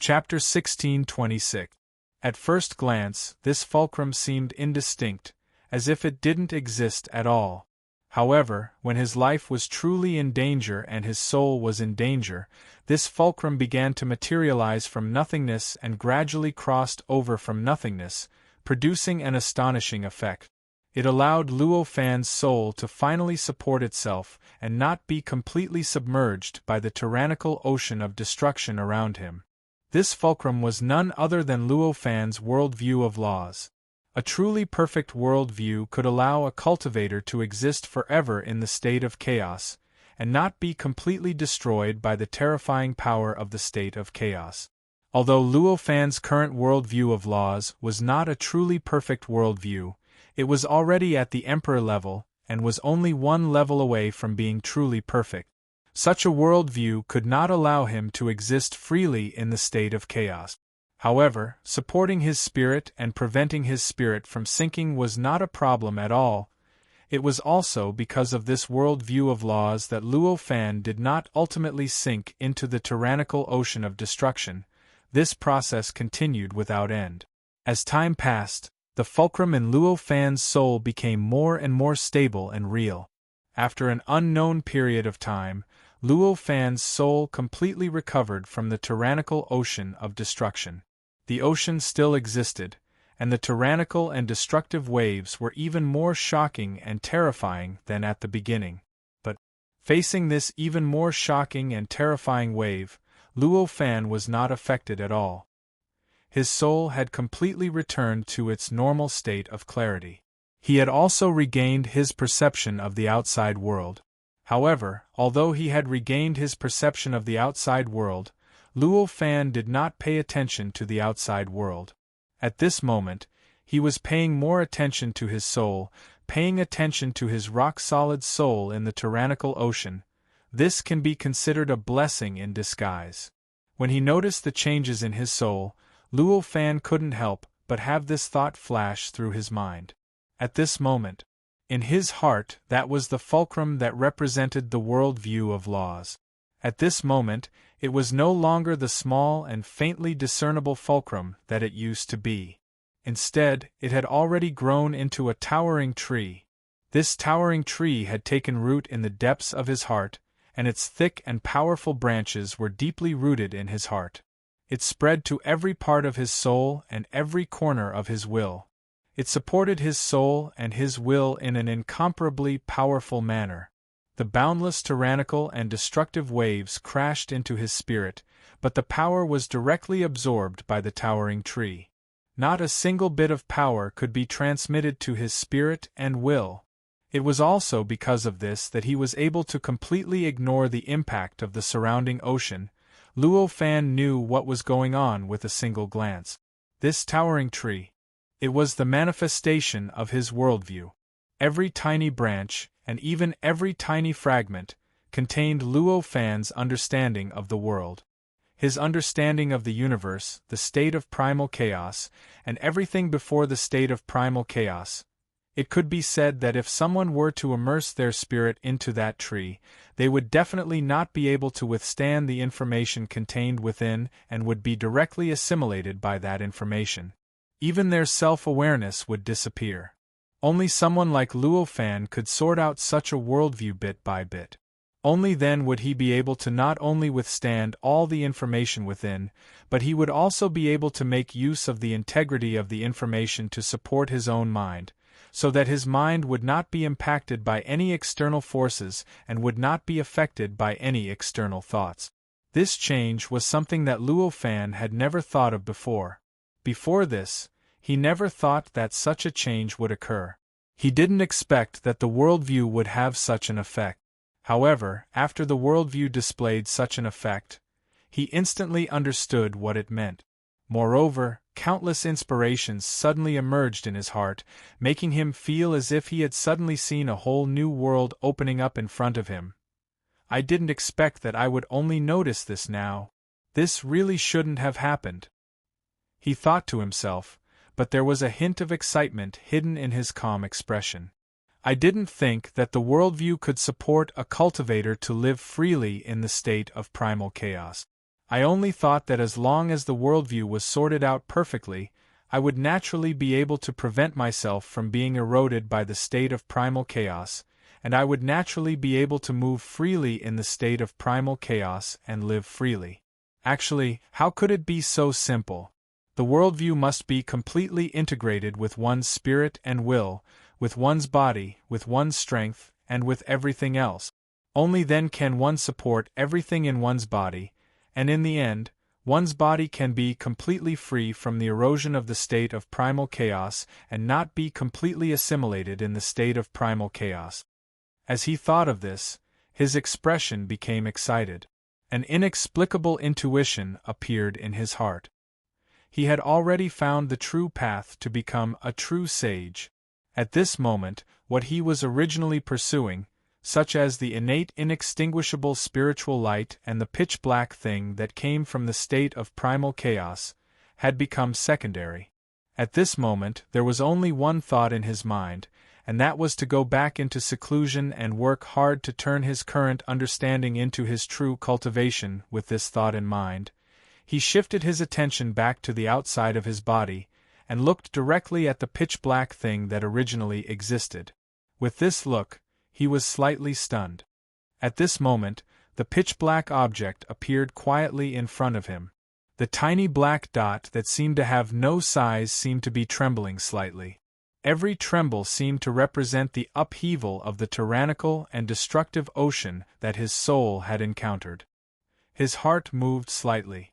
Chapter 16:26. At first glance, this fulcrum seemed indistinct, as if it didn't exist at all. However, when his life was truly in danger and his soul was in danger, this fulcrum began to materialize from nothingness and gradually crossed over from nothingness, producing an astonishing effect. It allowed Luo Fan's soul to finally support itself and not be completely submerged by the tyrannical ocean of destruction around him. This fulcrum was none other than Luo Fan's worldview of laws. A truly perfect worldview could allow a cultivator to exist forever in the state of chaos, and not be completely destroyed by the terrifying power of the state of chaos. Although Luo Fan's current worldview of laws was not a truly perfect worldview, it was already at the emperor level, and was only one level away from being truly perfect. Such a worldview could not allow him to exist freely in the state of chaos. However, supporting his spirit and preventing his spirit from sinking was not a problem at all. It was also because of this worldview of laws that Luo Fan did not ultimately sink into the tyrannical ocean of destruction. This process continued without end. As time passed, the fulcrum in Luo Fan's soul became more and more stable and real. After an unknown period of time, Luo Fan's soul completely recovered from the tyrannical ocean of destruction. The ocean still existed, and the tyrannical and destructive waves were even more shocking and terrifying than at the beginning. But, facing this even more shocking and terrifying wave, Luo Fan was not affected at all. His soul had completely returned to its normal state of clarity. He had also regained his perception of the outside world. However, although he had regained his perception of the outside world, Luo Fan did not pay attention to the outside world. At this moment, he was paying more attention to his soul, paying attention to his rock-solid soul in the tyrannical ocean. This can be considered a blessing in disguise. When he noticed the changes in his soul, Luo Fan couldn't help but have this thought flash through his mind. At this moment, in his heart, that was the fulcrum that represented the worldview of laws. At this moment, it was no longer the small and faintly discernible fulcrum that it used to be. Instead, it had already grown into a towering tree. This towering tree had taken root in the depths of his heart, and its thick and powerful branches were deeply rooted in his heart. It spread to every part of his soul and every corner of his will. It supported his soul and his will in an incomparably powerful manner. The boundless tyrannical and destructive waves crashed into his spirit, but the power was directly absorbed by the towering tree. Not a single bit of power could be transmitted to his spirit and will. It was also because of this that he was able to completely ignore the impact of the surrounding ocean. Luo Fan knew what was going on with a single glance. This towering tree. It was the manifestation of his worldview. Every tiny branch, and even every tiny fragment, contained Luo Fan's understanding of the world. His understanding of the universe, the state of primal chaos, and everything before the state of primal chaos. It could be said that if someone were to immerse their spirit into that tree, they would definitely not be able to withstand the information contained within and would be directly assimilated by that information. Even their self-awareness would disappear. Only someone like Luo Fan could sort out such a worldview bit by bit. Only then would he be able to not only withstand all the information within, but he would also be able to make use of the integrity of the information to support his own mind, so that his mind would not be impacted by any external forces and would not be affected by any external thoughts. This change was something that Luo Fan had never thought of before. Before this, he never thought that such a change would occur. He didn't expect that the worldview would have such an effect. However, after the worldview displayed such an effect, he instantly understood what it meant. Moreover, countless inspirations suddenly emerged in his heart, making him feel as if he had suddenly seen a whole new world opening up in front of him. I didn't expect that I would only notice this now. This really shouldn't have happened, he thought to himself, but there was a hint of excitement hidden in his calm expression. I didn't think that the worldview could support a cultivator to live freely in the state of primal chaos. I only thought that as long as the worldview was sorted out perfectly, I would naturally be able to prevent myself from being eroded by the state of primal chaos, and I would naturally be able to move freely in the state of primal chaos and live freely. Actually, how could it be so simple? The worldview must be completely integrated with one's spirit and will, with one's body, with one's strength, and with everything else. Only then can one support everything in one's body, and in the end, one's body can be completely free from the erosion of the state of primal chaos and not be completely assimilated in the state of primal chaos. As he thought of this, his expression became excited. An inexplicable intuition appeared in his heart. He had already found the true path to become a true sage. At this moment, what he was originally pursuing, such as the innate inextinguishable spiritual light and the pitch-black thing that came from the state of primal chaos, had become secondary. At this moment there was only one thought in his mind, and that was to go back into seclusion and work hard to turn his current understanding into his true cultivation. With this thought in mind, he shifted his attention back to the outside of his body, and looked directly at the pitch-black thing that originally existed. With this look, he was slightly stunned. At this moment, the pitch-black object appeared quietly in front of him. The tiny black dot that seemed to have no size seemed to be trembling slightly. Every tremble seemed to represent the upheaval of the tyrannical and destructive ocean that his soul had encountered. His heart moved slightly.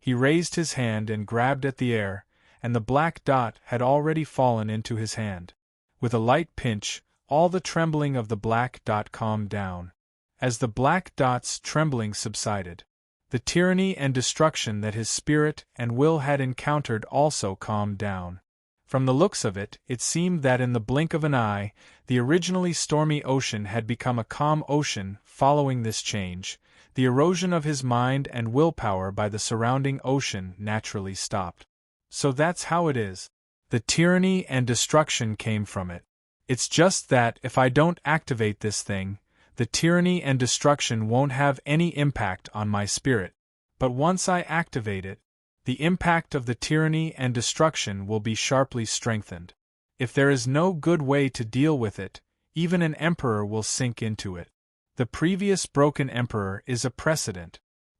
He raised his hand and grabbed at the air, and the black dot had already fallen into his hand. With a light pinch, all the trembling of the black dot calmed down. As the black dot's trembling subsided, the tyranny and destruction that his spirit and will had encountered also calmed down. From the looks of it, it seemed that in the blink of an eye, the originally stormy ocean had become a calm ocean. Following this change, the erosion of his mind and willpower by the surrounding ocean naturally stopped. So that's how it is. The tyranny and destruction came from it. It's just that if I don't activate this thing, the tyranny and destruction won't have any impact on my spirit. But once I activate it, the impact of the tyranny and destruction will be sharply strengthened. If there is no good way to deal with it, even an emperor will sink into it. The previous broken emperor is a precedent,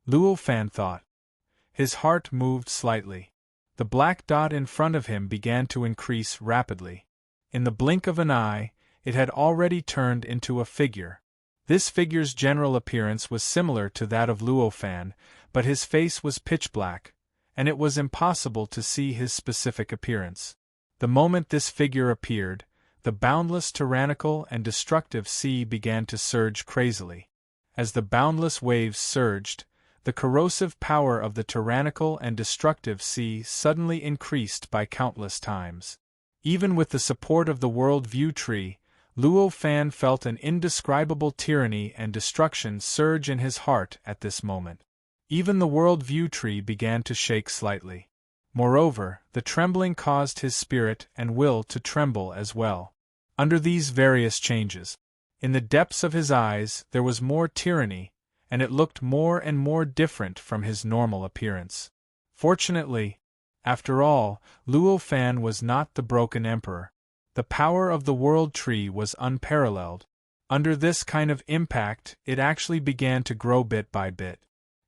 Luo Fan thought. His heart moved slightly. The black dot in front of him began to increase rapidly. In the blink of an eye, it had already turned into a figure. This figure's general appearance was similar to that of Luo Fan, but his face was pitch black, and it was impossible to see his specific appearance. The moment this figure appeared, the boundless tyrannical and destructive sea began to surge crazily. As the boundless waves surged, the corrosive power of the tyrannical and destructive sea suddenly increased by countless times. Even with the support of the World View Tree, Luo Fan felt an indescribable tyranny and destruction surge in his heart at this moment. Even the World View Tree began to shake slightly. Moreover, the trembling caused his spirit and will to tremble as well. Under these various changes, in the depths of his eyes there was more tyranny, and it looked more and more different from his normal appearance. Fortunately, after all, Luo Fan was not the broken emperor. The power of the World Tree was unparalleled. Under this kind of impact, it actually began to grow bit by bit.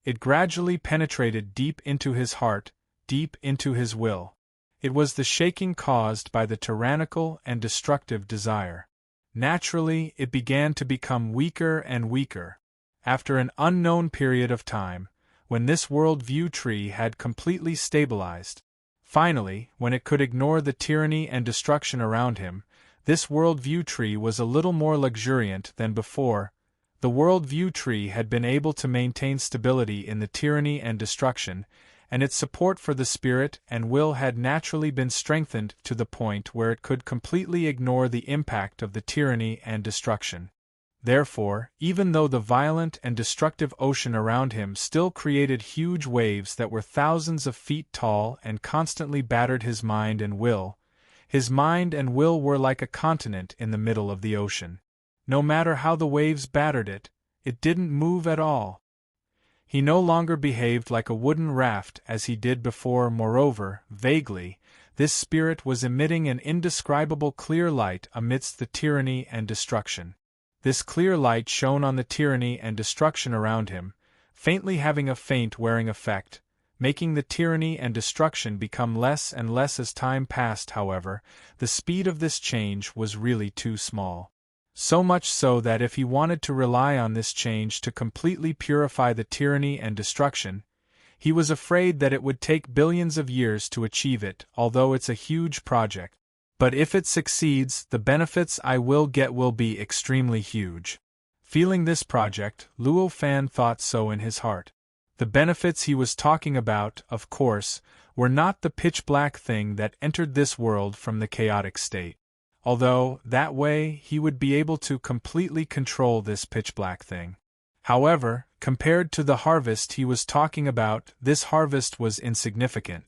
It gradually penetrated deep into his heart, deep into his will. It was the shaking caused by the tyrannical and destructive desire. Naturally, it began to become weaker and weaker. After an unknown period of time, when this World View Tree had completely stabilized, finally, when it could ignore the tyranny and destruction around him, this World View Tree was a little more luxuriant than before. The World View Tree had been able to maintain stability in the tyranny and destruction, and its support for the spirit and will had naturally been strengthened to the point where it could completely ignore the impact of the tyranny and destruction. Therefore, even though the violent and destructive ocean around him still created huge waves that were thousands of feet tall and constantly battered his mind and will were like a continent in the middle of the ocean. No matter how the waves battered it, it didn't move at all. He no longer behaved like a wooden raft as he did before. Moreover, vaguely, this spirit was emitting an indescribable clear light amidst the tyranny and destruction. This clear light shone on the tyranny and destruction around him, faintly having a faint wearing effect, making the tyranny and destruction become less and less as time passed. However, the speed of this change was really too small. So much so that if he wanted to rely on this change to completely purify the tyranny and destruction, he was afraid that it would take billions of years to achieve it, although it's a huge project. But if it succeeds, the benefits I will get will be extremely huge. Feeling this project, Luo Fan thought so in his heart. The benefits he was talking about, of course, were not the pitch-black thing that entered this world from the chaotic state. Although, that way, he would be able to completely control this pitch-black thing. However, compared to the harvest he was talking about, this harvest was insignificant.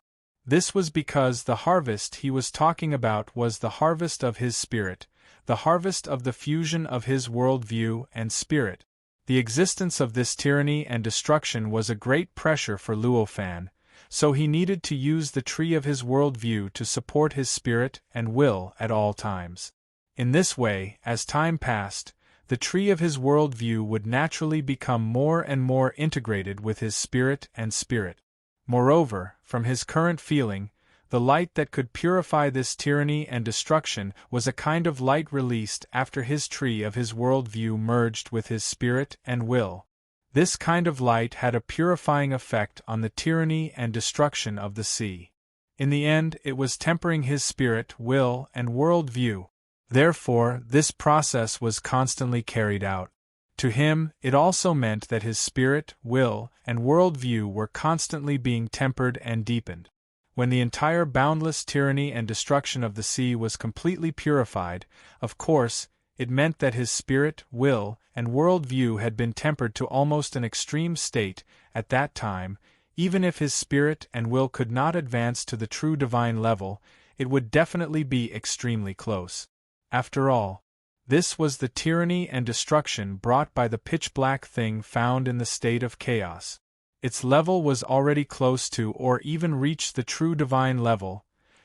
This was because the harvest he was talking about was the harvest of his spirit, the harvest of the fusion of his worldview and spirit. The existence of this tyranny and destruction was a great pressure for Luo Fan, so he needed to use the tree of his worldview to support his spirit and will at all times. In this way, as time passed, the tree of his worldview would naturally become more and more integrated with his spirit and spirit. Moreover, from his current feeling, the light that could purify this tyranny and destruction was a kind of light released after his tree of his worldview merged with his spirit and will. This kind of light had a purifying effect on the tyranny and destruction of the sea. In the end, it was tempering his spirit, will, and worldview. Therefore, this process was constantly carried out. To him, it also meant that his spirit, will, and worldview were constantly being tempered and deepened. When the entire boundless tyranny and destruction of the sea was completely purified, of course, it meant that his spirit, will, and worldview had been tempered to almost an extreme state at that time. Even if his spirit and will could not advance to the true divine level, it would definitely be extremely close. After all, this was the tyranny and destruction brought by the pitch-black thing found in the state of chaos. Its level was already close to or even reached the true divine level,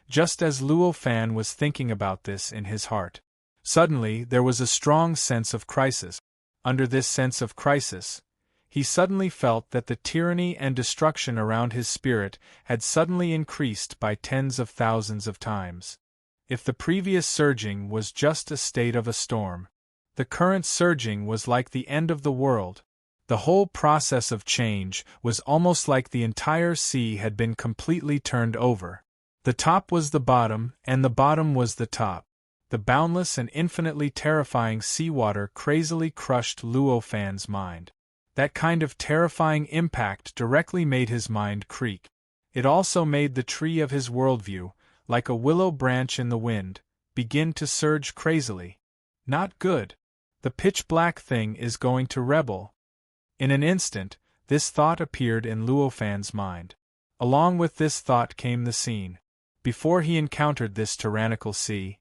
just as Luo Fan was thinking about this in his heart. Suddenly, there was a strong sense of crisis. Under this sense of crisis, he suddenly felt that the tyranny and destruction around his spirit had suddenly increased by tens of thousands of times. If the previous surging was just a state of a storm, the current surging was like the end of the world. The whole process of change was almost like the entire sea had been completely turned over. The top was the bottom, and the bottom was the top. The boundless and infinitely terrifying seawater crazily crushed Luo Fan's mind. That kind of terrifying impact directly made his mind creak. It also made the tree of his worldview, like a willow branch in the wind, begin to surge crazily. Not good. The pitch-black thing is going to rebel. In an instant, this thought appeared in Luo Fan's mind. Along with this thought came the scene. Before he encountered this tyrannical sea,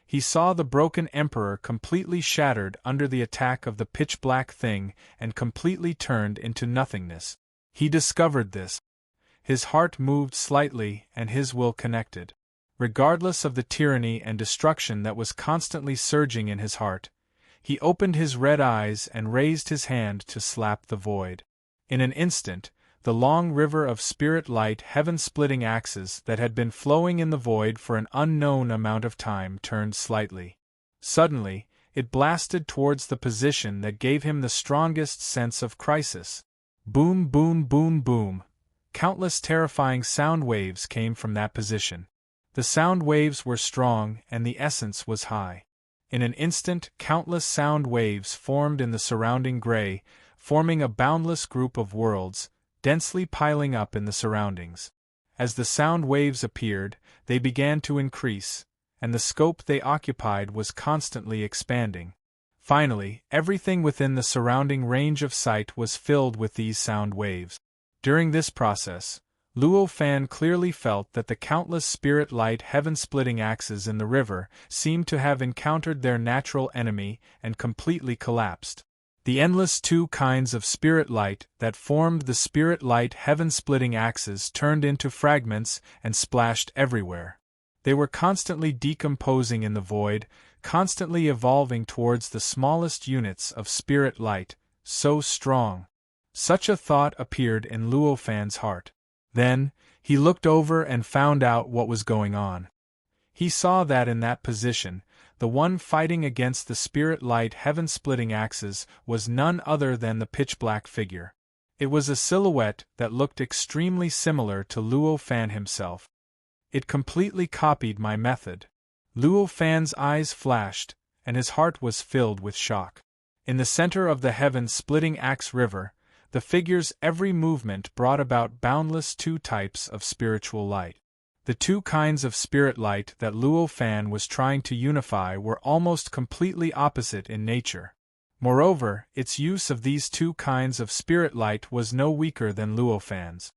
he saw the broken emperor completely shattered under the attack of the pitch-black thing and completely turned into nothingness. He discovered this. His heart moved slightly and his will connected. Regardless of the tyranny and destruction that was constantly surging in his heart, he opened his red eyes and raised his hand to slap the void. In an instant, the long river of spirit light heaven-splitting axes that had been flowing in the void for an unknown amount of time turned slightly. Suddenly, it blasted towards the position that gave him the strongest sense of crisis. Boom, boom, boom, boom. Countless terrifying sound waves came from that position. The sound waves were strong and the essence was high. In an instant, countless sound waves formed in the surrounding gray, forming a boundless group of worlds, densely piling up in the surroundings. As the sound waves appeared, they began to increase, and the scope they occupied was constantly expanding. Finally, everything within the surrounding range of sight was filled with these sound waves. During this process, Luo Fan clearly felt that the countless spirit light heaven-splitting axes in the river seemed to have encountered their natural enemy and completely collapsed. The endless two kinds of spirit light that formed the spirit light heaven-splitting axes turned into fragments and splashed everywhere. They were constantly decomposing in the void, constantly evolving towards the smallest units of spirit light, so strong. Such a thought appeared in Luo Fan's heart. Then, he looked over and found out what was going on. He saw that in that position, the one fighting against the spirit light heaven-splitting axes was none other than the pitch-black figure. It was a silhouette that looked extremely similar to Luo Fan himself. It completely copied my method. Luo Fan's eyes flashed, and his heart was filled with shock. In the center of the heaven-splitting axe river, the figure's every movement brought about boundless two types of spiritual light. The two kinds of spirit light that Luo Fan was trying to unify were almost completely opposite in nature. Moreover, its use of these two kinds of spirit light was no weaker than Luo Fan's.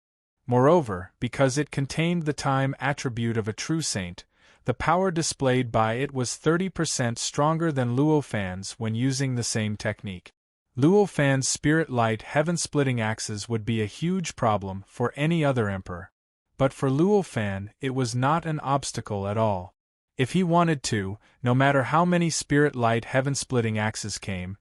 Moreover, because it contained the time attribute of a true saint, the power displayed by it was 30% stronger than Luo Fan's when using the same technique. Luo Fan's spirit light heaven-splitting axes would be a huge problem for any other emperor. But for Luo Fan, it was not an obstacle at all. If he wanted to, no matter how many spirit light heaven-splitting axes came,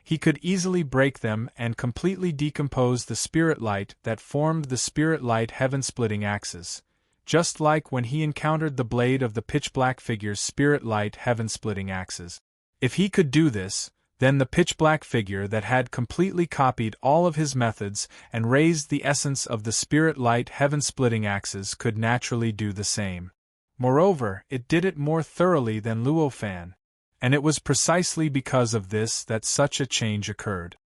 he could easily break them and completely decompose the spirit light that formed the spirit light heaven-splitting axes, just like when he encountered the blade of the pitch-black figure's spirit light heaven-splitting axes. If he could do this, then the pitch-black figure that had completely copied all of his methods and raised the essence of the spirit light heaven-splitting axes could naturally do the same. Moreover, it did it more thoroughly than Luo Fan, and it was precisely because of this that such a change occurred.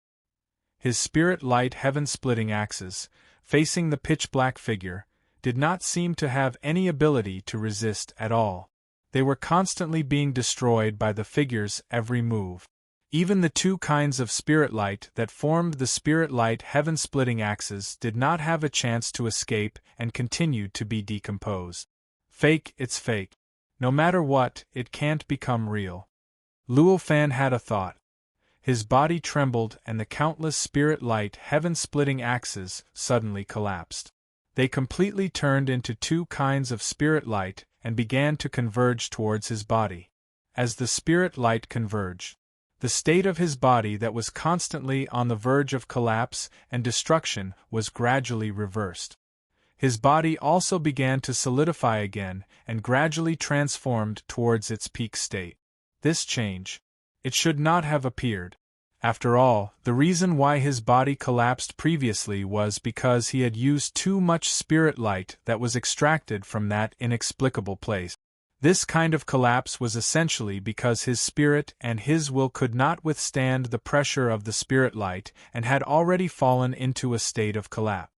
His spirit light heaven-splitting axes, facing the pitch-black figure, did not seem to have any ability to resist at all. They were constantly being destroyed by the figure's every move. Even the two kinds of spirit light that formed the spirit light heaven-splitting axes did not have a chance to escape and continued to be decomposed. Fake, it's fake. No matter what, it can't become real. Luo Fan had a thought. His body trembled and the countless spirit light heaven-splitting axes suddenly collapsed. They completely turned into two kinds of spirit light and began to converge towards his body. As the spirit light converged, the state of his body that was constantly on the verge of collapse and destruction was gradually reversed. His body also began to solidify again and gradually transformed towards its peak state. This change, it should not have appeared. After all, the reason why his body collapsed previously was because he had used too much spirit light that was extracted from that inexplicable place. This kind of collapse was essentially because his spirit and his will could not withstand the pressure of the spirit light and had already fallen into a state of collapse.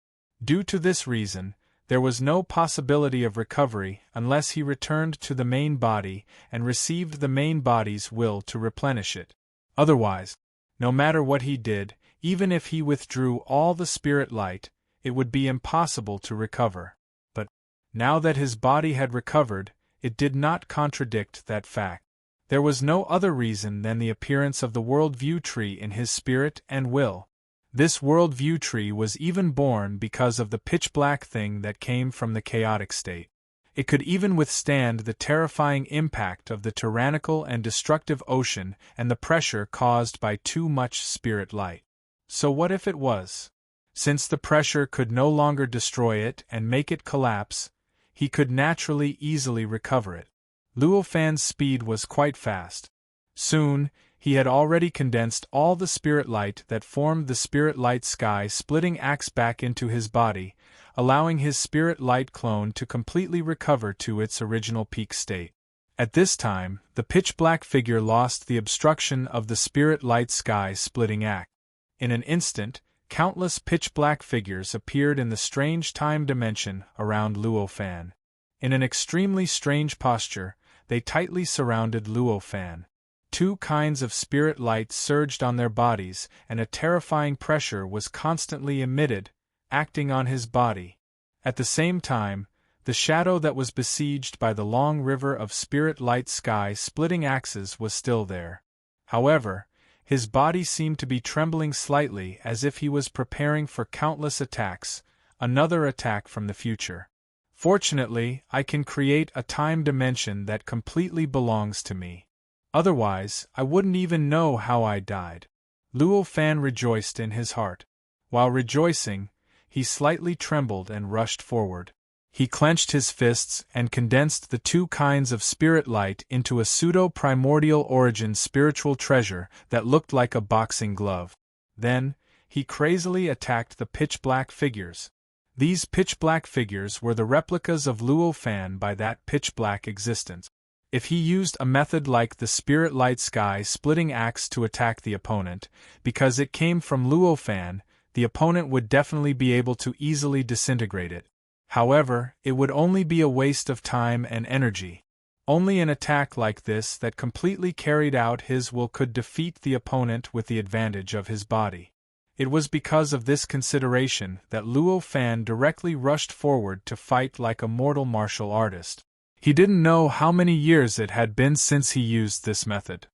Due to this reason, there was no possibility of recovery unless he returned to the main body and received the main body's will to replenish it. Otherwise, no matter what he did, even if he withdrew all the spirit light, it would be impossible to recover. But, now that his body had recovered, it did not contradict that fact. There was no other reason than the appearance of the world-view tree in his spirit and will. This world-view tree was even born because of the pitch-black thing that came from the chaotic state. It could even withstand the terrifying impact of the tyrannical and destructive ocean and the pressure caused by too much spirit light. So what if it was? Since the pressure could no longer destroy it and make it collapse, he could naturally easily recover it. Luo Fan's speed was quite fast. Soon, he had already condensed all the spirit light that formed the spirit light sky-splitting axe back into his body, allowing his spirit light clone to completely recover to its original peak state. At this time, the pitch-black figure lost the obstruction of the spirit light sky-splitting axe. In an instant, countless pitch-black figures appeared in the strange time dimension around Luo Fan. In an extremely strange posture, they tightly surrounded Luo Fan. Two kinds of spirit light surged on their bodies, and a terrifying pressure was constantly emitted, acting on his body. At the same time, the shadow that was besieged by the long river of spirit light sky-splitting axes was still there. However, His body seemed to be trembling slightly as if he was preparing for countless attacks, another attack from the future. Fortunately, I can create a time dimension that completely belongs to me. Otherwise, I wouldn't even know how I died. Luo Fan rejoiced in his heart. While rejoicing, he slightly trembled and rushed forward. He clenched his fists and condensed the two kinds of spirit light into a pseudo-primordial origin spiritual treasure that looked like a boxing glove. Then, he crazily attacked the pitch-black figures. These pitch-black figures were the replicas of Luo Fan by that pitch-black existence. If he used a method like the spirit light sky splitting axe to attack the opponent, because it came from Luo Fan, the opponent would definitely be able to easily disintegrate it. However, it would only be a waste of time and energy. Only an attack like this that completely carried out his will could defeat the opponent with the advantage of his body. It was because of this consideration that Luo Fan directly rushed forward to fight like a mortal martial artist. He didn't know how many years it had been since he used this method.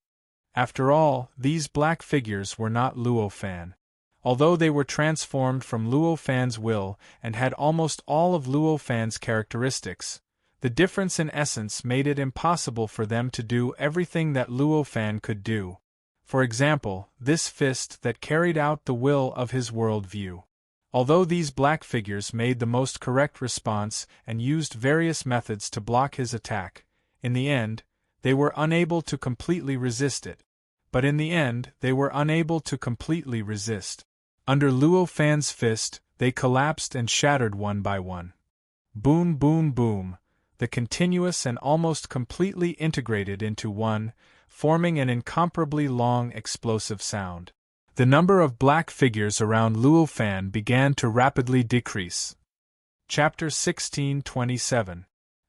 After all, these black figures were not Luo Fan. Although they were transformed from Luo Fan's will and had almost all of Luo Fan's characteristics, the difference in essence made it impossible for them to do everything that Luo Fan could do. For example, this fist that carried out the will of his worldview. Although these black figures made the most correct response and used various methods to block his attack, in the end, they were unable to completely resist it. Under Luo Fan's fist, they collapsed and shattered one by one. Boom, boom, boom, the continuous and almost completely integrated into one, forming an incomparably long explosive sound. The number of black figures around Luo Fan began to rapidly decrease. Chapter 16:27.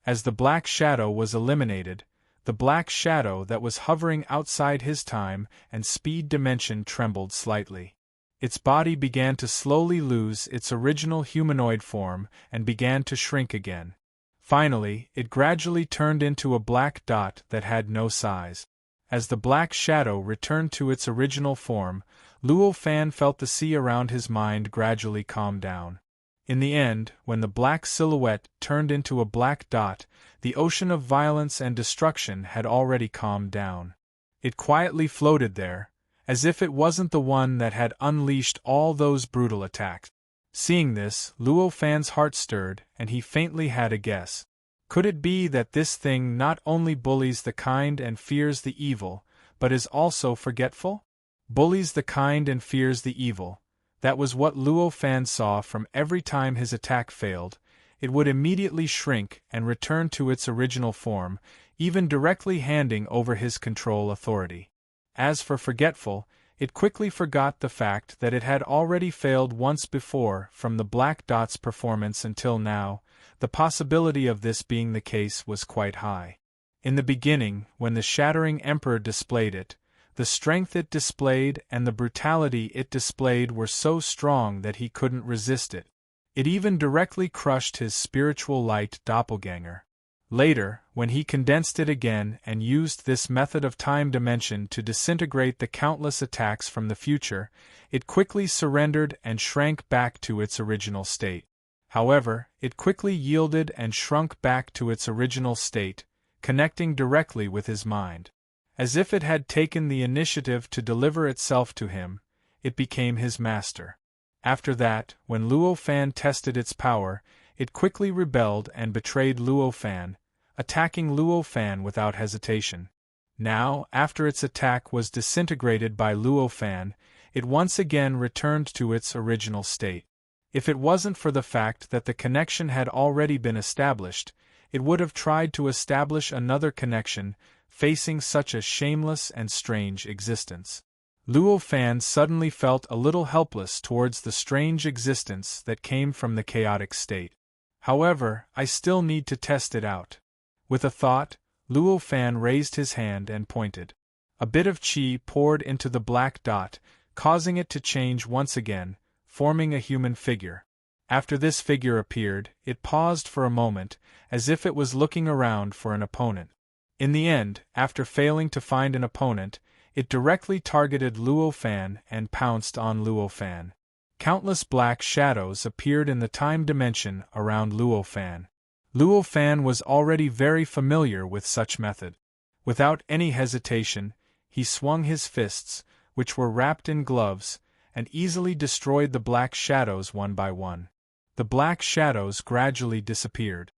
As the black shadow was eliminated, the black shadow that was hovering outside his time and speed dimension trembled slightly. Its body began to slowly lose its original humanoid form and began to shrink again. Finally, it gradually turned into a black dot that had no size. As the black shadow returned to its original form, Luo Fan felt the sea around his mind gradually calm down. In the end, when the black silhouette turned into a black dot, the ocean of violence and destruction had already calmed down. It quietly floated there, as if it wasn't the one that had unleashed all those brutal attacks. Seeing this, Luo Fan's heart stirred, and he faintly had a guess. Could it be that this thing not only bullies the kind and fears the evil, but is also forgetful? Bullies the kind and fears the evil. That was what Luo Fan saw from every time his attack failed. It would immediately shrink and return to its original form, even directly handing over his control authority. As for forgetful, it quickly forgot the fact that it had already failed once before from the Black Dot's performance until now. The possibility of this being the case was quite high. In the beginning, when the Shattering Emperor displayed it, the strength it displayed and the brutality it displayed were so strong that he couldn't resist it. It even directly crushed his spiritual light doppelganger. Later, when he condensed it again and used this method of time dimension to disintegrate the countless attacks from the future, it quickly surrendered and shrank back to its original state. However, it quickly yielded and shrunk back to its original state, connecting directly with his mind. As if it had taken the initiative to deliver itself to him, it became his master. After that, when Luo Fan tested its power, it quickly rebelled and betrayed Luo Fan, attacking Luo Fan without hesitation. Now, after its attack was disintegrated by Luo Fan, it once again returned to its original state. If it wasn't for the fact that the connection had already been established, it would have tried to establish another connection, facing such a shameless and strange existence. Luo Fan suddenly felt a little helpless towards the strange existence that came from the chaotic state. However, I still need to test it out. With a thought, Luo Fan raised his hand and pointed. A bit of qi poured into the black dot, causing it to change once again, forming a human figure. After this figure appeared, it paused for a moment, as if it was looking around for an opponent. In the end, after failing to find an opponent, It directly targeted Luo Fan and pounced on Luo Fan. Countless black shadows appeared in the time dimension around Luo Fan. Luo Fan was already very familiar with such method. Without any hesitation, he swung his fists, which were wrapped in gloves, and easily destroyed the black shadows one by one. The black shadows gradually disappeared.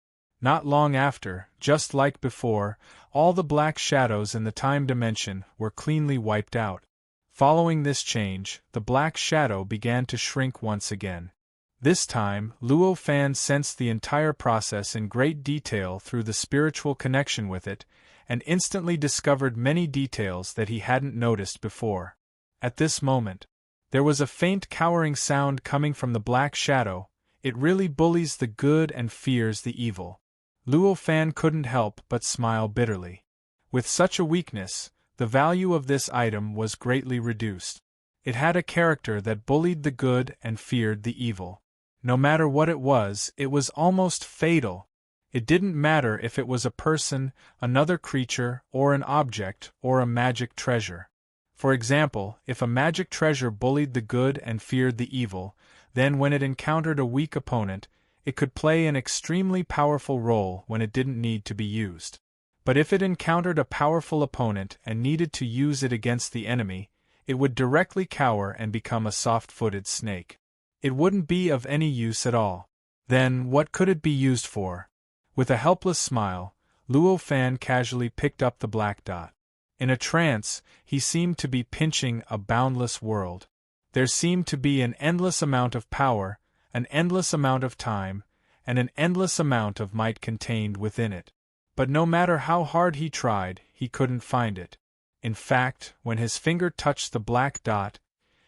Not long after, just like before, all the black shadows in the time dimension were cleanly wiped out. Following this change, the black shadow began to shrink once again. This time, Luo Fan sensed the entire process in great detail through the spiritual connection with it, and instantly discovered many details that he hadn't noticed before. At this moment, there was a faint cowering sound coming from the black shadow. It really bullies the good and fears the evil. Luo Fan couldn't help but smile bitterly. With such a weakness, the value of this item was greatly reduced. It had a character that bullied the good and feared the evil. No matter what it was almost fatal. It didn't matter if it was a person, another creature, or an object, or a magic treasure. For example, if a magic treasure bullied the good and feared the evil, then when it encountered a weak opponent, it could play an extremely powerful role when it didn't need to be used. But if it encountered a powerful opponent and needed to use it against the enemy, it would directly cower and become a soft-footed snake. It wouldn't be of any use at all. Then, what could it be used for? With a helpless smile, Luo Fan casually picked up the black dot. In a trance, he seemed to be pinching a boundless world. There seemed to be an endless amount of power, an endless amount of time, and an endless amount of might contained within it. But no matter how hard he tried, he couldn't find it. In fact, when his finger touched the black dot,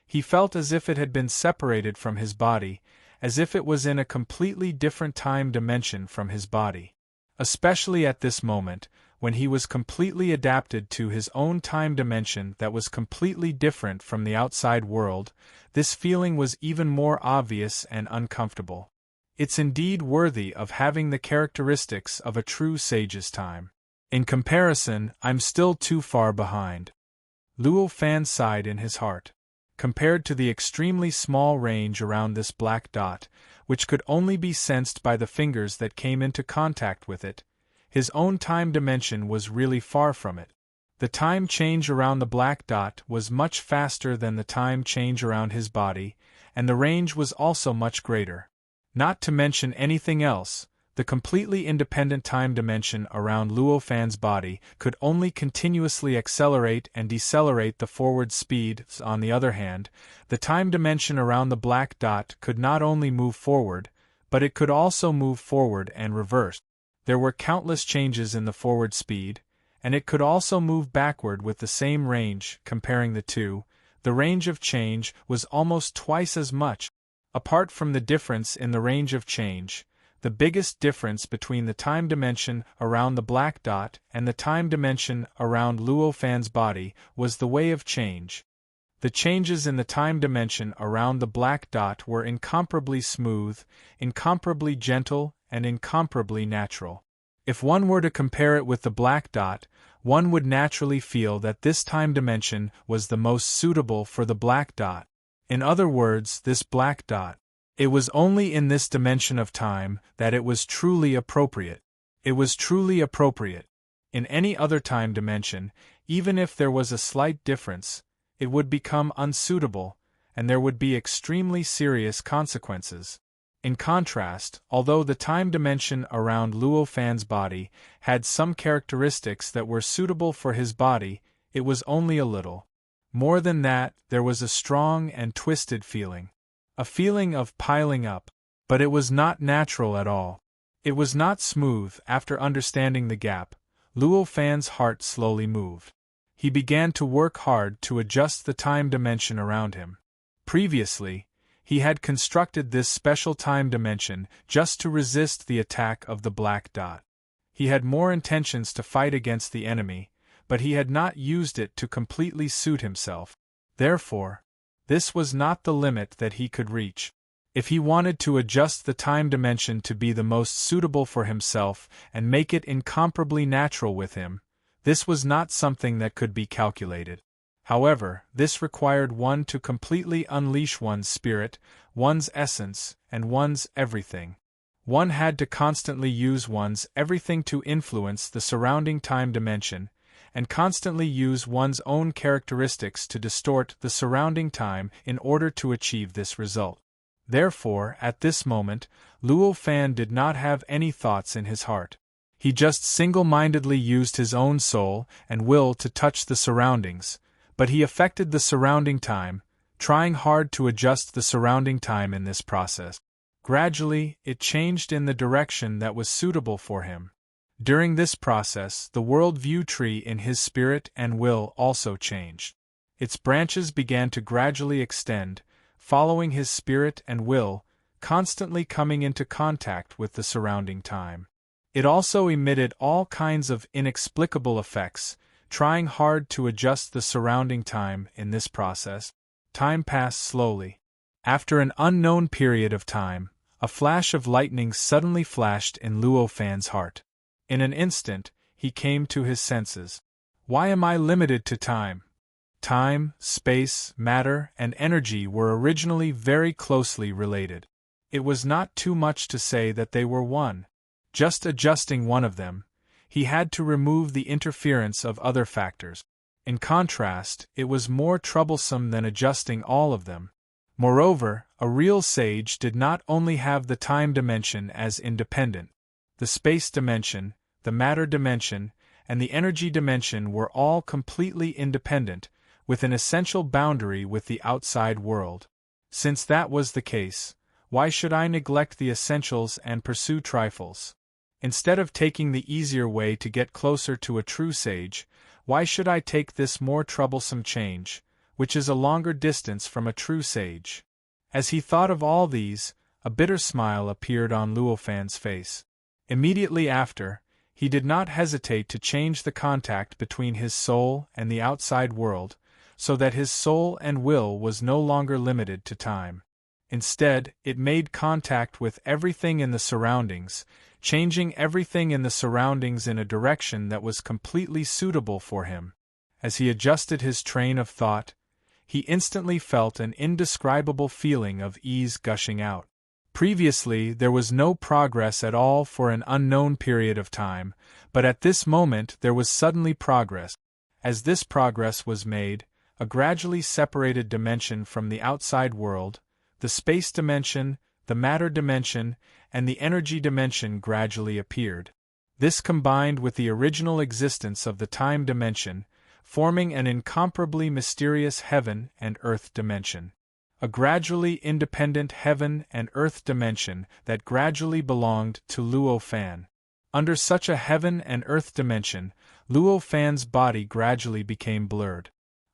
he felt as if it had been separated from his body, as if it was in a completely different time dimension from his body. Especially at this moment, when he was completely adapted to his own time dimension that was completely different from the outside world, this feeling was even more obvious and uncomfortable. It's indeed worthy of having the characteristics of a true sage's time. In comparison, I'm still too far behind. Luo Fan sighed in his heart. Compared to the extremely small range around this black dot, which could only be sensed by the fingers that came into contact with it, his own time dimension was really far from it. The time change around the black dot was much faster than the time change around his body, and the range was also much greater. Not to mention anything else, the completely independent time dimension around Luo Fan's body could only continuously accelerate and decelerate the forward speed. On the other hand, the time dimension around the black dot could not only move forward, but it could also move forward and reverse. There were countless changes in the forward speed, and it could also move backward with the same range. Comparing the two, the range of change was almost twice as much. Apart from the difference in the range of change, the biggest difference between the time dimension around the black dot and the time dimension around Luo Fan's body was the way of change. The changes in the time dimension around the black dot were incomparably smooth, incomparably gentle, and incomparably natural. If one were to compare it with the black dot, one would naturally feel that this time dimension was the most suitable for the black dot. In other words, this black dot. It was only in this dimension of time that it was truly appropriate. It was truly appropriate. In any other time dimension, even if there was a slight difference, it would become unsuitable, and there would be extremely serious consequences. In contrast, although the time dimension around Luo Fan's body had some characteristics that were suitable for his body, it was only a little. More than that, there was a strong and twisted feeling. A feeling of piling up, but it was not natural at all. It was not smooth. After understanding the gap, Luo Fan's heart slowly moved. He began to work hard to adjust the time dimension around him. Previously, he had constructed this special time dimension just to resist the attack of the black dot. He had more intentions to fight against the enemy, but he had not used it to completely suit himself. Therefore, this was not the limit that he could reach. If he wanted to adjust the time dimension to be the most suitable for himself and make it incomparably natural with him, this was not something that could be calculated. However, this required one to completely unleash one's spirit, one's essence, and one's everything. One had to constantly use one's everything to influence the surrounding time dimension, and constantly use one's own characteristics to distort the surrounding time in order to achieve this result. Therefore, at this moment, Luo Fan did not have any thoughts in his heart. He just single-mindedly used his own soul and will to touch the surroundings, but he affected the surrounding time, trying hard to adjust the surrounding time in this process. Gradually, it changed in the direction that was suitable for him. During this process, the world view tree in his spirit and will also changed. Its branches began to gradually extend, following his spirit and will, constantly coming into contact with the surrounding time. It also emitted all kinds of inexplicable effects, trying hard to adjust the surrounding time in this process. Time passed slowly. After an unknown period of time, a flash of lightning suddenly flashed in Luo Fan's heart. In an instant, he came to his senses. Why am I limited to time? Time, space, matter, and energy were originally very closely related. It was not too much to say that they were one. Just adjusting one of them, he had to remove the interference of other factors. In contrast, it was more troublesome than adjusting all of them. Moreover, a real sage did not only have the time dimension as independent. The space dimension, the matter dimension, and the energy dimension were all completely independent, with an essential boundary with the outside world. Since that was the case, why should I neglect the essentials and pursue trifles? Instead of taking the easier way to get closer to a true sage, why should I take this more troublesome change, which is a longer distance from a true sage? As he thought of all these, a bitter smile appeared on Luo Fan's face. Immediately after, he did not hesitate to change the contact between his soul and the outside world, so that his soul and will was no longer limited to time. Instead, it made contact with everything in the surroundings, changing everything in the surroundings in a direction that was completely suitable for him. As he adjusted his train of thought, he instantly felt an indescribable feeling of ease gushing out. Previously, there was no progress at all for an unknown period of time, but at this moment there was suddenly progress. As this progress was made, a gradually separated dimension from the outside world, the space dimension, the matter dimension, and the energy dimension gradually appeared. This combined with the original existence of the time dimension, forming an incomparably mysterious heaven and earth dimension. A gradually independent heaven and earth dimension that gradually belonged to Luo Fan. Under such a heaven and earth dimension, Luo Fan's body gradually became blurred.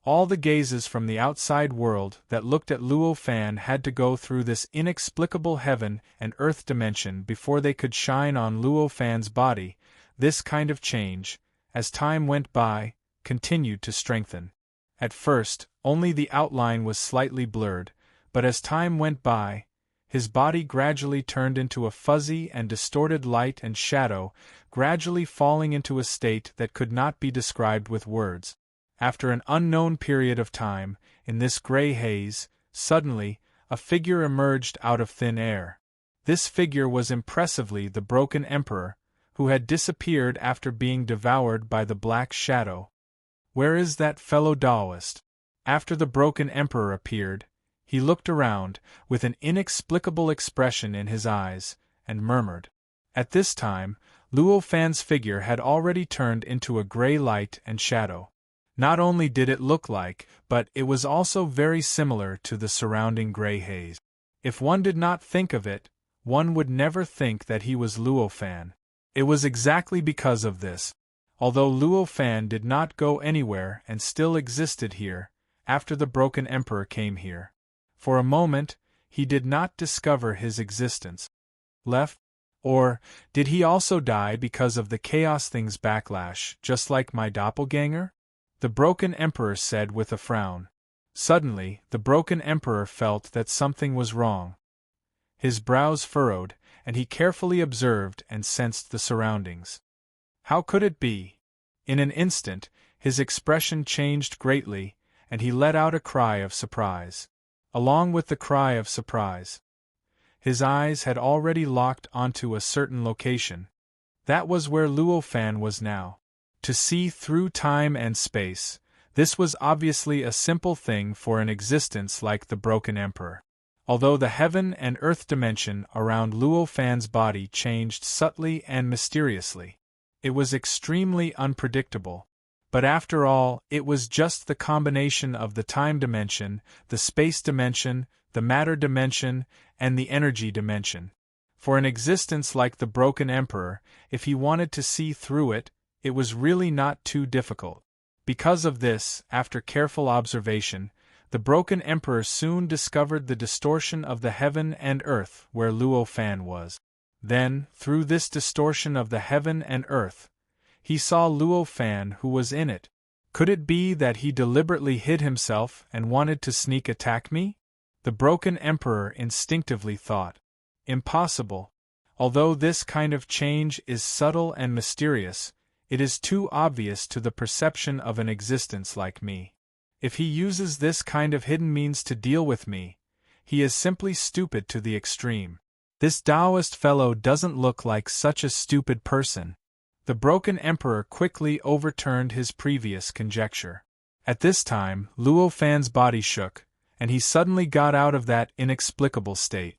All the gazes from the outside world that looked at Luo Fan had to go through this inexplicable heaven and earth dimension before they could shine on Luo Fan's body. This kind of change, as time went by, continued to strengthen. At first, only the outline was slightly blurred, but as time went by, his body gradually turned into a fuzzy and distorted light and shadow, gradually falling into a state that could not be described with words. After an unknown period of time, in this gray haze, suddenly, a figure emerged out of thin air. This figure was impressively the broken emperor, who had disappeared after being devoured by the black shadow. Where is that fellow Taoist? After the broken emperor appeared, he looked around, with an inexplicable expression in his eyes, and murmured. At this time, Luo Fan's figure had already turned into a gray light and shadow. Not only did it look like, but it was also very similar to the surrounding gray haze. If one did not think of it, one would never think that he was Luo Fan. It was exactly because of this. Although Luo Fan did not go anywhere and still existed here, after the broken emperor came here. For a moment, he did not discover his existence. Left? Or, did he also die because of the Chaos Thing's backlash, just like my doppelganger? The broken emperor said with a frown. Suddenly, the broken emperor felt that something was wrong. His brows furrowed, and he carefully observed and sensed the surroundings. How could it be? In an instant, his expression changed greatly, and he let out a cry of surprise. Along with the cry of surprise, his eyes had already locked onto a certain location. That was where Luo Fan was now. To see through time and space, this was obviously a simple thing for an existence like the Broken Emperor. Although the heaven and earth dimension around Luo Fan's body changed subtly and mysteriously, it was extremely unpredictable. But after all, it was just the combination of the time dimension, the space dimension, the matter dimension, and the energy dimension. For an existence like the Broken Emperor, if he wanted to see through it, it was really not too difficult. Because of this, after careful observation, the Broken Emperor soon discovered the distortion of the heaven and earth where Luo Fan was. Then, through this distortion of the heaven and earth, he saw Luo Fan who was in it. Could it be that he deliberately hid himself and wanted to sneak attack me? The Broken Emperor instinctively thought. Impossible. Although this kind of change is subtle and mysterious, it is too obvious to the perception of an existence like me. If he uses this kind of hidden means to deal with me, he is simply stupid to the extreme. This Taoist fellow doesn't look like such a stupid person. The Broken Emperor quickly overturned his previous conjecture. At this time, Luo Fan's body shook, and he suddenly got out of that inexplicable state.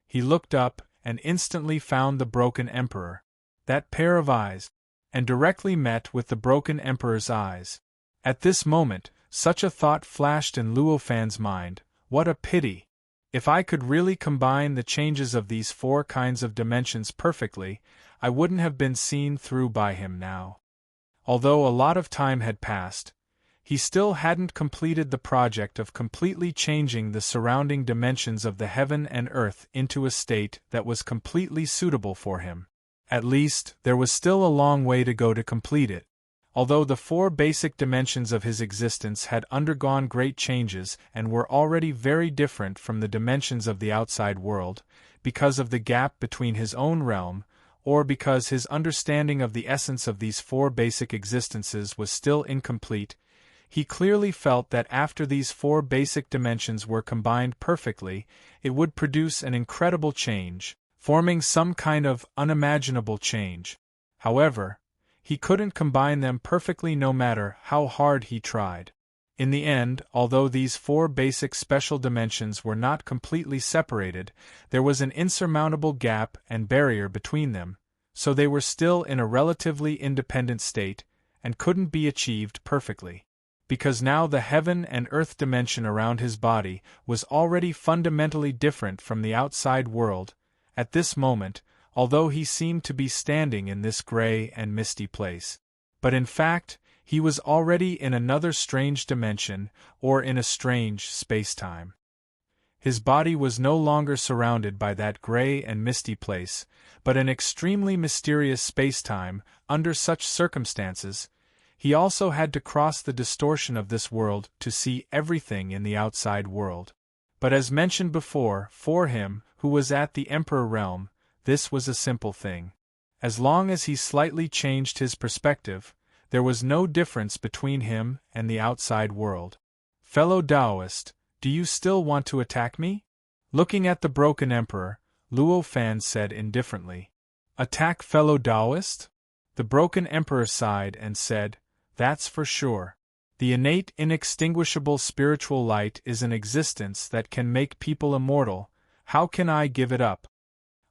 He looked up, and instantly found the Broken Emperor. That pair of eyes, and directly met with the Broken Emperor's eyes. At this moment, such a thought flashed in Luo Fan's mind: what a pity! If I could really combine the changes of these 4 kinds of dimensions perfectly, I wouldn't have been seen through by him now. Although a lot of time had passed, he still hadn't completed the project of completely changing the surrounding dimensions of the heaven and earth into a state that was completely suitable for him. At least, there was still a long way to go to complete it. Although the 4 basic dimensions of his existence had undergone great changes and were already very different from the dimensions of the outside world, because of the gap between his own realm, or because his understanding of the essence of these 4 basic existences was still incomplete, he clearly felt that after these 4 basic dimensions were combined perfectly, it would produce an incredible change, forming some kind of unimaginable change. However, he couldn't combine them perfectly no matter how hard he tried. In the end, although these 4 basic special dimensions were not completely separated, there was an insurmountable gap and barrier between them, so they were still in a relatively independent state, and couldn't be achieved perfectly. Because now the heaven and earth dimension around his body was already fundamentally different from the outside world, at this moment, although he seemed to be standing in this gray and misty place. But in fact, he was already in another strange dimension, or in a strange space-time. His body was no longer surrounded by that gray and misty place, but an extremely mysterious space-time. Under such circumstances, he also had to cross the distortion of this world to see everything in the outside world. But as mentioned before, for him, who was at the Emperor realm, this was a simple thing. As long as he slightly changed his perspective, there was no difference between him and the outside world. Fellow Taoist, do you still want to attack me? Looking at the Broken Emperor, Luo Fan said indifferently. Attack fellow Taoist? The Broken Emperor sighed and said, that's for sure. The innate inextinguishable spiritual light is an existence that can make people immortal. How can I give it up?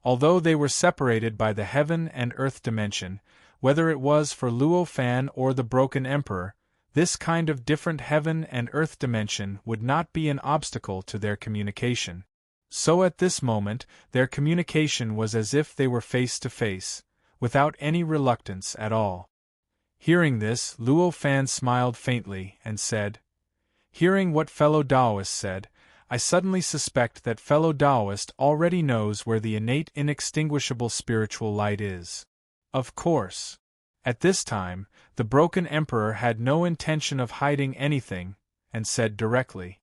Although they were separated by the heaven and earth dimension, whether it was for Luo Fan or the Broken Emperor, this kind of different heaven and earth dimension would not be an obstacle to their communication. So at this moment, their communication was as if they were face to face, without any reluctance at all. Hearing this, Luo Fan smiled faintly and said, hearing what fellow Taoist said, I suddenly suspect that fellow Taoist already knows where the innate inextinguishable spiritual light is. Of course. At this time, the Broken Emperor had no intention of hiding anything, and said directly.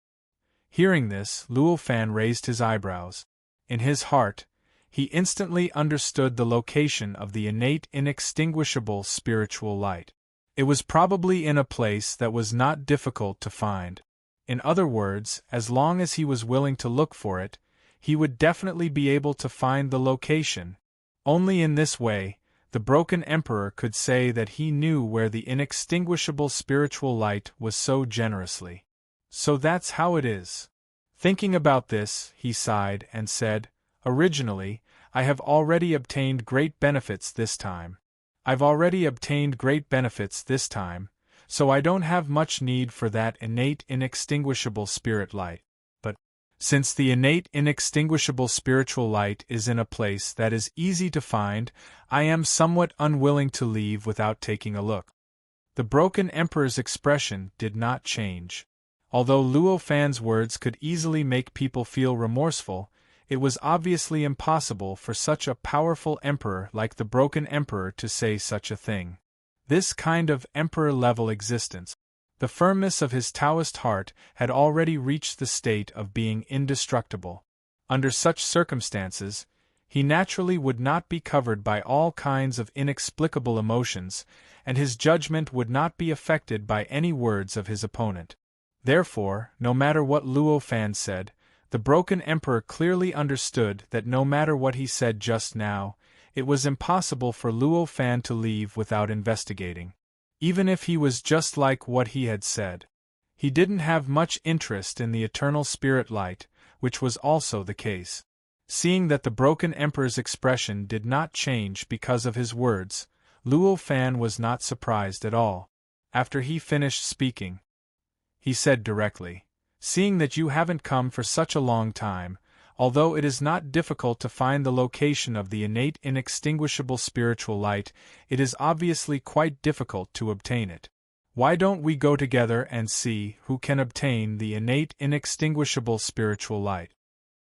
Hearing this, Luo Fan raised his eyebrows. In his heart, he instantly understood the location of the innate inextinguishable spiritual light. It was probably in a place that was not difficult to find. In other words, as long as he was willing to look for it, he would definitely be able to find the location. Only in this way, the broken emperor could say that he knew where the inextinguishable spiritual light was so generously. So that's how it is. Thinking about this, he sighed and said, "Originally, I have already obtained great benefits this time. So I don't have much need for that innate inextinguishable spirit light. But, since the innate inextinguishable spiritual light is in a place that is easy to find, I am somewhat unwilling to leave without taking a look." The broken emperor's expression did not change. Although Luo Fan's words could easily make people feel remorseful, it was obviously impossible for such a powerful emperor like the broken emperor to say such a thing. This kind of emperor-level existence, the firmness of his Taoist heart had already reached the state of being indestructible. Under such circumstances, he naturally would not be covered by all kinds of inexplicable emotions, and his judgment would not be affected by any words of his opponent. Therefore, no matter what Luo Fan said, the broken emperor clearly understood that no matter what he said just now, it was impossible for Luo Fan to leave without investigating. Even if he was just like what he had said. He didn't have much interest in the eternal spirit light, which was also the case. Seeing that the broken emperor's expression did not change because of his words, Luo Fan was not surprised at all. After he finished speaking, he said directly, "Seeing that you haven't come for such a long time, although it is not difficult to find the location of the innate inextinguishable spiritual light, it is obviously quite difficult to obtain it. Why don't we go together and see who can obtain the innate inextinguishable spiritual light?"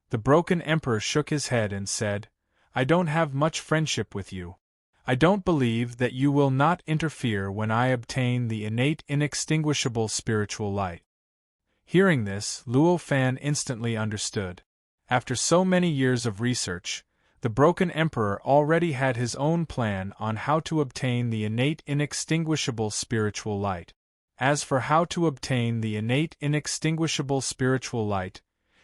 The broken emperor shook his head and said, "I don't have much friendship with you. I don't believe that you will not interfere when I obtain the innate inextinguishable spiritual light." Hearing this, Luo Fan instantly understood. After so many years of research, the broken emperor already had his own plan on how to obtain the innate inextinguishable spiritual light. As for how to obtain the innate inextinguishable spiritual light,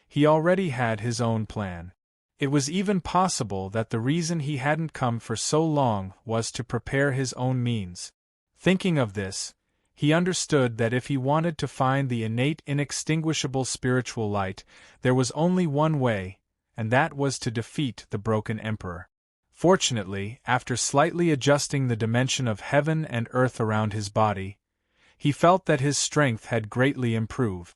he already had his own plan. It was even possible that the reason he hadn't come for so long was to prepare his own means. Thinking of this, he understood that if he wanted to find the innate inextinguishable spiritual light, there was only one way, and that was to defeat the broken emperor. Fortunately, after slightly adjusting the dimension of heaven and earth around his body, he felt that his strength had greatly improved.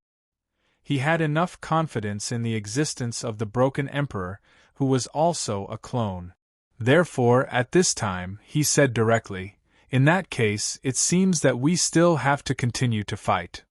He had enough confidence in the existence of the broken emperor, who was also a clone. Therefore, at this time, he said directly, "In that case, it seems that we still have to continue to fight."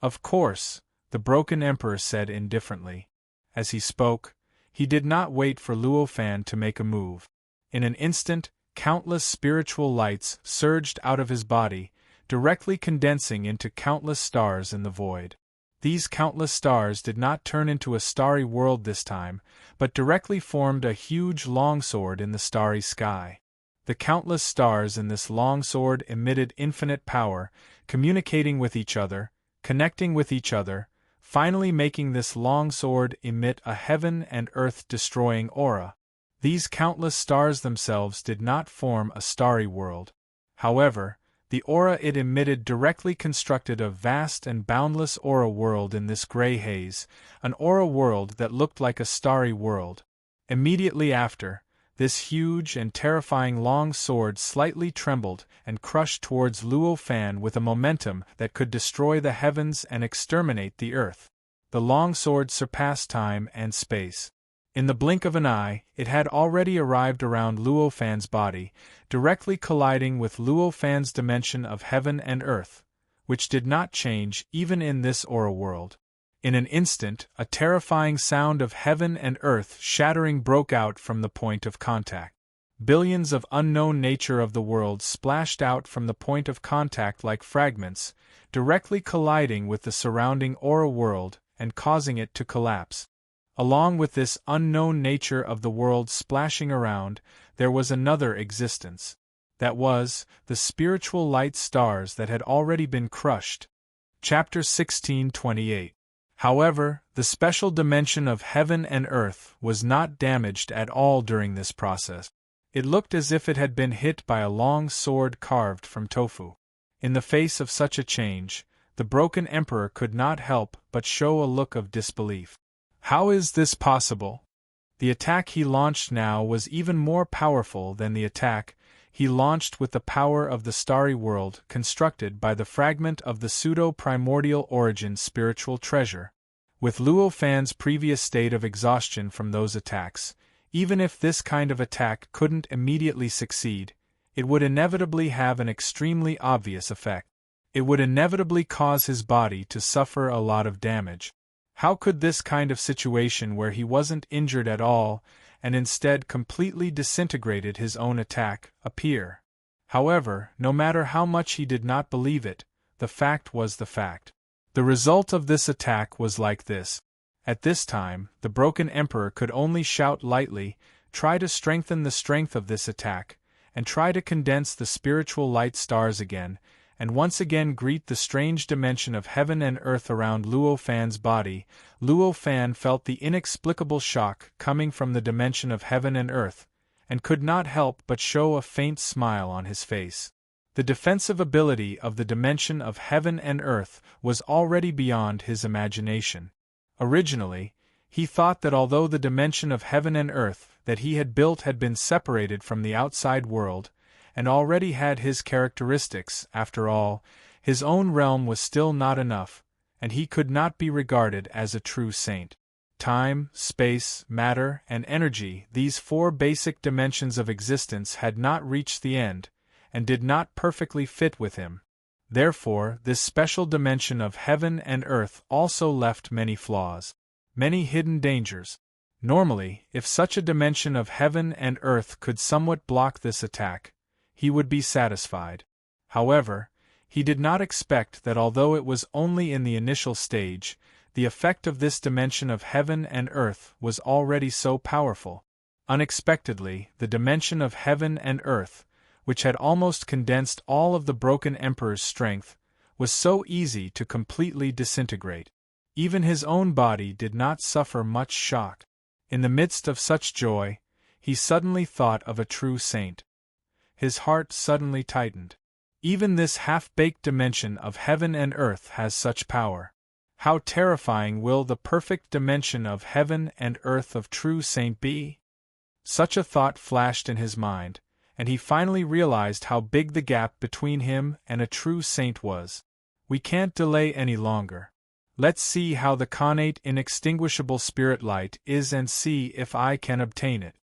"Of course," the broken emperor said indifferently. As he spoke, he did not wait for Luo Fan to make a move. In an instant, countless spiritual lights surged out of his body, directly condensing into countless stars in the void. These countless stars did not turn into a starry world this time, but directly formed a huge longsword in the starry sky. The countless stars in this longsword emitted infinite power, communicating with each other, connecting with each other, finally making this longsword emit a heaven and earth-destroying aura. These countless stars themselves did not form a starry world. However, the aura it emitted directly constructed a vast and boundless aura world in this gray haze, an aura world that looked like a starry world. Immediately after, this huge and terrifying long sword slightly trembled and crushed towards Luo Fan with a momentum that could destroy the heavens and exterminate the earth. The long sword surpassed time and space. In the blink of an eye, it had already arrived around Luo Fan's body, directly colliding with Luo Fan's dimension of heaven and earth, which did not change even in this aura world. In an instant, a terrifying sound of heaven and earth shattering broke out from the point of contact. Billions of unknown nature of the world splashed out from the point of contact like fragments, directly colliding with the surrounding aura world and causing it to collapse. Along with this unknown nature of the world splashing around, there was another existence. That was, the spiritual light stars that had already been crushed. Chapter 1628. However, the special dimension of heaven and earth was not damaged at all during this process. It looked as if it had been hit by a long sword carved from tofu. In the face of such a change, the broken emperor could not help but show a look of disbelief. How is this possible? The attack he launched now was even more powerful than the attack he launched with the power of the starry world constructed by the fragment of the pseudo-primordial origin spiritual treasure. With Luo Fan's previous state of exhaustion from those attacks, even if this kind of attack couldn't immediately succeed, it would inevitably have an extremely obvious effect. It would inevitably cause his body to suffer a lot of damage. How could this kind of situation where he wasn't injured at all, and instead completely disintegrated his own attack, appear? However, no matter how much he did not believe it, the fact was the fact. The result of this attack was like this. At this time, the broken emperor could only shout lightly, try to strengthen the strength of this attack, and try to condense the spiritual light stars again, and once again greet the strange dimension of heaven and earth around Luo Fan's body. Luo Fan felt the inexplicable shock coming from the dimension of heaven and earth, and could not help but show a faint smile on his face. The defensive ability of the dimension of heaven and earth was already beyond his imagination. Originally, he thought that although the dimension of heaven and earth that he had built had been separated from the outside world, and already had his characteristics, after all, his own realm was still not enough, and he could not be regarded as a true saint. Time, space, matter, and energy, these four basic dimensions of existence had not reached the end, and did not perfectly fit with him. Therefore, this special dimension of heaven and earth also left many flaws, many hidden dangers. Normally, if such a dimension of heaven and earth could somewhat block this attack, he would be satisfied. However, he did not expect that although it was only in the initial stage, the effect of this dimension of heaven and earth was already so powerful. Unexpectedly, the dimension of heaven and earth, which had almost condensed all of the broken emperor's strength, was so easy to completely disintegrate. Even his own body did not suffer much shock. In the midst of such joy, he suddenly thought of a true saint. His heart suddenly tightened. Even this half-baked dimension of heaven and earth has such power. How terrifying will the perfect dimension of heaven and earth of true saint be? Such a thought flashed in his mind, and he finally realized how big the gap between him and a true saint was. We can't delay any longer. Let's see how the connate inextinguishable spirit light is and see if I can obtain it.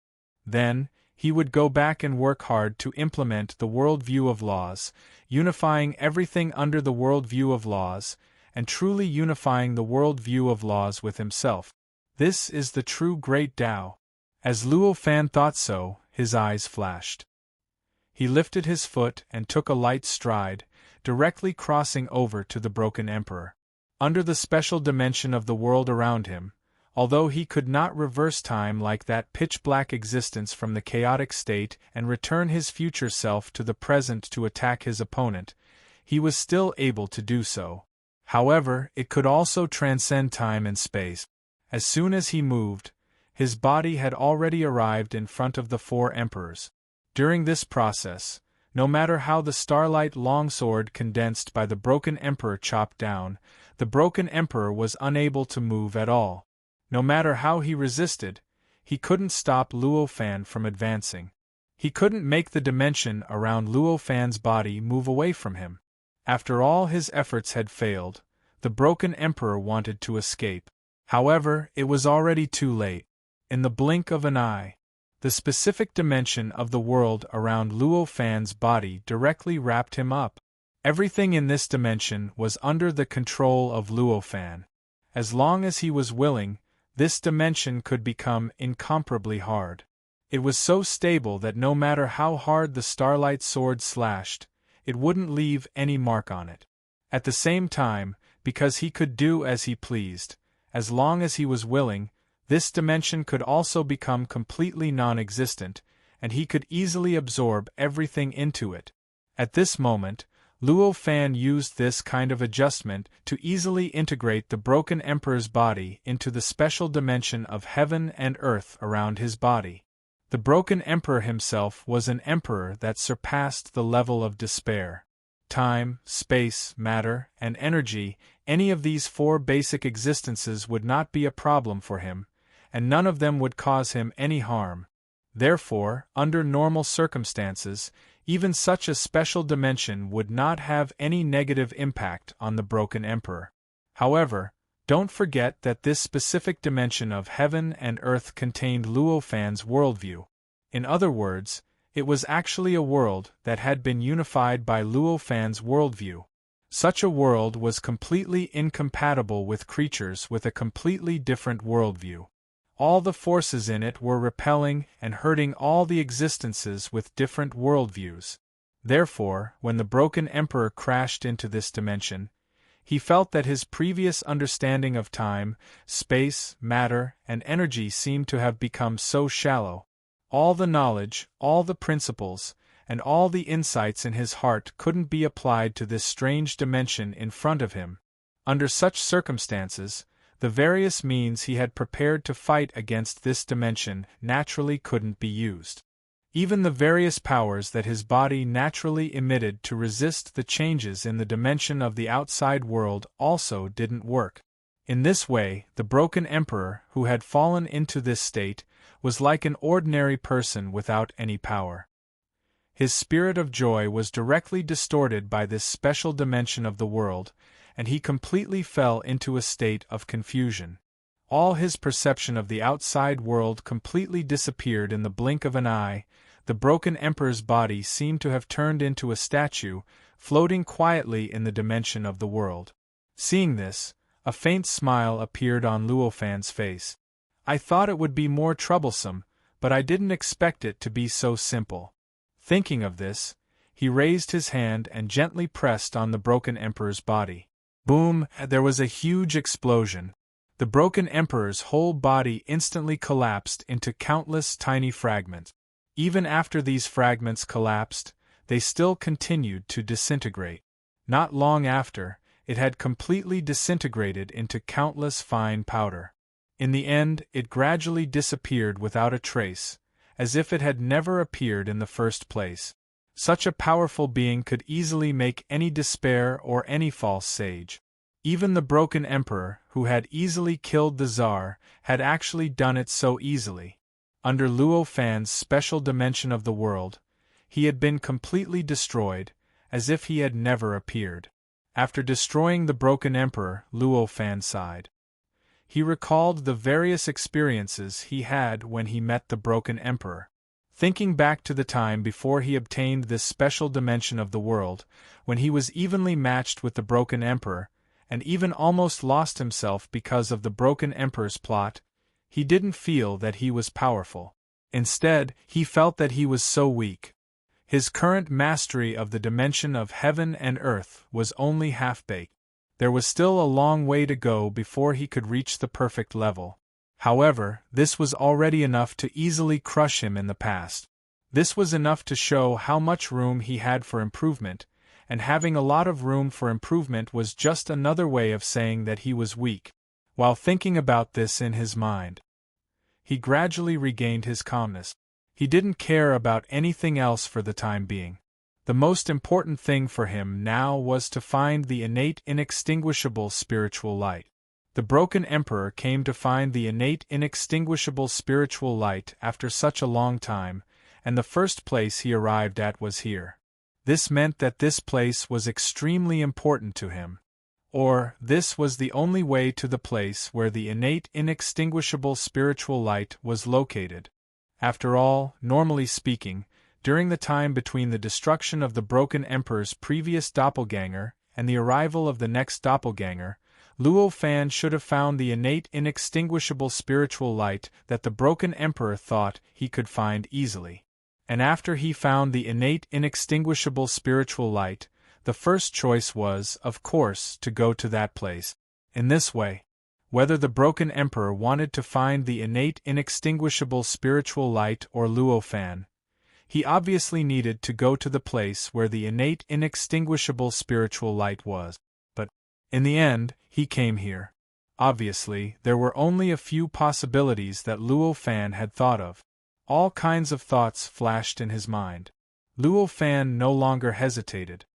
Then, he would go back and work hard to implement the worldview of laws, unifying everything under the worldview of laws, and truly unifying the worldview of laws with himself. This is the true great Tao. As Luo Fan thought so, his eyes flashed. He lifted his foot and took a light stride, directly crossing over to the broken emperor. Under the special dimension of the world around him, although he could not reverse time like that pitch-black existence from the chaotic state and return his future self to the present to attack his opponent, he was still able to do so. However, it could also transcend time and space. As soon as he moved, his body had already arrived in front of the four emperors. During this process, no matter how the starlight longsword condensed by the broken emperor chopped down, the broken emperor was unable to move at all. No matter how he resisted, he couldn't stop Luo Fan from advancing. He couldn't make the dimension around Luo Fan's body move away from him. After all his efforts had failed, the broken emperor wanted to escape. However, it was already too late. In the blink of an eye, the specific dimension of the world around Luo Fan's body directly wrapped him up. Everything in this dimension was under the control of Luo Fan. As long as he was willing, this dimension could become incomparably hard. It was so stable that no matter how hard the starlight sword slashed, it wouldn't leave any mark on it. At the same time, because he could do as he pleased, as long as he was willing, this dimension could also become completely non-existent, and he could easily absorb everything into it. At this moment, Luo Fan used this kind of adjustment to easily integrate the broken emperor's body into the special dimension of heaven and earth around his body. The broken emperor himself was an emperor that surpassed the level of despair. Time, space, matter, and energy, any of these four basic existences would not be a problem for him, and none of them would cause him any harm. Therefore, under normal circumstances, even such a special dimension would not have any negative impact on the broken emperor. However, don't forget that this specific dimension of heaven and earth contained Luo Fan's worldview. In other words, it was actually a world that had been unified by Luo Fan's worldview. Such a world was completely incompatible with creatures with a completely different worldview. All the forces in it were repelling and hurting all the existences with different worldviews. Therefore, when the broken emperor crashed into this dimension, he felt that his previous understanding of time, space, matter, and energy seemed to have become so shallow. All the knowledge, all the principles, and all the insights in his heart couldn't be applied to this strange dimension in front of him. Under such circumstances, the various means he had prepared to fight against this dimension naturally couldn't be used. Even the various powers that his body naturally emitted to resist the changes in the dimension of the outside world also didn't work. In this way, the broken emperor, who had fallen into this state, was like an ordinary person without any power. His spirit of joy was directly distorted by this special dimension of the world, and he completely fell into a state of confusion. All his perception of the outside world completely disappeared in the blink of an eye. The broken emperor's body seemed to have turned into a statue, floating quietly in the dimension of the world. Seeing this, a faint smile appeared on Luo Fan's face. "I thought it would be more troublesome, but I didn't expect it to be so simple." Thinking of this, he raised his hand and gently pressed on the broken emperor's body. Boom! There was a huge explosion. The broken emperor's whole body instantly collapsed into countless tiny fragments. Even after these fragments collapsed, they still continued to disintegrate. Not long after, it had completely disintegrated into countless fine powder. In the end, it gradually disappeared without a trace, as if it had never appeared in the first place. Such a powerful being could easily make any despair or any false sage. Even the broken emperor, who had easily killed the Tsar, had actually done it so easily. Under Luo Fan's special dimension of the world, he had been completely destroyed, as if he had never appeared. After destroying the broken emperor, Luo Fan sighed. He recalled the various experiences he had when he met the broken emperor. Thinking back to the time before he obtained this special dimension of the world, when he was evenly matched with the broken emperor, and even almost lost himself because of the broken emperor's plot, he didn't feel that he was powerful. Instead, he felt that he was so weak. His current mastery of the dimension of heaven and earth was only half-baked. There was still a long way to go before he could reach the perfect level. However, this was already enough to easily crush him in the past. This was enough to show how much room he had for improvement, and having a lot of room for improvement was just another way of saying that he was weak. While thinking about this in his mind, he gradually regained his calmness. He didn't care about anything else for the time being. The most important thing for him now was to find the innate inextinguishable spiritual light. The broken emperor came to find the innate inextinguishable spiritual light after such a long time, and the first place he arrived at was here. This meant that this place was extremely important to him. Or, this was the only way to the place where the innate inextinguishable spiritual light was located. After all, normally speaking, during the time between the destruction of the broken emperor's previous doppelganger and the arrival of the next doppelganger, Luo Fan should have found the innate inextinguishable spiritual light that the broken emperor thought he could find easily. And after he found the innate inextinguishable spiritual light, the first choice was, of course, to go to that place. In this way, whether the broken emperor wanted to find the innate inextinguishable spiritual light or Luo Fan, He obviously needed to go to the place where the innate inextinguishable spiritual light was. But, in the end, he came here. Obviously, there were only a few possibilities that Luo Fan had thought of. All kinds of thoughts flashed in his mind. Luo Fan no longer hesitated.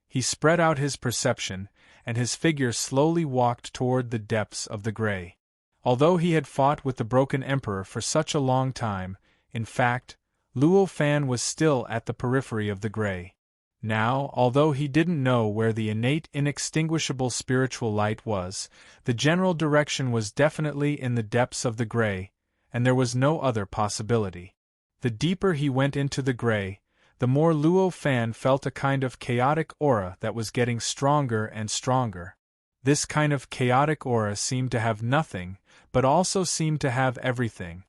He spread out his perception, and his figure slowly walked toward the depths of the gray. Although he had fought with the broken emperor for such a long time, in fact, Luo Fan was still at the periphery of the gray. Now, although he didn't know where the innate inextinguishable spiritual light was, the general direction was definitely in the depths of the gray, and there was no other possibility. The deeper he went into the gray, the more Luo Fan felt a kind of chaotic aura that was getting stronger and stronger. This kind of chaotic aura seemed to have nothing, but also seemed to have everything.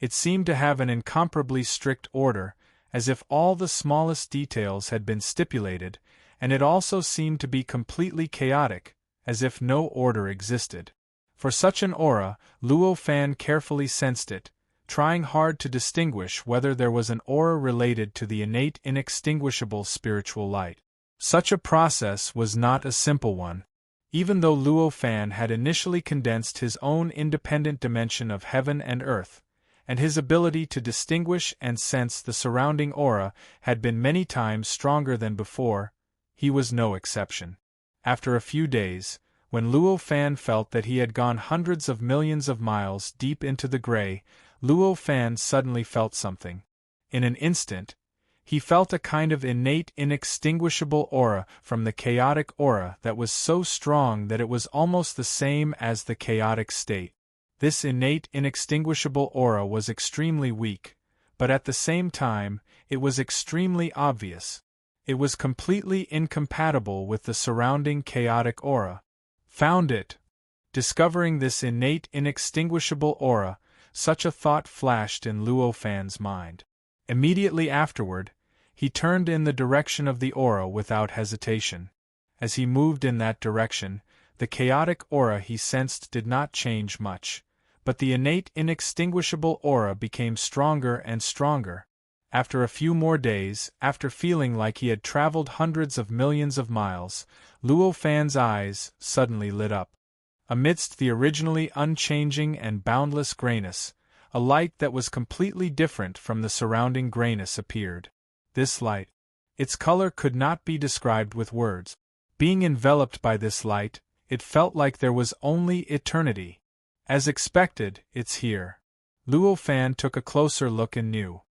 It seemed to have an incomparably strict order, as if all the smallest details had been stipulated, and it also seemed to be completely chaotic, as if no order existed. For such an aura, Luo Fan carefully sensed it, trying hard to distinguish whether there was an aura related to the innate inextinguishable spiritual light. Such a process was not a simple one. Even though Luo Fan had initially condensed his own independent dimension of heaven and earth, and his ability to distinguish and sense the surrounding aura had been many times stronger than before, he was no exception. After a few days, when Luo Fan felt that he had gone hundreds of millions of miles deep into the gray, Luo Fan suddenly felt something. In an instant, he felt a kind of innate inextinguishable aura from the chaotic aura that was so strong that it was almost the same as the chaotic state. This innate inextinguishable aura was extremely weak, but at the same time, it was extremely obvious. It was completely incompatible with the surrounding chaotic aura. Found it. Discovering this innate inextinguishable aura, such a thought flashed in Luo Fan's mind. Immediately afterward, he turned in the direction of the aura without hesitation. As he moved in that direction, the chaotic aura he sensed did not change much, but the innate inextinguishable aura became stronger and stronger. After a few more days, after feeling like he had traveled hundreds of millions of miles, Luo Fan's eyes suddenly lit up. Amidst the originally unchanging and boundless grayness, a light that was completely different from the surrounding grayness appeared. This light, its color could not be described with words. Being enveloped by this light, it felt like there was only eternity. As expected, it's here. Luo Fan took a closer look and knew.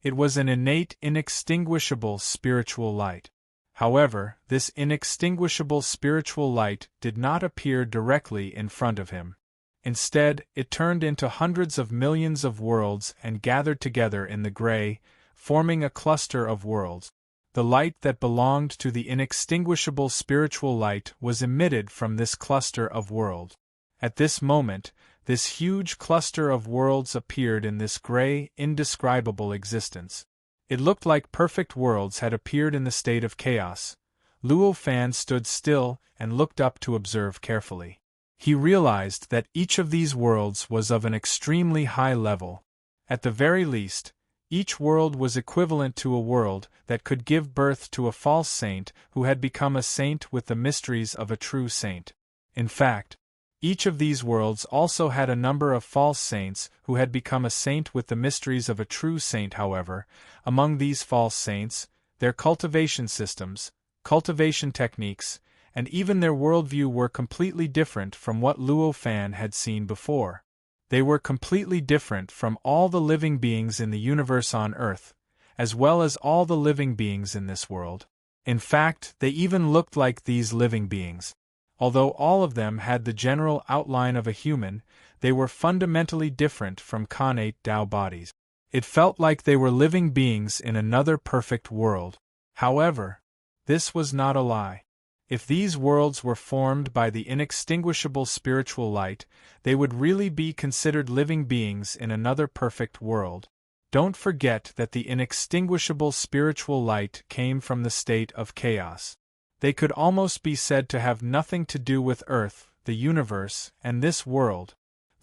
It was an innate, inextinguishable spiritual light. However, this inextinguishable spiritual light did not appear directly in front of him. Instead, it turned into hundreds of millions of worlds and gathered together in the gray, forming a cluster of worlds. The light that belonged to the inextinguishable spiritual light was emitted from this cluster of worlds. At this moment, this huge cluster of worlds appeared in this gray, indescribable existence. It looked like perfect worlds had appeared in the state of chaos. Luo Fan stood still and looked up to observe carefully. He realized that each of these worlds was of an extremely high level. At the very least, each world was equivalent to a world that could give birth to a false saint who had become a saint with the mysteries of a true saint. In fact, each of these worlds also had a number of false saints who had become a saint with the mysteries of a true saint. However, among these false saints, their cultivation systems, cultivation techniques, and even their worldview were completely different from what Luo Fan had seen before. They were completely different from all the living beings in the universe on Earth, as well as all the living beings in this world. In fact, they even looked like these living beings. Although all of them had the general outline of a human, they were fundamentally different from connate Tao bodies. It felt like they were living beings in another perfect world. However, this was not a lie. If these worlds were formed by the inextinguishable spiritual light, they would really be considered living beings in another perfect world. Don't forget that the inextinguishable spiritual light came from the state of chaos. They could almost be said to have nothing to do with Earth, the universe, and this world.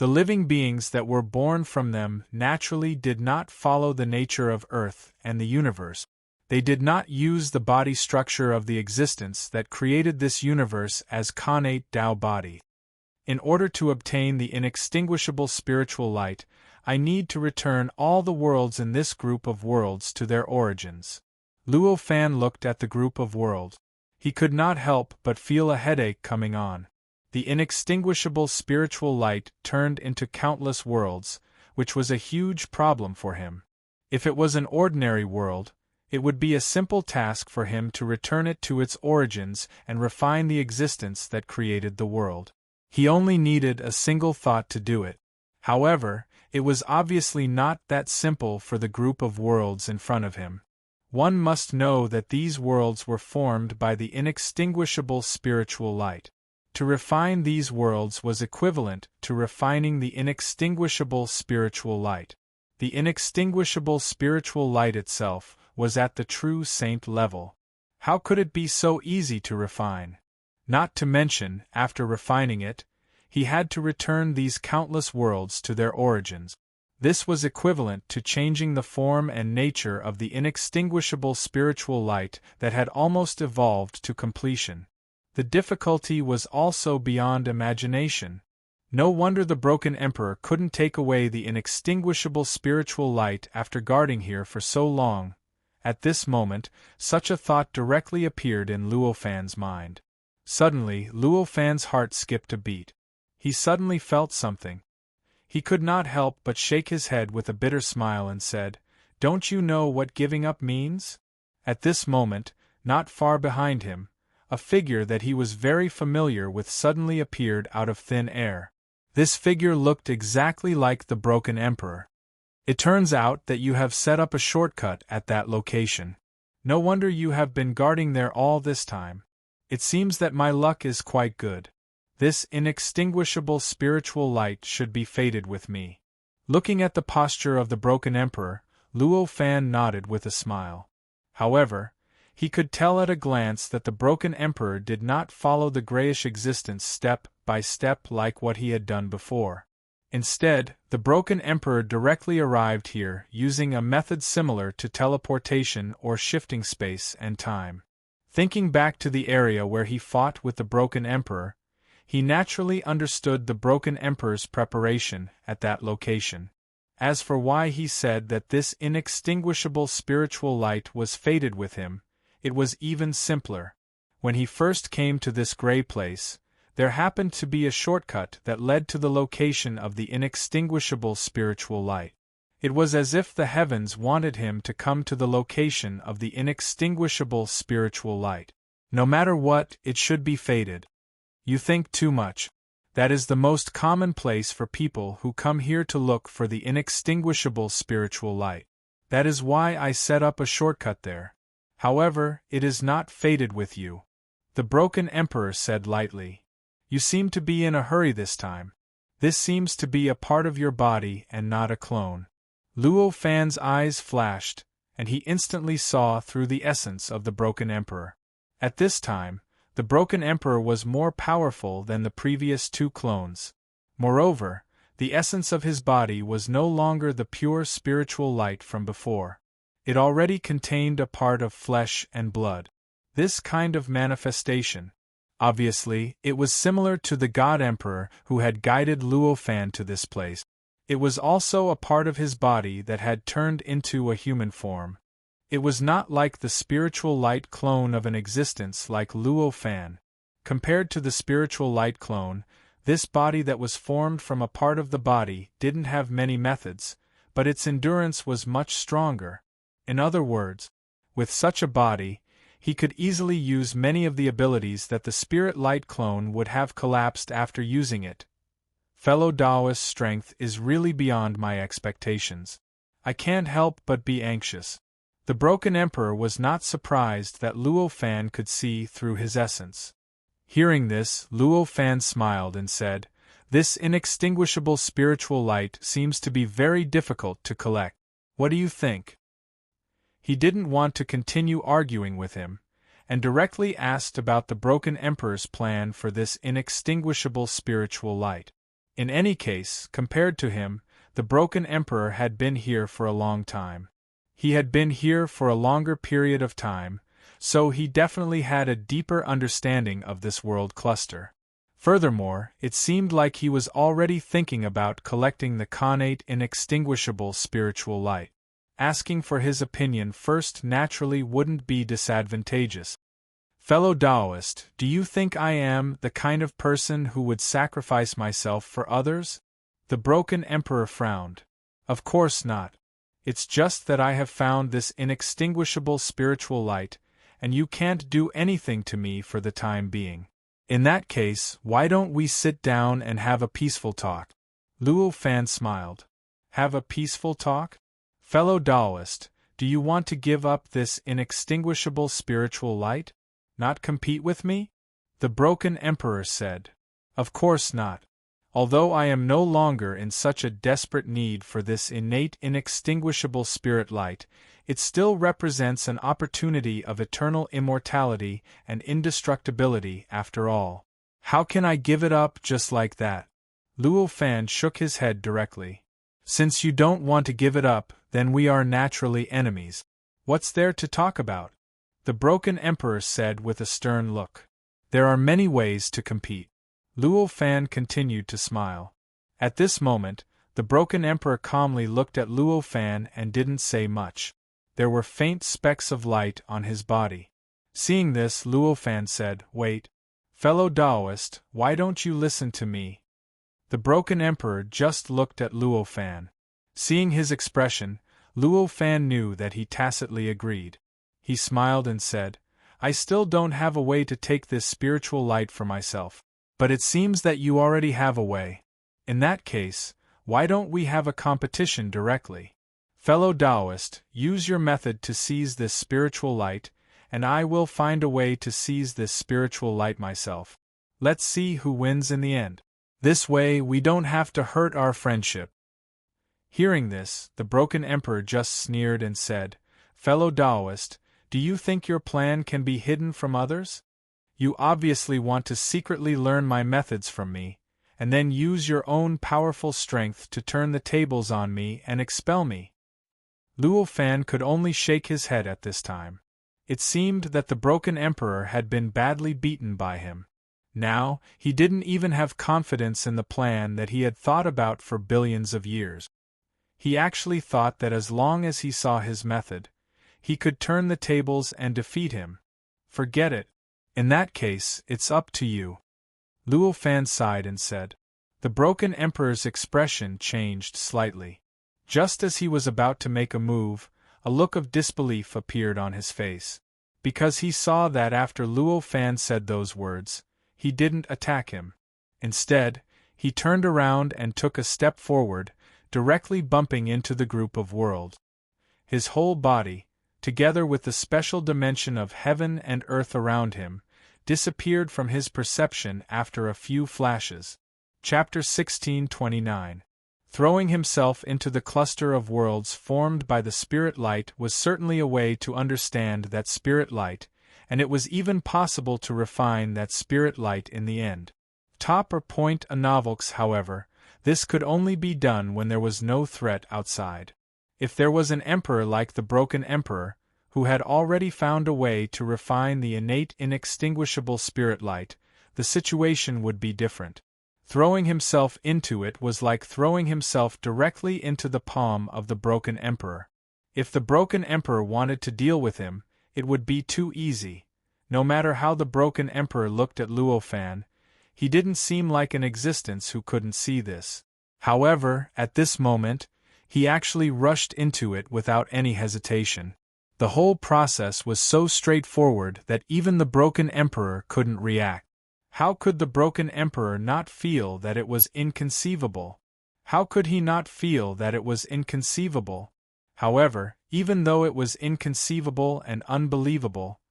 The living beings that were born from them naturally did not follow the nature of Earth and the universe. They did not use the body structure of the existence that created this universe as connate Tao body. In order to obtain the inextinguishable spiritual light, I need to return all the worlds in this group of worlds to their origins. Luo Fan looked at the group of worlds. He could not help but feel a headache coming on. The inextinguishable spiritual light turned into countless worlds, which was a huge problem for him. If it was an ordinary world, it would be a simple task for him to return it to its origins and refine the existence that created the world. He only needed a single thought to do it. However, it was obviously not that simple for the group of worlds in front of him. One must know that these worlds were formed by the inextinguishable spiritual light. To refine these worlds was equivalent to refining the inextinguishable spiritual light. The inextinguishable spiritual light itself was at the true saint level. How could it be so easy to refine? Not to mention, after refining it, he had to return these countless worlds to their origins. This was equivalent to changing the form and nature of the inextinguishable spiritual light that had almost evolved to completion. The difficulty was also beyond imagination. No wonder the broken emperor couldn't take away the inextinguishable spiritual light after guarding here for so long. At this moment, such a thought directly appeared in Luo Fan's mind. Suddenly, Luo Fan's heart skipped a beat. He suddenly felt something. He could not help but shake his head with a bitter smile and said, "Don't you know what giving up means?" At this moment, not far behind him, a figure that he was very familiar with suddenly appeared out of thin air. This figure looked exactly like the broken emperor. "It turns out that you have set up a shortcut at that location. No wonder you have been guarding there all this time. It seems that my luck is quite good. This inextinguishable spiritual light should be fated with me." Looking at the posture of the broken emperor, Luo Fan nodded with a smile. However, he could tell at a glance that the broken emperor did not follow the grayish existence step by step like what he had done before. Instead, the broken emperor directly arrived here using a method similar to teleportation or shifting space and time. Thinking back to the area where he fought with the broken emperor, he naturally understood the broken emperor's preparation at that location. As for why he said that this inextinguishable spiritual light was fated with him, it was even simpler. When he first came to this gray place, there happened to be a shortcut that led to the location of the inextinguishable spiritual light. It was as if the heavens wanted him to come to the location of the inextinguishable spiritual light. No matter what, it should be fated. You think too much. That is the most common place for people who come here to look for the inextinguishable spiritual light. That is why I set up a shortcut there. However, it is not fated with you," the broken emperor said lightly. "You seem to be in a hurry this time. This seems to be a part of your body and not a clone." Luo Fan's eyes flashed, and he instantly saw through the essence of the broken emperor. At this time, the broken emperor was more powerful than the previous two clones. Moreover, the essence of his body was no longer the pure spiritual light from before. It already contained a part of flesh and blood. This kind of manifestation. Obviously, it was similar to the God Emperor who had guided Luo Fan to this place. It was also a part of his body that had turned into a human form. It was not like the spiritual light clone of an existence like Luo Fan. Compared to the spiritual light clone, this body that was formed from a part of the body didn't have many methods, but its endurance was much stronger. In other words, with such a body, he could easily use many of the abilities that the spirit light clone would have collapsed after using it. Fellow Taoist, strength is really beyond my expectations. I can't help but be anxious. The broken emperor was not surprised that Luo Fan could see through his essence. Hearing this, Luo Fan smiled and said, "This inextinguishable spiritual light seems to be very difficult to collect. What do you think?" He didn't want to continue arguing with him, and directly asked about the broken emperor's plan for this inextinguishable spiritual light. In any case, compared to him, the broken emperor had been here for a long time. He had been here for a longer period of time, so he definitely had a deeper understanding of this world cluster. Furthermore, it seemed like he was already thinking about collecting the connate inextinguishable spiritual light. Asking for his opinion first naturally wouldn't be disadvantageous. Fellow Taoist, do you think I am the kind of person who would sacrifice myself for others? The broken emperor frowned. Of course not. It's just that I have found this inextinguishable spiritual light, and you can't do anything to me for the time being. In that case, why don't we sit down and have a peaceful talk? Luo Fan smiled. Have a peaceful talk? Fellow Taoist, do you want to give up this inextinguishable spiritual light? Not compete with me? The broken emperor said. Of course not. Although I am no longer in such a desperate need for this innate inextinguishable spirit light, it still represents an opportunity of eternal immortality and indestructibility after all. How can I give it up just like that? Luo Fan shook his head directly. Since you don't want to give it up, then we are naturally enemies. What's there to talk about? The broken emperor said with a stern look. There are many ways to compete. Luo Fan continued to smile. At this moment, the broken emperor calmly looked at Luo Fan and didn't say much. There were faint specks of light on his body. Seeing this, Luo Fan said, Wait. Fellow Taoist, why don't you listen to me? The broken emperor just looked at Luo Fan. Seeing his expression, Luo Fan knew that he tacitly agreed. He smiled and said, I still don't have a way to take this spiritual light for myself. But it seems that you already have a way. In that case, why don't we have a competition directly? Fellow Taoist, use your method to seize this spiritual light, and I will find a way to seize this spiritual light myself. Let's see who wins in the end. This way we don't have to hurt our friendship. Hearing this, the broken emperor just sneered and said, Fellow Taoist, do you think your plan can be hidden from others? You obviously want to secretly learn my methods from me, and then use your own powerful strength to turn the tables on me and expel me. Luo Fan could only shake his head at this time. It seemed that the broken emperor had been badly beaten by him. Now, he didn't even have confidence in the plan that he had thought about for billions of years. He actually thought that as long as he saw his method, he could turn the tables and defeat him. Forget it. In that case, it's up to you. Luo Fan sighed and said. The broken emperor's expression changed slightly. Just as he was about to make a move, a look of disbelief appeared on his face. Because he saw that after Luo Fan said those words, he didn't attack him. Instead, he turned around and took a step forward, directly bumping into the group of worlds. His whole body, together with the special dimension of heaven and earth around him, disappeared from his perception after a few flashes. Chapter 1629. Throwing himself into the cluster of worlds formed by the spirit light was certainly a way to understand that spirit light, and it was even possible to refine that spirit light in the end. Top or point a novelx, however, this could only be done when there was no threat outside. If there was an emperor like the broken emperor, who had already found a way to refine the innate inextinguishable spirit light, the situation would be different. Throwing himself into it was like throwing himself directly into the palm of the broken emperor. If the broken emperor wanted to deal with him, it would be too easy. No matter how the broken emperor looked at Luo Fan, he didn't seem like an existence who couldn't see this. However, at this moment, he actually rushed into it without any hesitation. The whole process was so straightforward that even the broken emperor couldn't react. How could the broken emperor not feel that it was inconceivable? How could he not feel that it was inconceivable? However, even though it was inconceivable and unbelievable,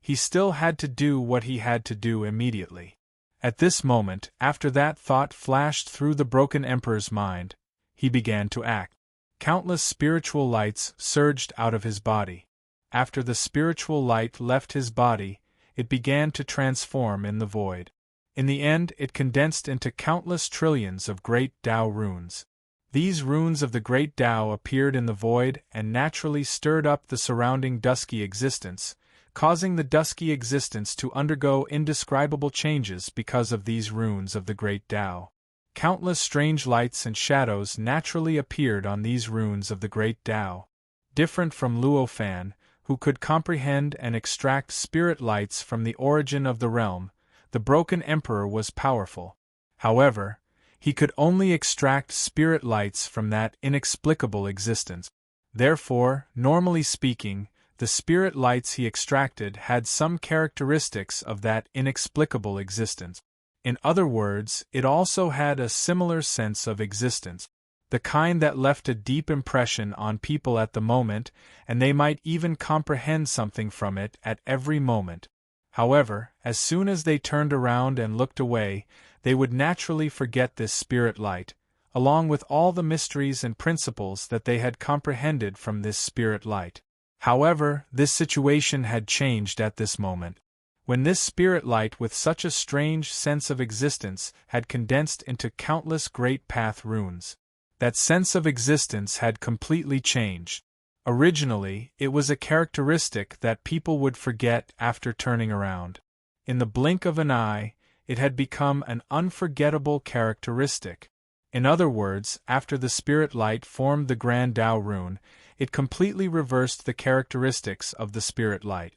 he still had to do what he had to do immediately. At this moment, after that thought flashed through the broken emperor's mind, he began to act. Countless spiritual lights surged out of his body. After the spiritual light left his body, it began to transform in the void. In the end, it condensed into countless trillions of great Tao runes. These runes of the great Tao appeared in the void and naturally stirred up the surrounding dusky existence, causing the dusky existence to undergo indescribable changes because of these runes of the great Tao. Countless strange lights and shadows naturally appeared on these runes of the great Tao. Different from Luo Fan, who could comprehend and extract spirit lights from the origin of the realm, the Broken Emperor was powerful. However, he could only extract spirit lights from that inexplicable existence. Therefore, normally speaking, the spirit lights he extracted had some characteristics of that inexplicable existence. In other words, it also had a similar sense of existence, the kind that left a deep impression on people at the moment, and they might even comprehend something from it at every moment. However, as soon as they turned around and looked away, they would naturally forget this spirit light, along with all the mysteries and principles that they had comprehended from this spirit light. However, this situation had changed at this moment. When this spirit light with such a strange sense of existence had condensed into countless great path runes, that sense of existence had completely changed. Originally, it was a characteristic that people would forget after turning around. In the blink of an eye, it had become an unforgettable characteristic. In other words, after the spirit light formed the Grand Tao rune, it completely reversed the characteristics of the spirit light.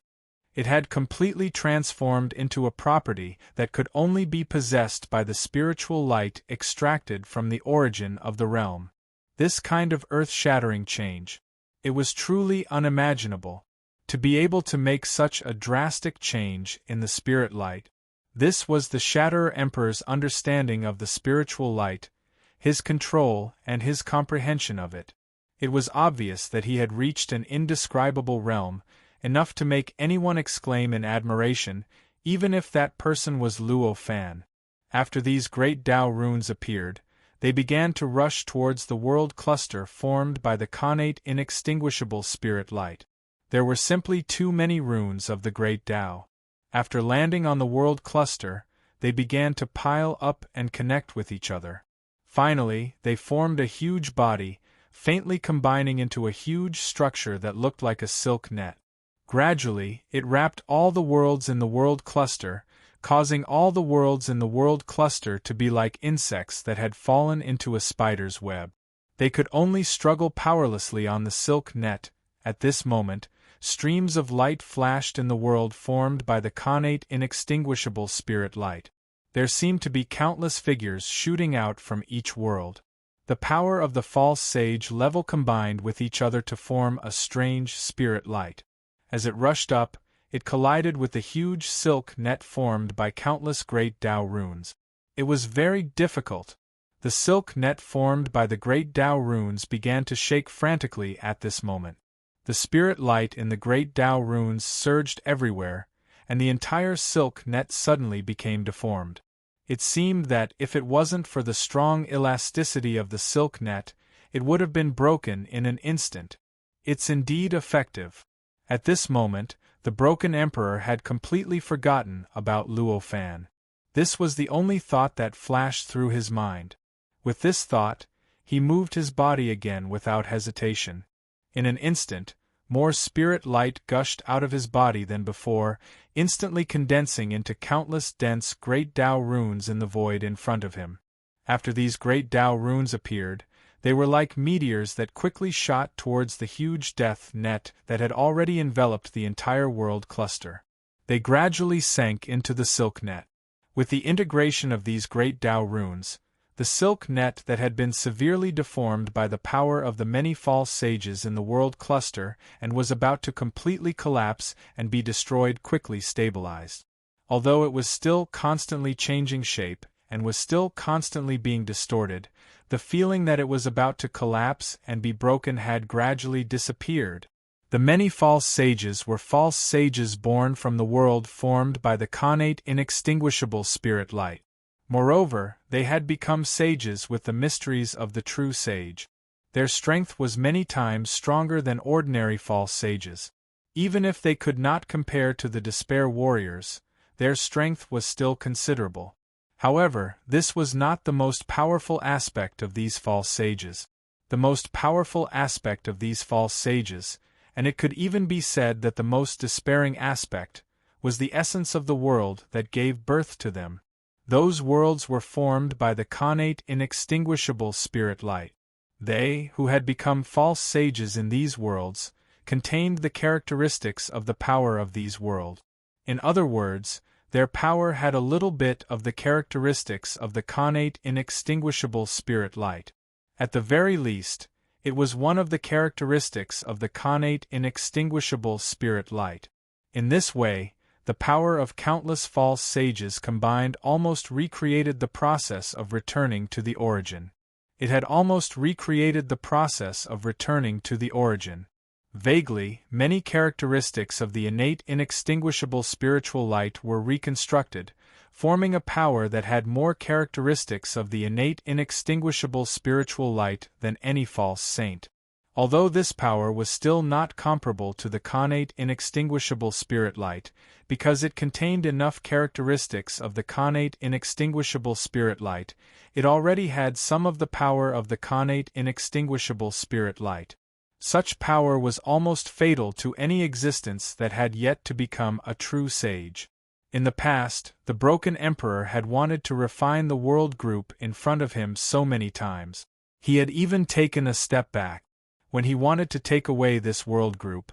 It had completely transformed into a property that could only be possessed by the spiritual light extracted from the origin of the realm. This kind of earth-shattering change. It was truly unimaginable. To be able to make such a drastic change in the spirit light. This was the Shatterer Emperor's understanding of the spiritual light, his control and his comprehension of it. It was obvious that he had reached an indescribable realm, enough to make anyone exclaim in admiration, even if that person was Luo Fan. After these great Tao runes appeared, they began to rush towards the world cluster formed by the connate inextinguishable spirit light. There were simply too many runes of the great Tao. After landing on the world cluster, they began to pile up and connect with each other. Finally, they formed a huge body, faintly combining into a huge structure that looked like a silk net. Gradually, it wrapped all the worlds in the world cluster, causing all the worlds in the world cluster to be like insects that had fallen into a spider's web. They could only struggle powerlessly on the silk net. At this moment, streams of light flashed in the world formed by the connate inextinguishable spirit light. There seemed to be countless figures shooting out from each world. The power of the false sage level combined with each other to form a strange spirit light. As it rushed up, it collided with the huge silk net formed by countless great Tao runes. It was very difficult. The silk net formed by the great Tao runes began to shake frantically at this moment. The spirit light in the great Tao runes surged everywhere, and the entire silk net suddenly became deformed. It seemed that if it wasn't for the strong elasticity of the silk net, it would have been broken in an instant. It's indeed effective. At this moment, the Broken Emperor had completely forgotten about Luo Fan. This was the only thought that flashed through his mind. With this thought, he moved his body again without hesitation. In an instant, more spirit light gushed out of his body than before, instantly condensing into countless dense great Tao runes in the void in front of him. After these great Tao runes appeared, they were like meteors that quickly shot towards the huge death net that had already enveloped the entire world cluster. They gradually sank into the silk net. With the integration of these great Tao runes, the silk net that had been severely deformed by the power of the many false sages in the world cluster and was about to completely collapse and be destroyed quickly stabilized. Although it was still constantly changing shape and was still constantly being distorted, the feeling that it was about to collapse and be broken had gradually disappeared. The many false sages were false sages born from the world formed by the connate inextinguishable spirit light. Moreover, they had become sages with the mysteries of the true sage. Their strength was many times stronger than ordinary false sages. Even if they could not compare to the despair warriors, their strength was still considerable. However, this was not the most powerful aspect of these false sages. The most powerful aspect of these false sages, and it could even be said that the most despairing aspect, was the essence of the world that gave birth to them. Those worlds were formed by the connate inextinguishable spirit light. They, who had become false sages in these worlds, contained the characteristics of the power of these worlds. In other words, their power had a little bit of the characteristics of the connate inextinguishable spirit light. At the very least, it was one of the characteristics of the connate inextinguishable spirit light. In this way, the power of countless false sages combined almost recreated the process of returning to the origin. It had almost recreated the process of returning to the origin. Vaguely, many characteristics of the innate inextinguishable spiritual light were reconstructed, forming a power that had more characteristics of the innate inextinguishable spiritual light than any false saint. Although this power was still not comparable to the connate inextinguishable spirit light, because it contained enough characteristics of the connate inextinguishable spirit light, it already had some of the power of the connate inextinguishable spirit light. Such power was almost fatal to any existence that had yet to become a true sage. In the past, the broken emperor had wanted to refine the world group in front of him so many times. He had even taken a step back. When he wanted to take away this world group,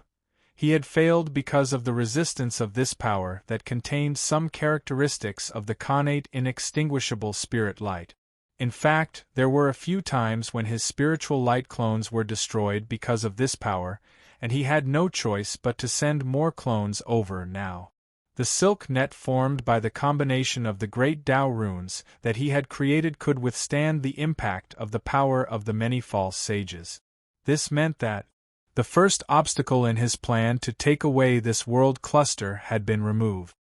he had failed because of the resistance of this power that contained some characteristics of the connate inextinguishable spirit light. In fact, there were a few times when his spiritual light clones were destroyed because of this power, and he had no choice but to send more clones over now. The silk net formed by the combination of the great Tao runes that he had created could withstand the impact of the power of the many false sages. This meant that the first obstacle in his plan to take away this world cluster had been removed.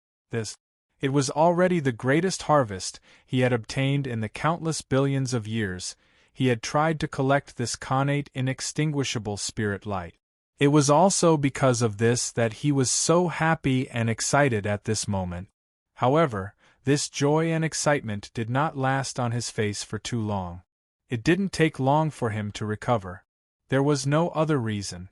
It was already the greatest harvest he had obtained in the countless billions of years he had tried to collect this connate inextinguishable spirit light. It was also because of this that he was so happy and excited at this moment. However, this joy and excitement did not last on his face for too long. It didn't take long for him to recover. There was no other reason.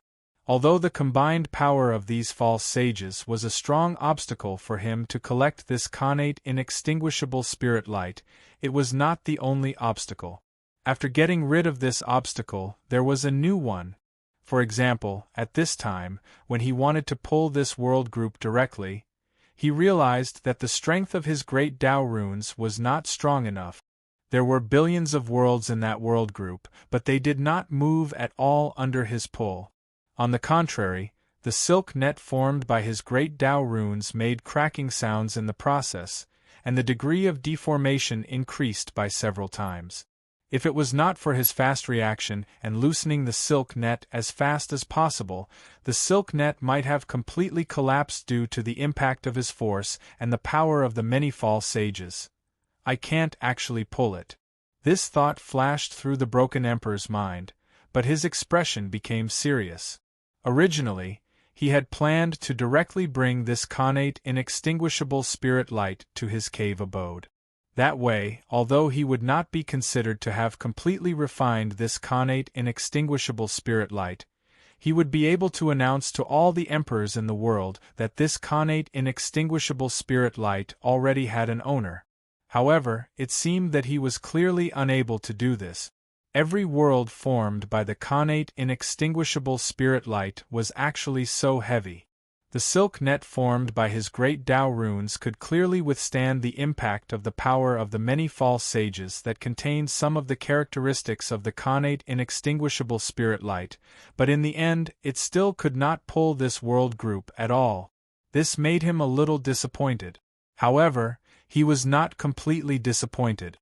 Although the combined power of these false sages was a strong obstacle for him to collect this connate inextinguishable spirit light, it was not the only obstacle. After getting rid of this obstacle, there was a new one. For example, at this time, when he wanted to pull this world group directly, he realized that the strength of his great Tao runes was not strong enough. There were billions of worlds in that world group, but they did not move at all under his pull. On the contrary, the silk net formed by his great Tao runes made cracking sounds in the process, and the degree of deformation increased by several times. If it was not for his fast reaction and loosening the silk net as fast as possible, the silk net might have completely collapsed due to the impact of his force and the power of the many false sages. I can't actually pull it. This thought flashed through the broken emperor's mind, but his expression became serious. Originally, he had planned to directly bring this connate inextinguishable spirit light to his cave abode. That way, although he would not be considered to have completely refined this connate inextinguishable spirit light, he would be able to announce to all the emperors in the world that this connate inextinguishable spirit light already had an owner. However, it seemed that he was clearly unable to do this. Every world formed by the connate inextinguishable spirit light was actually so heavy. The silk net formed by his great Tao runes could clearly withstand the impact of the power of the many false sages that contained some of the characteristics of the connate inextinguishable spirit light, but in the end it still could not pull this world group at all. This made him a little disappointed. However, he was not completely disappointed.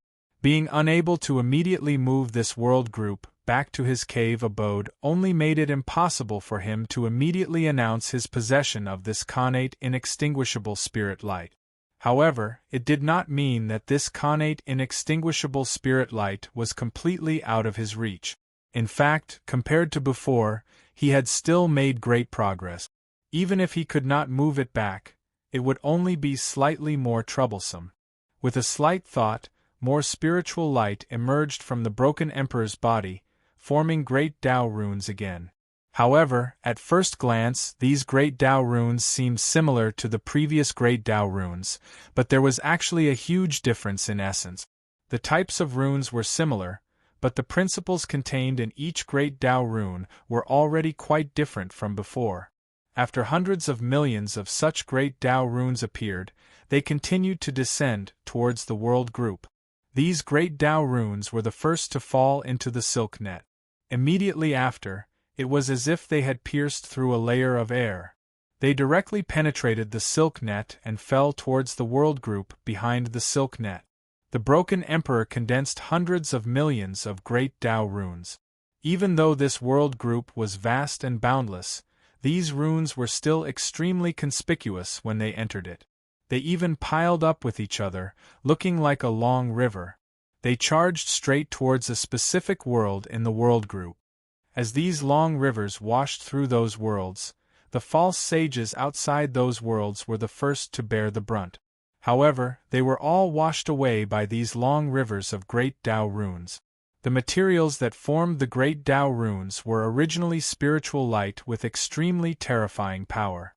Being unable to immediately move this world group back to his cave abode only made it impossible for him to immediately announce his possession of this connate inextinguishable spirit light. However, it did not mean that this connate inextinguishable spirit light was completely out of his reach. In fact, compared to before, he had still made great progress. Even if he could not move it back, it would only be slightly more troublesome. With a slight thought, more spiritual light emerged from the broken emperor's body, forming great Tao runes again. However, at first glance, these great Tao runes seemed similar to the previous great Tao runes, but there was actually a huge difference in essence. The types of runes were similar, but the principles contained in each great Tao rune were already quite different from before. After hundreds of millions of such great Tao runes appeared, they continued to descend towards the world group. These great Tao runes were the first to fall into the silk net. Immediately after, it was as if they had pierced through a layer of air. They directly penetrated the silk net and fell towards the world group behind the silk net. The broken emperor condensed hundreds of millions of great Tao runes. Even though this world group was vast and boundless, these runes were still extremely conspicuous when they entered it. They even piled up with each other, looking like a long river. They charged straight towards a specific world in the world group. As these long rivers washed through those worlds, the false sages outside those worlds were the first to bear the brunt. However, they were all washed away by these long rivers of great Tao runes. The materials that formed the great Tao runes were originally spiritual light with extremely terrifying power.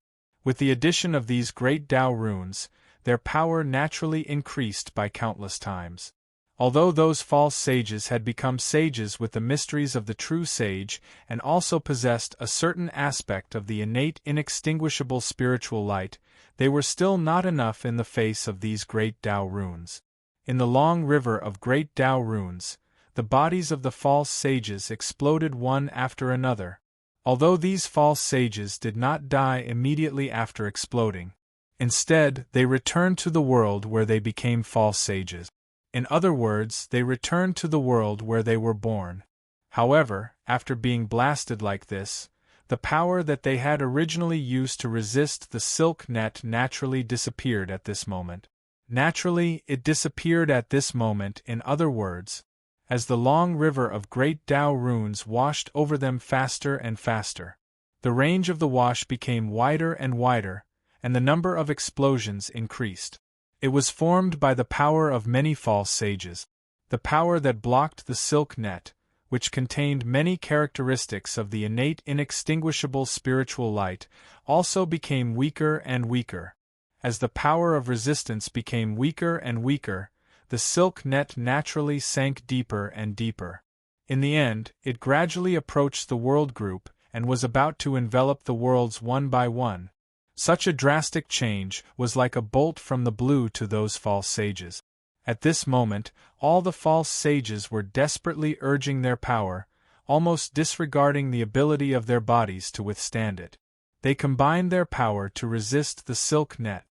With the addition of these great Tao runes, their power naturally increased by countless times. Although those false sages had become sages with the mysteries of the true sage and also possessed a certain aspect of the innate inextinguishable spiritual light, they were still not enough in the face of these great Tao runes. In the long river of great Tao runes, the bodies of the false sages exploded one after another. Although these false sages did not die immediately after exploding, instead they returned to the world where they became false sages. In other words, they returned to the world where they were born. However, after being blasted like this, the power that they had originally used to resist the silk net naturally disappeared at this moment. Naturally, it disappeared at this moment, in other words, as the long river of great Tao runes washed over them faster and faster. The range of the wash became wider and wider, and the number of explosions increased. It was formed by the power of many false sages. The power that blocked the silk net, which contained many characteristics of the innate inextinguishable spiritual light, also became weaker and weaker. As the power of resistance became weaker and weaker, the silk net naturally sank deeper and deeper. In the end, it gradually approached the world group and was about to envelop the worlds one by one. Such a drastic change was like a bolt from the blue to those false sages. At this moment, all the false sages were desperately urging their power, almost disregarding the ability of their bodies to withstand it. They combined their power to resist the silk net.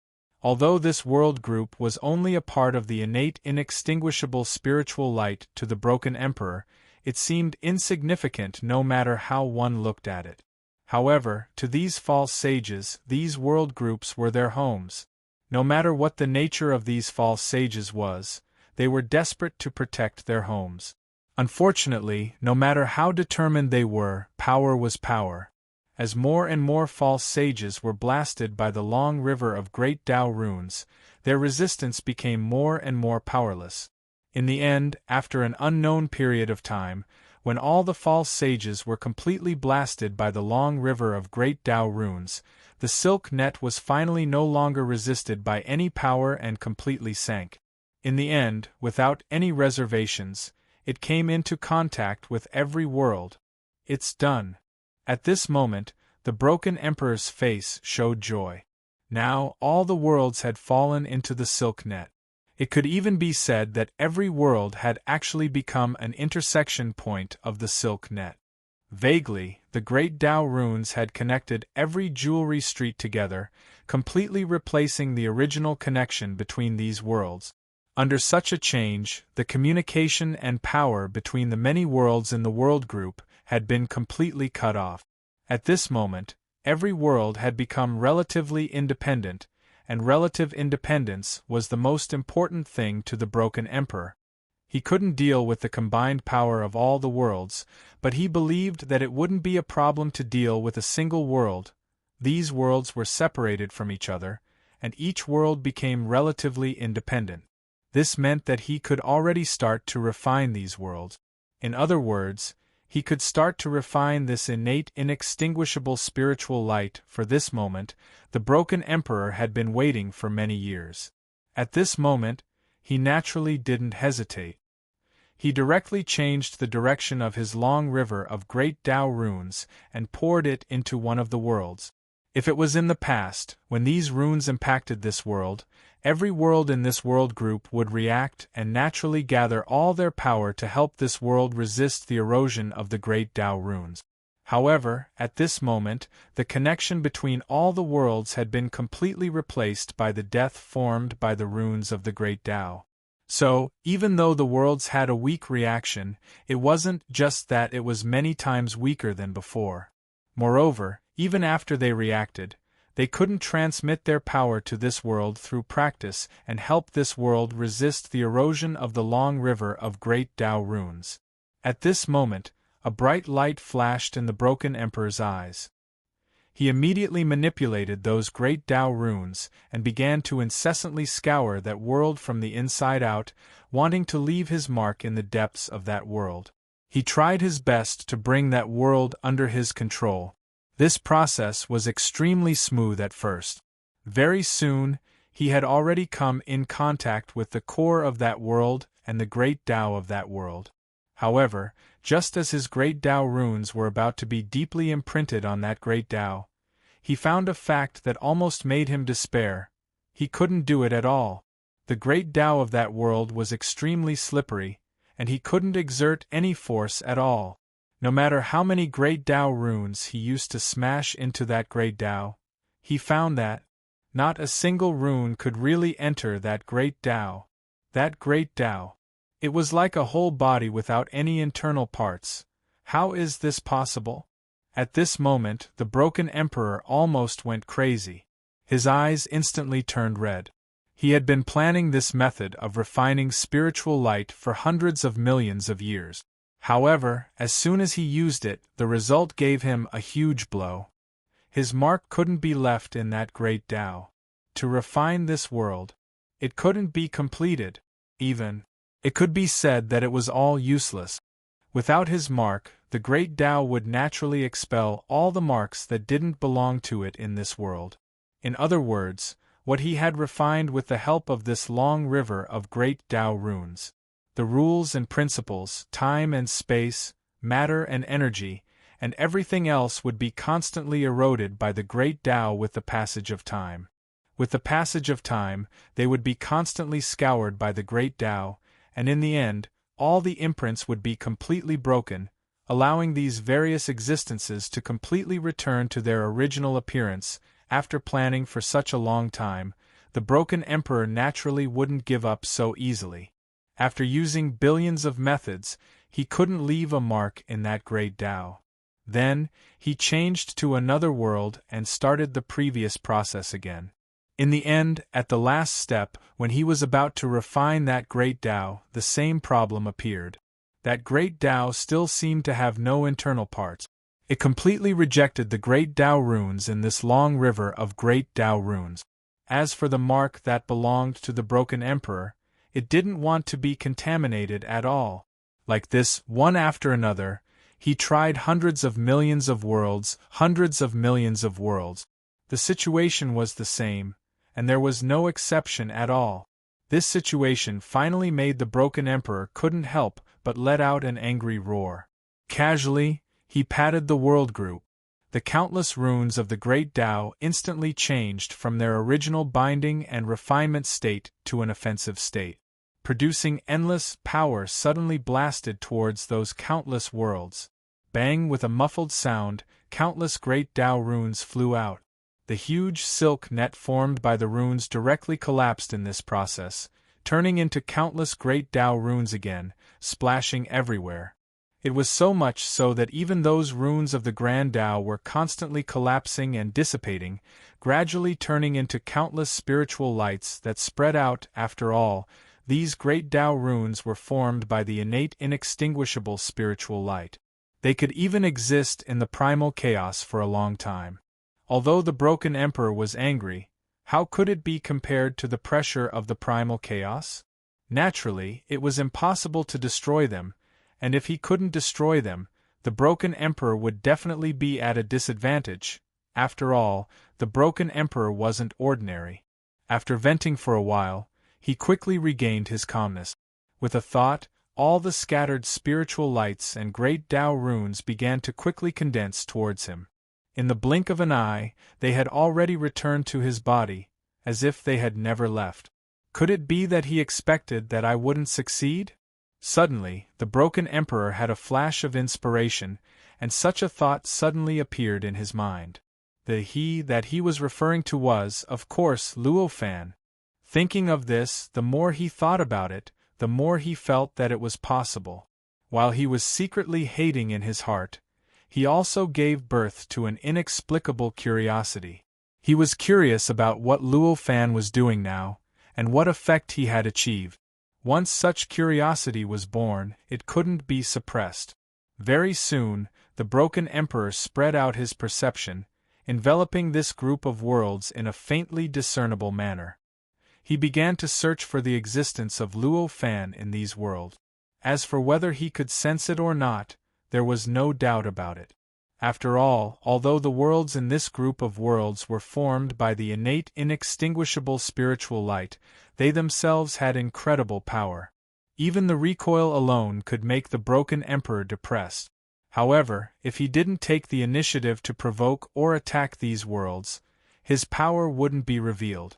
Although this world group was only a part of the innate inextinguishable spiritual light to the broken emperor, it seemed insignificant no matter how one looked at it. However, to these false sages, these world groups were their homes. No matter what the nature of these false sages was, they were desperate to protect their homes. Unfortunately, no matter how determined they were, power was power. As more and more false sages were blasted by the long river of great Tao runes, their resistance became more and more powerless. In the end, after an unknown period of time, when all the false sages were completely blasted by the long river of great Tao runes, the silk net was finally no longer resisted by any power and completely sank. In the end, without any reservations, it came into contact with every world. It's done. At this moment, the broken emperor's face showed joy. Now, all the worlds had fallen into the silk net. It could even be said that every world had actually become an intersection point of the silk net. Vaguely, the great Tao runes had connected every jewelry street together, completely replacing the original connection between these worlds. Under such a change, the communication and power between the many worlds in the world group had been completely cut off. At this moment, every world had become relatively independent, and relative independence was the most important thing to the broken emperor. He couldn't deal with the combined power of all the worlds, but he believed that it wouldn't be a problem to deal with a single world. These worlds were separated from each other, and each world became relatively independent. This meant that he could already start to refine these worlds. In other words, he could start to refine this innate, inextinguishable spiritual light. For this moment, the broken emperor had been waiting for many years. At this moment, he naturally didn't hesitate. He directly changed the direction of his long river of great Tao runes and poured it into one of the worlds. If it was in the past, when these runes impacted this world, every world in this world group would react and naturally gather all their power to help this world resist the erosion of the great Tao runes. However, at this moment, the connection between all the worlds had been completely replaced by the death formed by the runes of the great Tao. So, even though the worlds had a weak reaction, it wasn't just that it was many times weaker than before. Moreover, even after they reacted, they couldn't transmit their power to this world through practice and help this world resist the erosion of the long river of great Tao runes. At this moment, a bright light flashed in the broken emperor's eyes. He immediately manipulated those great Tao runes and began to incessantly scour that world from the inside out, wanting to leave his mark in the depths of that world. He tried his best to bring that world under his control. This process was extremely smooth at first. Very soon, he had already come in contact with the core of that world and the great Tao of that world. However, just as his great Tao runes were about to be deeply imprinted on that great Tao, he found a fact that almost made him despair. He couldn't do it at all. The great Tao of that world was extremely slippery, and he couldn't exert any force at all. No matter how many great Tao runes he used to smash into that great Tao, he found that not a single rune could really enter that great Tao. That great Tao. It was like a whole body without any internal parts. How is this possible? At this moment, the broken emperor almost went crazy. His eyes instantly turned red. He had been planning this method of refining spiritual light for hundreds of millions of years. However, as soon as he used it, the result gave him a huge blow. His mark couldn't be left in that great Tao. To refine this world, it couldn't be completed. Even, it could be said that it was all useless. Without his mark, the great Tao would naturally expel all the marks that didn't belong to it in this world. In other words, what he had refined with the help of this long river of great Tao runes, the rules and principles, time and space, matter and energy, and everything else would be constantly eroded by the great Tao with the passage of time. With the passage of time, they would be constantly scoured by the great Tao, and in the end, all the imprints would be completely broken, allowing these various existences to completely return to their original appearance. After planning for such a long time, the broken emperor naturally wouldn't give up so easily. After using billions of methods, he couldn't leave a mark in that great Tao. Then, he changed to another world and started the previous process again. In the end, at the last step, when he was about to refine that great Tao, the same problem appeared. That great Tao still seemed to have no internal parts. It completely rejected the great Tao runes in this long river of great Tao runes. As for the mark that belonged to the broken emperor, it didn't want to be contaminated at all. Like this, one after another, he tried hundreds of millions of worlds, hundreds of millions of worlds. The situation was the same, and there was no exception at all. This situation finally made the broken emperor couldn't help but let out an angry roar. Casually, he patted the world group. The countless runes of the great Tao instantly changed from their original binding and refinement state to an offensive state. Producing endless power suddenly blasted towards those countless worlds. Bang! With a muffled sound, countless great Tao runes flew out. The huge silk net formed by the runes directly collapsed in this process, turning into countless great Tao runes again, splashing everywhere. It was so much so that even those runes of the Grand Tao were constantly collapsing and dissipating, gradually turning into countless spiritual lights that spread out. After all, these great Tao runes were formed by the innate inextinguishable spiritual light. They could even exist in the primal chaos for a long time. Although the broken emperor was angry, how could it be compared to the pressure of the primal chaos? Naturally, it was impossible to destroy them, and if he couldn't destroy them, the Broken Emperor would definitely be at a disadvantage. After all, the Broken Emperor wasn't ordinary. After venting for a while, he quickly regained his calmness. With a thought, all the scattered spiritual lights and great Tao runes began to quickly condense towards him. In the blink of an eye, they had already returned to his body, as if they had never left. Could it be that he expected that I wouldn't succeed? Suddenly, the Broken Emperor had a flash of inspiration, and such a thought suddenly appeared in his mind. The he that he was referring to was, of course, Luo Fan. Thinking of this, the more he thought about it, the more he felt that it was possible. While he was secretly hating in his heart, he also gave birth to an inexplicable curiosity. He was curious about what Luo Fan was doing now, and what effect he had achieved. Once such curiosity was born, it couldn't be suppressed. Very soon, the Broken Emperor spread out his perception, enveloping this group of worlds in a faintly discernible manner. He began to search for the existence of Luo Fan in these worlds. As for whether he could sense it or not, there was no doubt about it. After all, although the worlds in this group of worlds were formed by the innate inextinguishable spiritual light, they themselves had incredible power. Even the recoil alone could make the Broken Emperor depressed. However, if he didn't take the initiative to provoke or attack these worlds, his power wouldn't be revealed.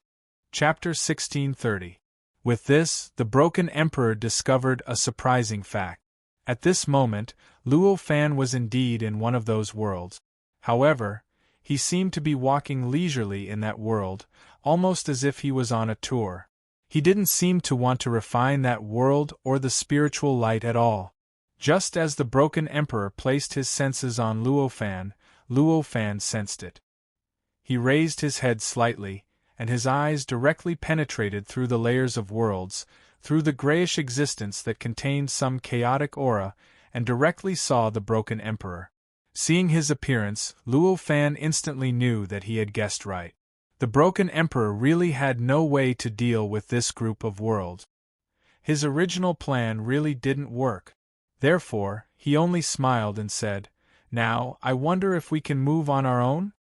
Chapter 1630. With this, the Broken Emperor discovered a surprising fact. At this moment, Luo Fan was indeed in one of those worlds. However, he seemed to be walking leisurely in that world, almost as if he was on a tour. He didn't seem to want to refine that world or the spiritual light at all. Just as the Broken Emperor placed his senses on Luo Fan sensed it. He raised his head slightly, and his eyes directly penetrated through the layers of worlds, through the grayish existence that contained some chaotic aura, and directly saw the Broken Emperor. Seeing his appearance, Luo Fan instantly knew that he had guessed right. The Broken Emperor really had no way to deal with this group of worlds. His original plan really didn't work. Therefore, he only smiled and said, "Now, I wonder if we can move on our own?"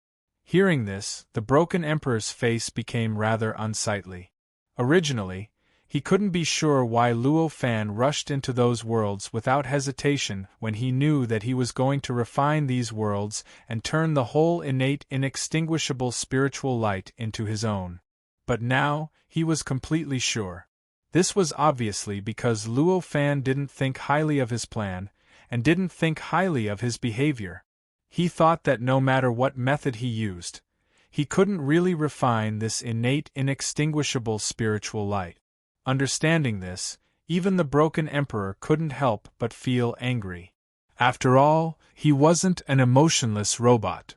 Hearing this, the Broken Emperor's face became rather unsightly. Originally, he couldn't be sure why Luo Fan rushed into those worlds without hesitation when he knew that he was going to refine these worlds and turn the whole innate inextinguishable spiritual light into his own. But now, he was completely sure. This was obviously because Luo Fan didn't think highly of his plan, and didn't think highly of his behavior. He thought that no matter what method he used, he couldn't really refine this innate inextinguishable spiritual light. Understanding this, even the Broken Emperor couldn't help but feel angry. After all, he wasn't an emotionless robot.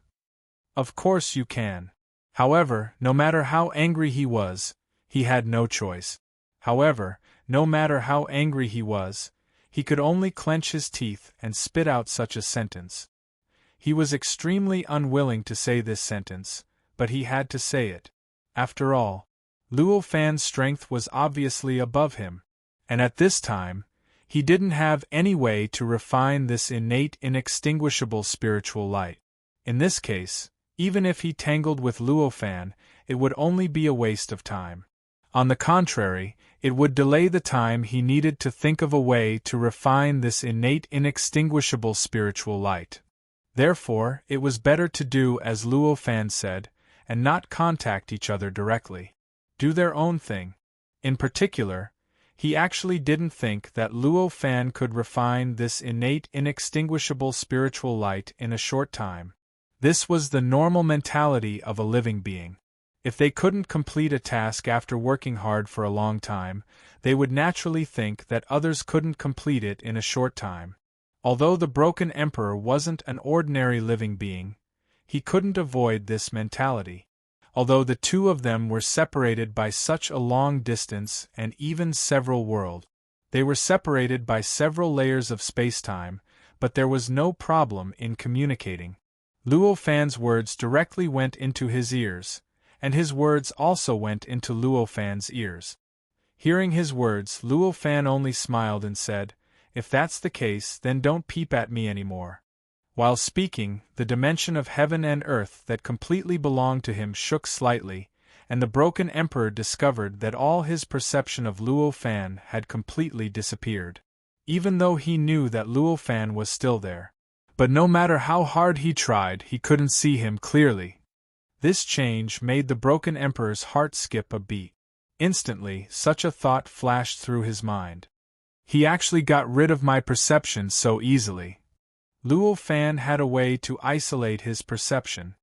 Of course you can. However, no matter how angry he was, he had no choice. However, no matter how angry he was, he could only clench his teeth and spit out such a sentence. He was extremely unwilling to say this sentence, but he had to say it. After all, Luo Fan's strength was obviously above him, and at this time, he didn't have any way to refine this innate inextinguishable spiritual light. In this case, even if he tangled with Luo Fan, it would only be a waste of time. On the contrary, it would delay the time he needed to think of a way to refine this innate inextinguishable spiritual light. Therefore, it was better to do as Luo Fan said, and not contact each other directly. Do their own thing. In particular, he actually didn't think that Luo Fan could refine this innate inextinguishable spiritual light in a short time. This was the normal mentality of a living being. If they couldn't complete a task after working hard for a long time, they would naturally think that others couldn't complete it in a short time. Although the Broken Emperor wasn't an ordinary living being, he couldn't avoid this mentality. Although the two of them were separated by such a long distance and even several worlds, they were separated by several layers of space-time, but there was no problem in communicating. Luo Fan's words directly went into his ears, and his words also went into Luo Fan's ears. Hearing his words, Luo Fan only smiled and said, "If that's the case, then don't peep at me anymore." While speaking, the dimension of heaven and earth that completely belonged to him shook slightly, and the broken emperor discovered that all his perception of Luo Fan had completely disappeared. Even though he knew that Luo Fan was still there. But no matter how hard he tried, he couldn't see him clearly. This change made the broken emperor's heart skip a beat. Instantly, such a thought flashed through his mind. He actually got rid of my perception so easily. Luo Fan had a way to isolate his perception.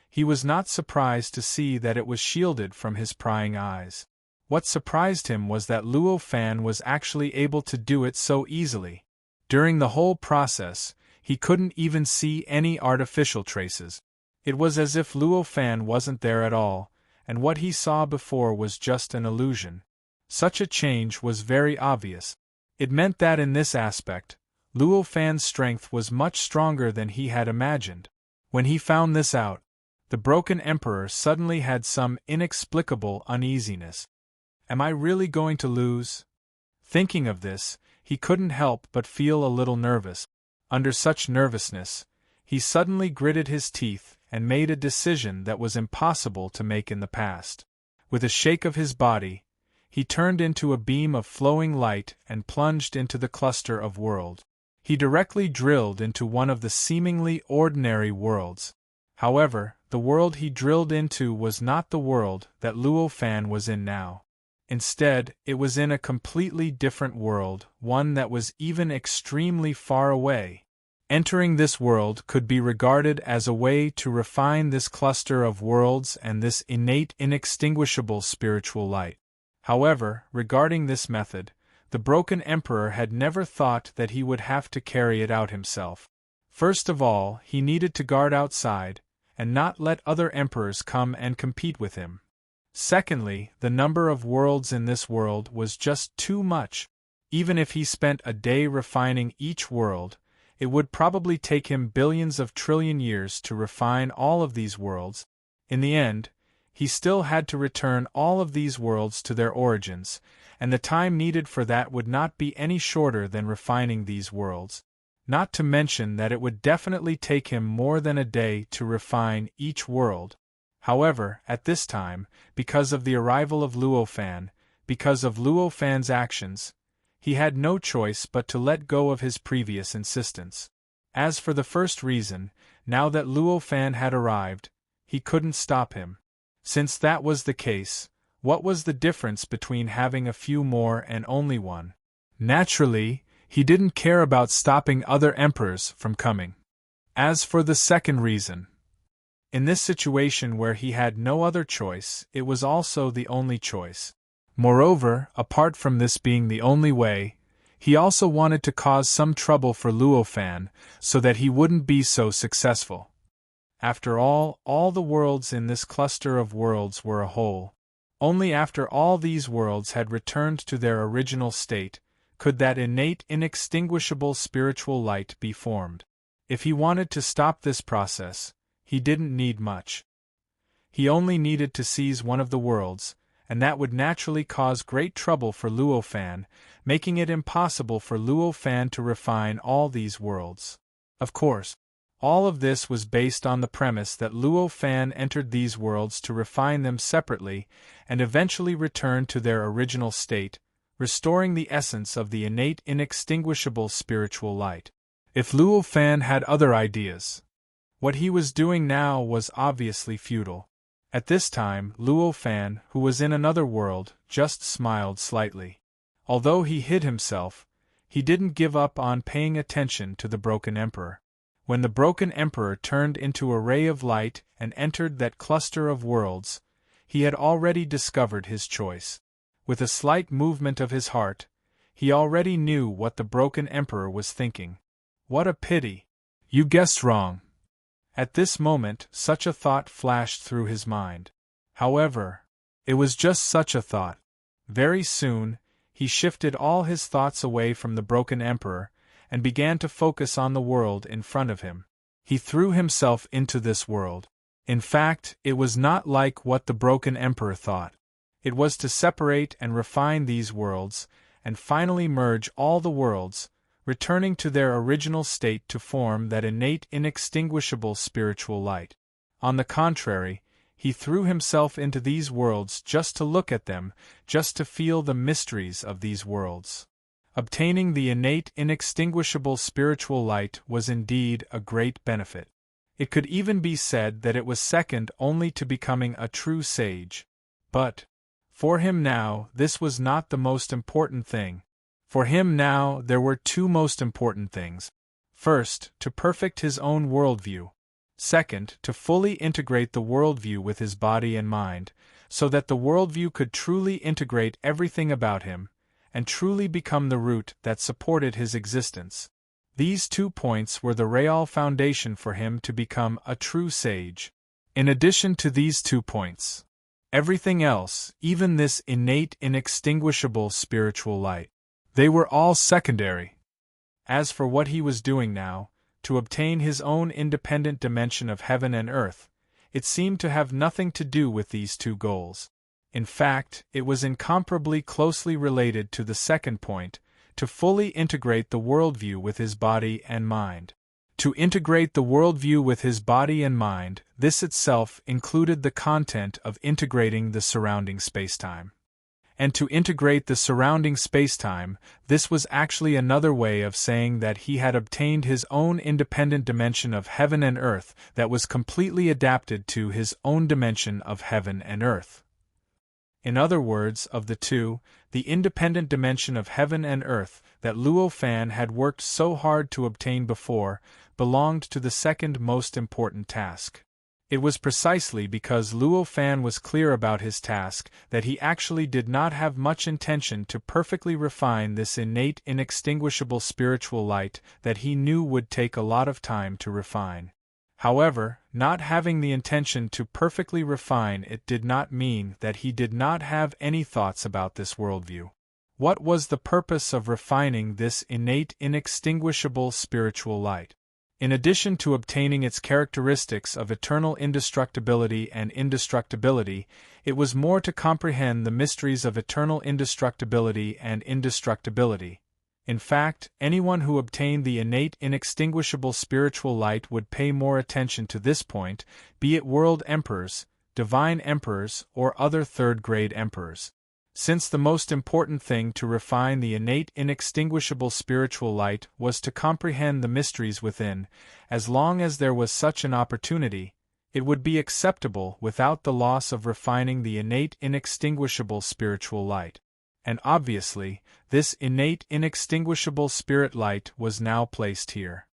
He was not surprised to see that it was shielded from his prying eyes. What surprised him was that Luo Fan was actually able to do it so easily. During the whole process, he couldn't even see any artificial traces. It was as if Luo Fan wasn't there at all, and what he saw before was just an illusion. Such a change was very obvious. It meant that in this aspect, Luo Fan's strength was much stronger than he had imagined. When he found this out, the broken emperor suddenly had some inexplicable uneasiness. Am I really going to lose? Thinking of this, he couldn't help but feel a little nervous. Under such nervousness, he suddenly gritted his teeth and made a decision that was impossible to make in the past. With a shake of his body, he turned into a beam of flowing light and plunged into the cluster of worlds. He directly drilled into one of the seemingly ordinary worlds. However, the world he drilled into was not the world that Luo Fan was in now. Instead, it was in a completely different world, one that was even extremely far away. Entering this world could be regarded as a way to refine this cluster of worlds and this innate inextinguishable spiritual light. However, regarding this method, the broken emperor had never thought that he would have to carry it out himself. First of all, he needed to guard outside, and not let other emperors come and compete with him. Secondly, the number of worlds in this world was just too much. Even if he spent a day refining each world, it would probably take him billions of trillion years to refine all of these worlds. In the end, he still had to return all of these worlds to their origins, and the time needed for that would not be any shorter than refining these worlds. Not to mention that it would definitely take him more than a day to refine each world. However, at this time, because of the arrival of Luo Fan, because of Luo Fan's actions, he had no choice but to let go of his previous insistence. As for the first reason, now that Luo Fan had arrived, he couldn't stop him. Since that was the case, what was the difference between having a few more and only one? Naturally, he didn't care about stopping other emperors from coming. As for the second reason, in this situation where he had no other choice, it was also the only choice. Moreover, apart from this being the only way, he also wanted to cause some trouble for Luo Fan so that he wouldn't be so successful. After all the worlds in this cluster of worlds were a whole. Only after all these worlds had returned to their original state could that innate inextinguishable spiritual light be formed. If he wanted to stop this process, he didn't need much. He only needed to seize one of the worlds, and that would naturally cause great trouble for Luo Fan, making it impossible for Luo Fan to refine all these worlds. Of course, all of this was based on the premise that Luo Fan entered these worlds to refine them separately and eventually return to their original state, restoring the essence of the innate inextinguishable spiritual light. If Luo Fan had other ideas, what he was doing now was obviously futile. At this time, Luo Fan, who was in another world, just smiled slightly. Although he hid himself, he didn't give up on paying attention to the broken emperor. When the broken emperor turned into a ray of light and entered that cluster of worlds, he had already discovered his choice. With a slight movement of his heart, he already knew what the broken emperor was thinking. What a pity! You guessed wrong. At this moment, such a thought flashed through his mind. However, it was just such a thought. Very soon, he shifted all his thoughts away from the broken emperor and began to focus on the world in front of him. He threw himself into this world. In fact, it was not like what the broken emperor thought. It was to separate and refine these worlds, and finally merge all the worlds, returning to their original state to form that innate inextinguishable spiritual light. On the contrary, he threw himself into these worlds just to look at them, just to feel the mysteries of these worlds. Obtaining the innate inextinguishable spiritual light was indeed a great benefit. It could even be said that it was second only to becoming a true sage. But, for him now, this was not the most important thing. For him now, there were two most important things. First, to perfect his own worldview. Second, to fully integrate the worldview with his body and mind, so that the worldview could truly integrate everything about him, and truly become the root that supported his existence. These 2 points were the real foundation for him to become a true sage. In addition to these 2 points, everything else, even this innate inextinguishable spiritual light, they were all secondary. As for what he was doing now, to obtain his own independent dimension of heaven and earth, it seemed to have nothing to do with these 2 goals. In fact, it was incomparably closely related to the second point, to fully integrate the worldview with his body and mind. To integrate the worldview with his body and mind, this itself included the content of integrating the surrounding spacetime. And to integrate the surrounding spacetime, this was actually another way of saying that he had obtained his own independent dimension of heaven and earth that was completely adapted to his own dimension of heaven and earth. In other words, of the 2, the independent dimension of heaven and earth that Luo Fan had worked so hard to obtain before belonged to the second most important task. It was precisely because Luo Fan was clear about his task that he actually did not have much intention to perfectly refine this innate inextinguishable spiritual light that he knew would take a lot of time to refine. However, not having the intention to perfectly refine it did not mean that he did not have any thoughts about this worldview. What was the purpose of refining this innate inextinguishable spiritual light? In addition to obtaining its characteristics of eternal indestructibility and indestructibility, it was more to comprehend the mysteries of eternal indestructibility and indestructibility. In fact, anyone who obtained the innate inextinguishable spiritual light would pay more attention to this point, be it world emperors, divine emperors, or other third-grade emperors. Since the most important thing to refine the innate inextinguishable spiritual light was to comprehend the mysteries within, as long as there was such an opportunity, it would be acceptable without the loss of refining the innate inextinguishable spiritual light. And obviously, this innate inextinguishable spirit light was now placed here.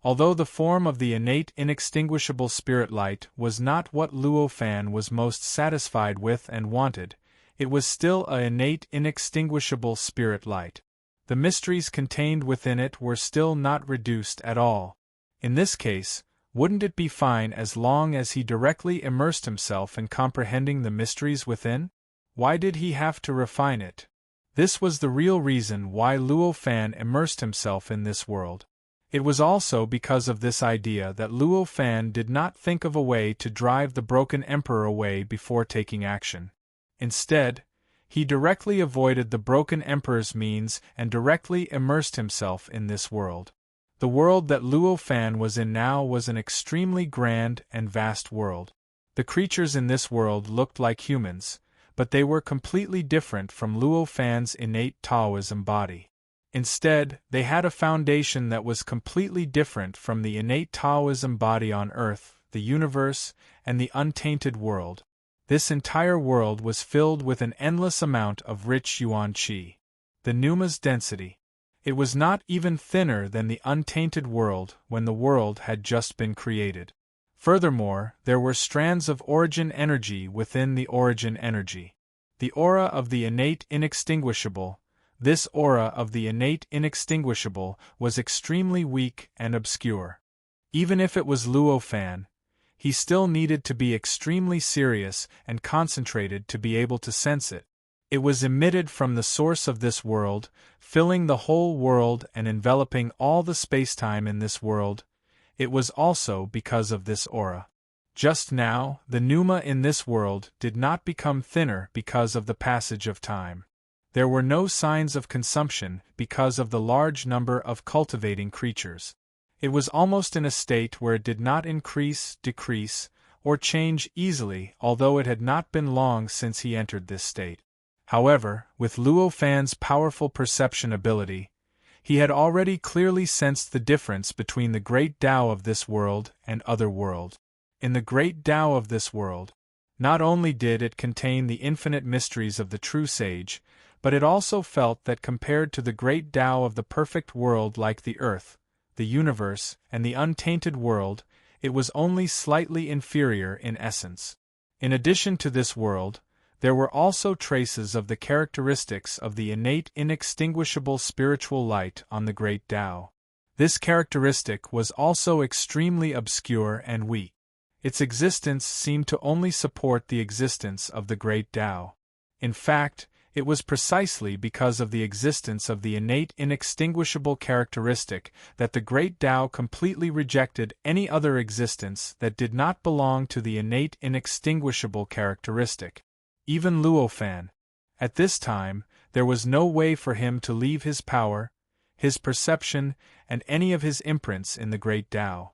Although the form of the innate inextinguishable spirit light was not what Luo Fan was most satisfied with and wanted, it was still an innate inextinguishable spirit light. The mysteries contained within it were still not reduced at all. In this case, wouldn't it be fine as long as he directly immersed himself in comprehending the mysteries within? Why did he have to refine it? This was the real reason why Luo Fan immersed himself in this world. It was also because of this idea that Luo Fan did not think of a way to drive the broken emperor away before taking action. Instead, he directly avoided the broken emperor's means and directly immersed himself in this world. The world that Luo Fan was in now was an extremely grand and vast world. The creatures in this world looked like humans, but they were completely different from Luo Fan's innate Taoism body. Instead, they had a foundation that was completely different from the innate Taoism body on Earth, the universe, and the untainted world. This entire world was filled with an endless amount of rich yuan qi. The pneuma's density. It was not even thinner than the untainted world when the world had just been created. Furthermore, there were strands of origin energy within the origin energy. The aura of the innate inextinguishable, this aura of the innate inextinguishable was extremely weak and obscure. Even if it was Luo Fan, he still needed to be extremely serious and concentrated to be able to sense it. It was emitted from the source of this world, filling the whole world and enveloping all the spacetime in this world. It was also because of this aura. Just now, the pneuma in this world did not become thinner because of the passage of time. There were no signs of consumption because of the large number of cultivating creatures. It was almost in a state where it did not increase, decrease, or change easily, although it had not been long since he entered this state. However, with Luo Fan's powerful perception ability, he had already clearly sensed the difference between the great Tao of this world and other world. In the great Tao of this world, not only did it contain the infinite mysteries of the true sage, but it also felt that compared to the great Tao of the perfect world like the earth, the universe, and the untainted world, it was only slightly inferior in essence. In addition to this world, there were also traces of the characteristics of the innate inextinguishable spiritual light on the great Tao. This characteristic was also extremely obscure and weak. Its existence seemed to only support the existence of the great Tao. In fact, it was precisely because of the existence of the innate inextinguishable characteristic that the great Tao completely rejected any other existence that did not belong to the innate inextinguishable characteristic. Even Luo Fan. At this time, there was no way for him to leave his power, his perception, and any of his imprints in the great Tao.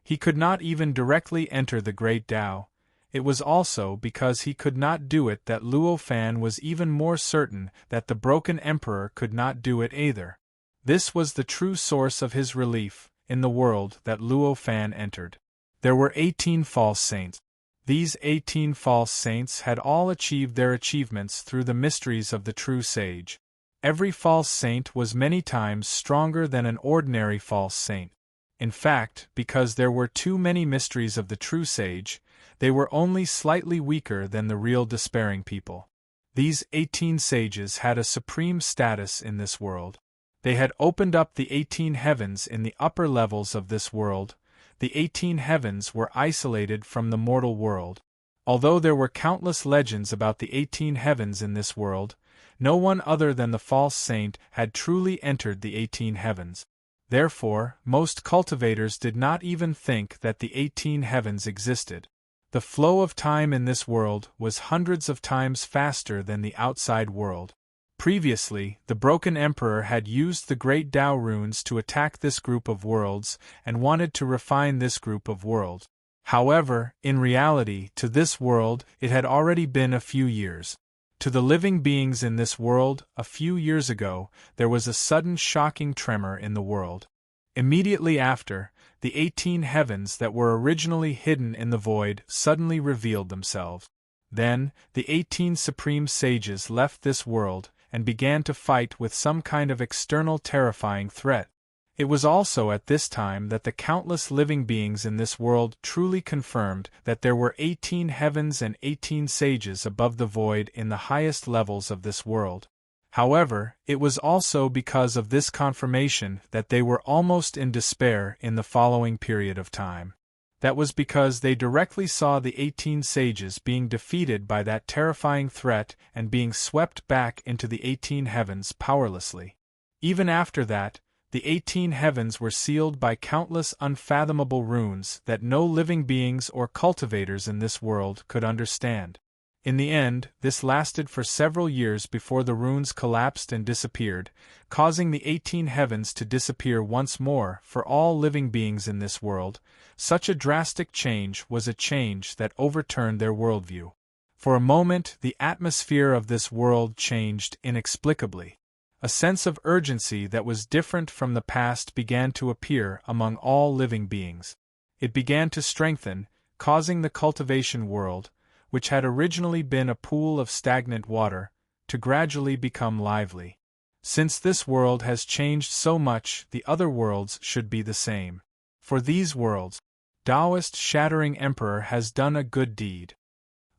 He could not even directly enter the great Tao. It was also because he could not do it that Luo Fan was even more certain that the broken emperor could not do it either. This was the true source of his relief, in the world that Luo Fan entered. There were 18 false saints. These 18 false saints had all achieved their achievements through the mysteries of the true sage. Every false saint was many times stronger than an ordinary false saint. In fact, because there were too many mysteries of the true sage, they were only slightly weaker than the real despairing people. These 18 sages had a supreme status in this world. They had opened up the 18 heavens in the upper levels of this world. The 18 heavens were isolated from the mortal world. Although there were countless legends about the 18 heavens in this world, no one other than the false saint had truly entered the 18 heavens. Therefore, most cultivators did not even think that the 18 heavens existed. The flow of time in this world was hundreds of times faster than the outside world. Previously, the broken emperor had used the great Tao runes to attack this group of worlds and wanted to refine this group of worlds. However, in reality, to this world, it had already been a few years. To the living beings in this world, a few years ago, there was a sudden shocking tremor in the world. Immediately after, the 18 heavens that were originally hidden in the void suddenly revealed themselves. Then, the 18 supreme sages left this world and began to fight with some kind of external terrifying threat. It was also at this time that the countless living beings in this world truly confirmed that there were 18 heavens and 18 sages above the void in the highest levels of this world. However, it was also because of this confirmation that they were almost in despair in the following period of time. That was because they directly saw the 18 sages being defeated by that terrifying threat and being swept back into the 18 heavens powerlessly. Even after that, the 18 heavens were sealed by countless unfathomable runes that no living beings or cultivators in this world could understand. In the end, this lasted for several years before the runes collapsed and disappeared, causing the 18 heavens to disappear once more for all living beings in this world. Such a drastic change was a change that overturned their worldview. For a moment, the atmosphere of this world changed inexplicably. A sense of urgency that was different from the past began to appear among all living beings. It began to strengthen, causing the cultivation world, which had originally been a pool of stagnant water, to gradually become lively. Since this world has changed so much, the other worlds should be the same. For these worlds, Taoist Shattering Emperor has done a good deed.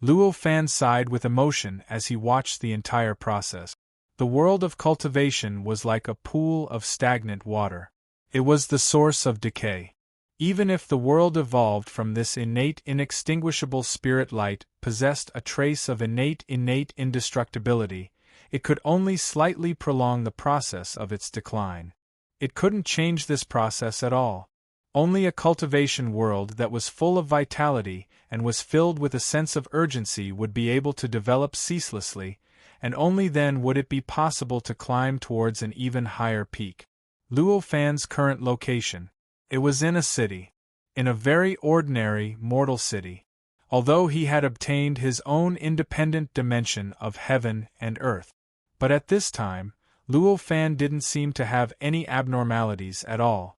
Luo Fan sighed with emotion as he watched the entire process. The world of cultivation was like a pool of stagnant water. It was the source of decay. Even if the world evolved from this innate inextinguishable spirit light, possessed a trace of innate indestructibility, it could only slightly prolong the process of its decline. It couldn't change this process at all. Only a cultivation world that was full of vitality and was filled with a sense of urgency would be able to develop ceaselessly, and only then would it be possible to climb towards an even higher peak. Luo Fan's current location. It was in a city. In a very ordinary, mortal city. Although he had obtained his own independent dimension of heaven and earth. But at this time, Luo Fan didn't seem to have any abnormalities at all.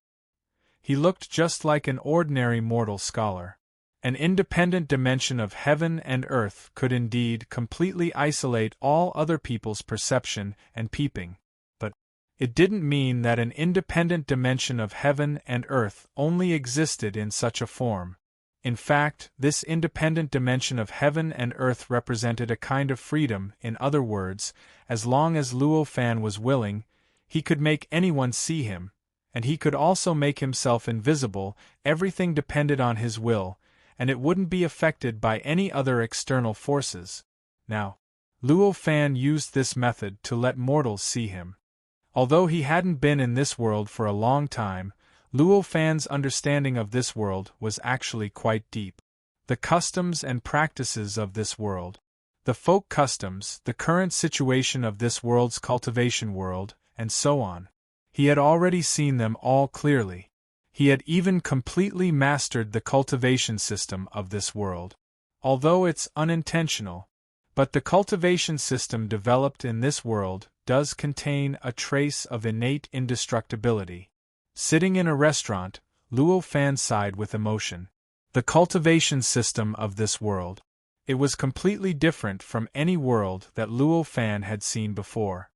He looked just like an ordinary mortal scholar. An independent dimension of heaven and earth could indeed completely isolate all other people's perception and peeping, but it didn't mean that an independent dimension of heaven and earth only existed in such a form. In fact, this independent dimension of heaven and earth represented a kind of freedom. In other words, as long as Luo Fan was willing, he could make anyone see him, and he could also make himself invisible. Everything depended on his will, and it wouldn't be affected by any other external forces. Now, Luo Fan used this method to let mortals see him. Although he hadn't been in this world for a long time, Luo Fan's understanding of this world was actually quite deep. The customs and practices of this world, the folk customs, the current situation of this world's cultivation world, and so on. He had already seen them all clearly. He had even completely mastered the cultivation system of this world. Although it's unintentional, but the cultivation system developed in this world does contain a trace of innate indestructibility. Sitting in a restaurant, Luo Fan sighed with emotion. The cultivation system of this world. It was completely different from any world that Luo Fan had seen before.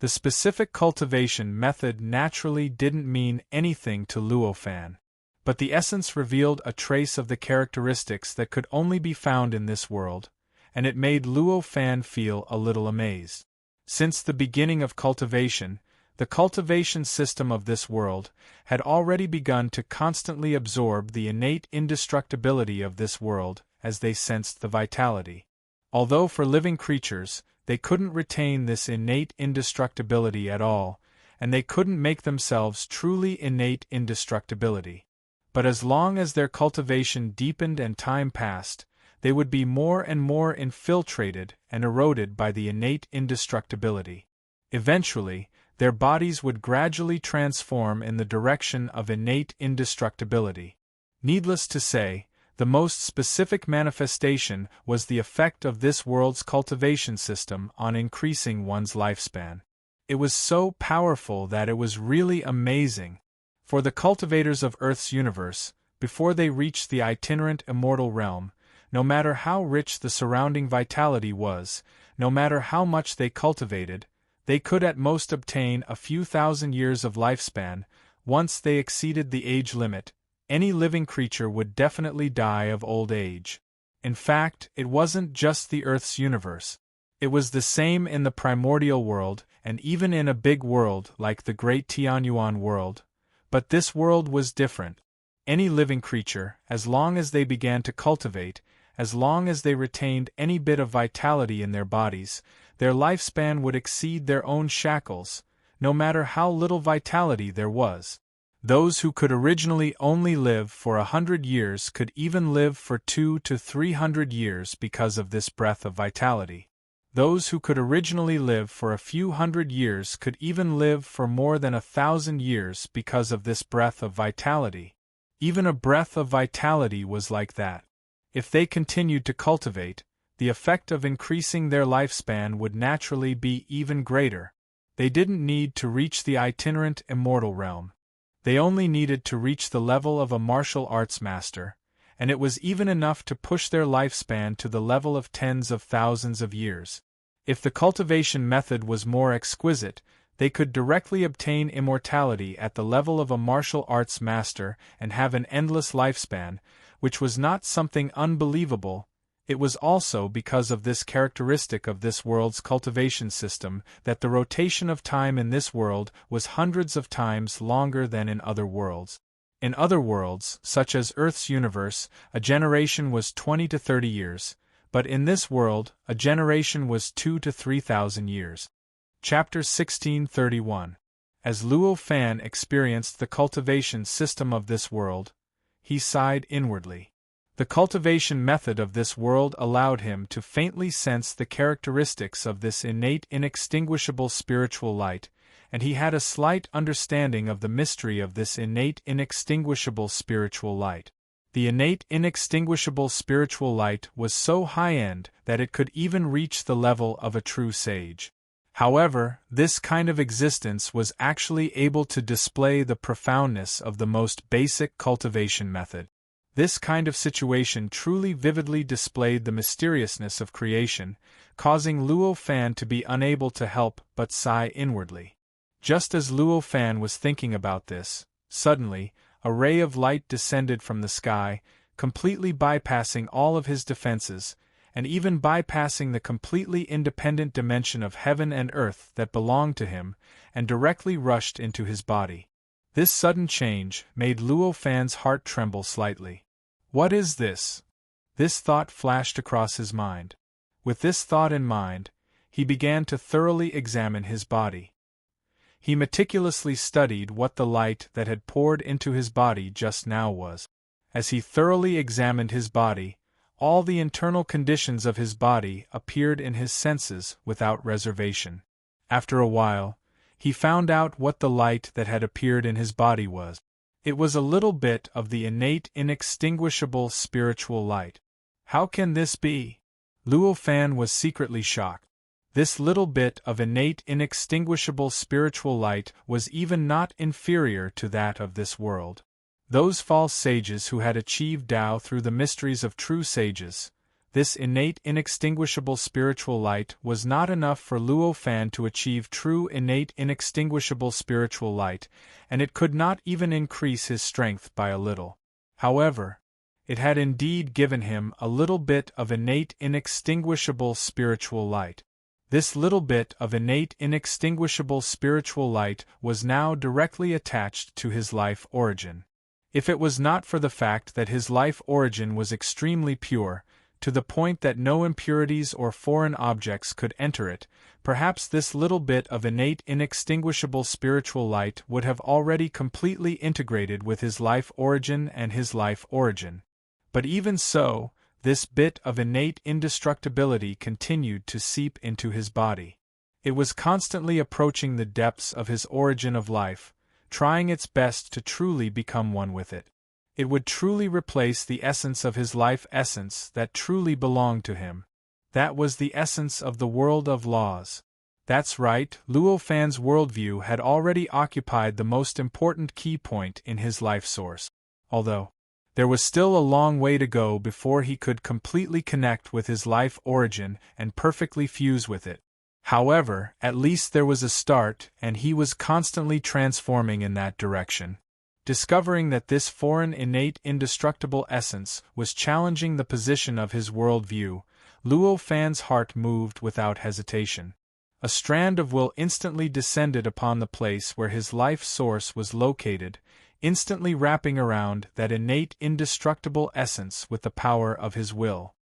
The specific cultivation method naturally didn't mean anything to Luo Fan, but the essence revealed a trace of the characteristics that could only be found in this world, and it made Luo Fan feel a little amazed. Since the beginning of cultivation, the cultivation system of this world had already begun to constantly absorb the innate indestructibility of this world as they sensed the vitality. Although for living creatures, they couldn't retain this innate indestructibility at all, and they couldn't make themselves truly innate indestructibility. But as long as their cultivation deepened and time passed, they would be more and more infiltrated and eroded by the innate indestructibility. Eventually, their bodies would gradually transform in the direction of innate indestructibility. Needless to say, the most specific manifestation was the effect of this world's cultivation system on increasing one's lifespan. It was so powerful that it was really amazing. For the cultivators of Earth's universe, before they reached the itinerant immortal realm, no matter how rich the surrounding vitality was, no matter how much they cultivated, they could at most obtain a few thousand years of lifespan. Once they exceeded the age limit, any living creature would definitely die of old age. In fact, it wasn't just the Earth's universe. It was the same in the primordial world and even in a big world like the Great Tianyuan world. But this world was different. Any living creature, as long as they began to cultivate, as long as they retained any bit of vitality in their bodies, their lifespan would exceed their own shackles, no matter how little vitality there was. Those who could originally only live for 100 years could even live for 200 to 300 years because of this breath of vitality. Those who could originally live for a few hundred years could even live for more than 1,000 years because of this breath of vitality. Even a breath of vitality was like that. If they continued to cultivate, the effect of increasing their lifespan would naturally be even greater. They didn't need to reach the itinerant immortal realm. They only needed to reach the level of a martial arts master, and it was even enough to push their lifespan to the level of tens of thousands of years. If the cultivation method was more exquisite, they could directly obtain immortality at the level of a martial arts master and have an endless lifespan, which was not something unbelievable. It was also because of this characteristic of this world's cultivation system that the rotation of time in this world was hundreds of times longer than in other worlds. In other worlds, such as Earth's universe, a generation was 20 to 30 years, but in this world, a generation was 2,000 to 3,000 years. Chapter 1631. As Luo Fan experienced the cultivation system of this world, he sighed inwardly. The cultivation method of this world allowed him to faintly sense the characteristics of this innate inextinguishable spiritual light, and he had a slight understanding of the mystery of this innate inextinguishable spiritual light. The innate inextinguishable spiritual light was so high-end that it could even reach the level of a true sage. However, this kind of existence was actually able to display the profoundness of the most basic cultivation method. This kind of situation truly vividly displayed the mysteriousness of creation, causing Luo Fan to be unable to help but sigh inwardly. Just as Luo Fan was thinking about this, suddenly, a ray of light descended from the sky, completely bypassing all of his defenses, and even bypassing the completely independent dimension of heaven and earth that belonged to him, and directly rushed into his body. This sudden change made Luo Fan's heart tremble slightly. What is this? This thought flashed across his mind. With this thought in mind, he began to thoroughly examine his body. He meticulously studied what the light that had poured into his body just now was. As he thoroughly examined his body, all the internal conditions of his body appeared in his senses without reservation. After a while, he found out what the light that had appeared in his body was. It was a little bit of the innate inextinguishable spiritual light. How can this be? Luo Fan was secretly shocked. This little bit of innate inextinguishable spiritual light was even not inferior to that of this world. Those false sages who had achieved Tao through the mysteries of true sages, this innate inextinguishable spiritual light was not enough for Luo Fan to achieve true innate inextinguishable spiritual light, and it could not even increase his strength by a little. However, it had indeed given him a little bit of innate inextinguishable spiritual light. This little bit of innate inextinguishable spiritual light was now directly attached to his life origin. If it was not for the fact that his life origin was extremely pure, to the point that no impurities or foreign objects could enter it, perhaps this little bit of innate inextinguishable spiritual light would have already completely integrated with his life origin and his life origin. But even so, this bit of innate indestructibility continued to seep into his body. It was constantly approaching the depths of his origin of life, trying its best to truly become one with it. It would truly replace the essence of his life essence that truly belonged to him. That was the essence of the world of laws. That's right, Luo Fan's worldview had already occupied the most important key point in his life source. Although there was still a long way to go before he could completely connect with his life origin and perfectly fuse with it. However, at least there was a start, and he was constantly transforming in that direction. Discovering that this foreign innate indestructible essence was challenging the position of his worldview, Luo Fan's heart moved without hesitation. A strand of will instantly descended upon the place where his life source was located, instantly wrapping around that innate indestructible essence with the power of his will.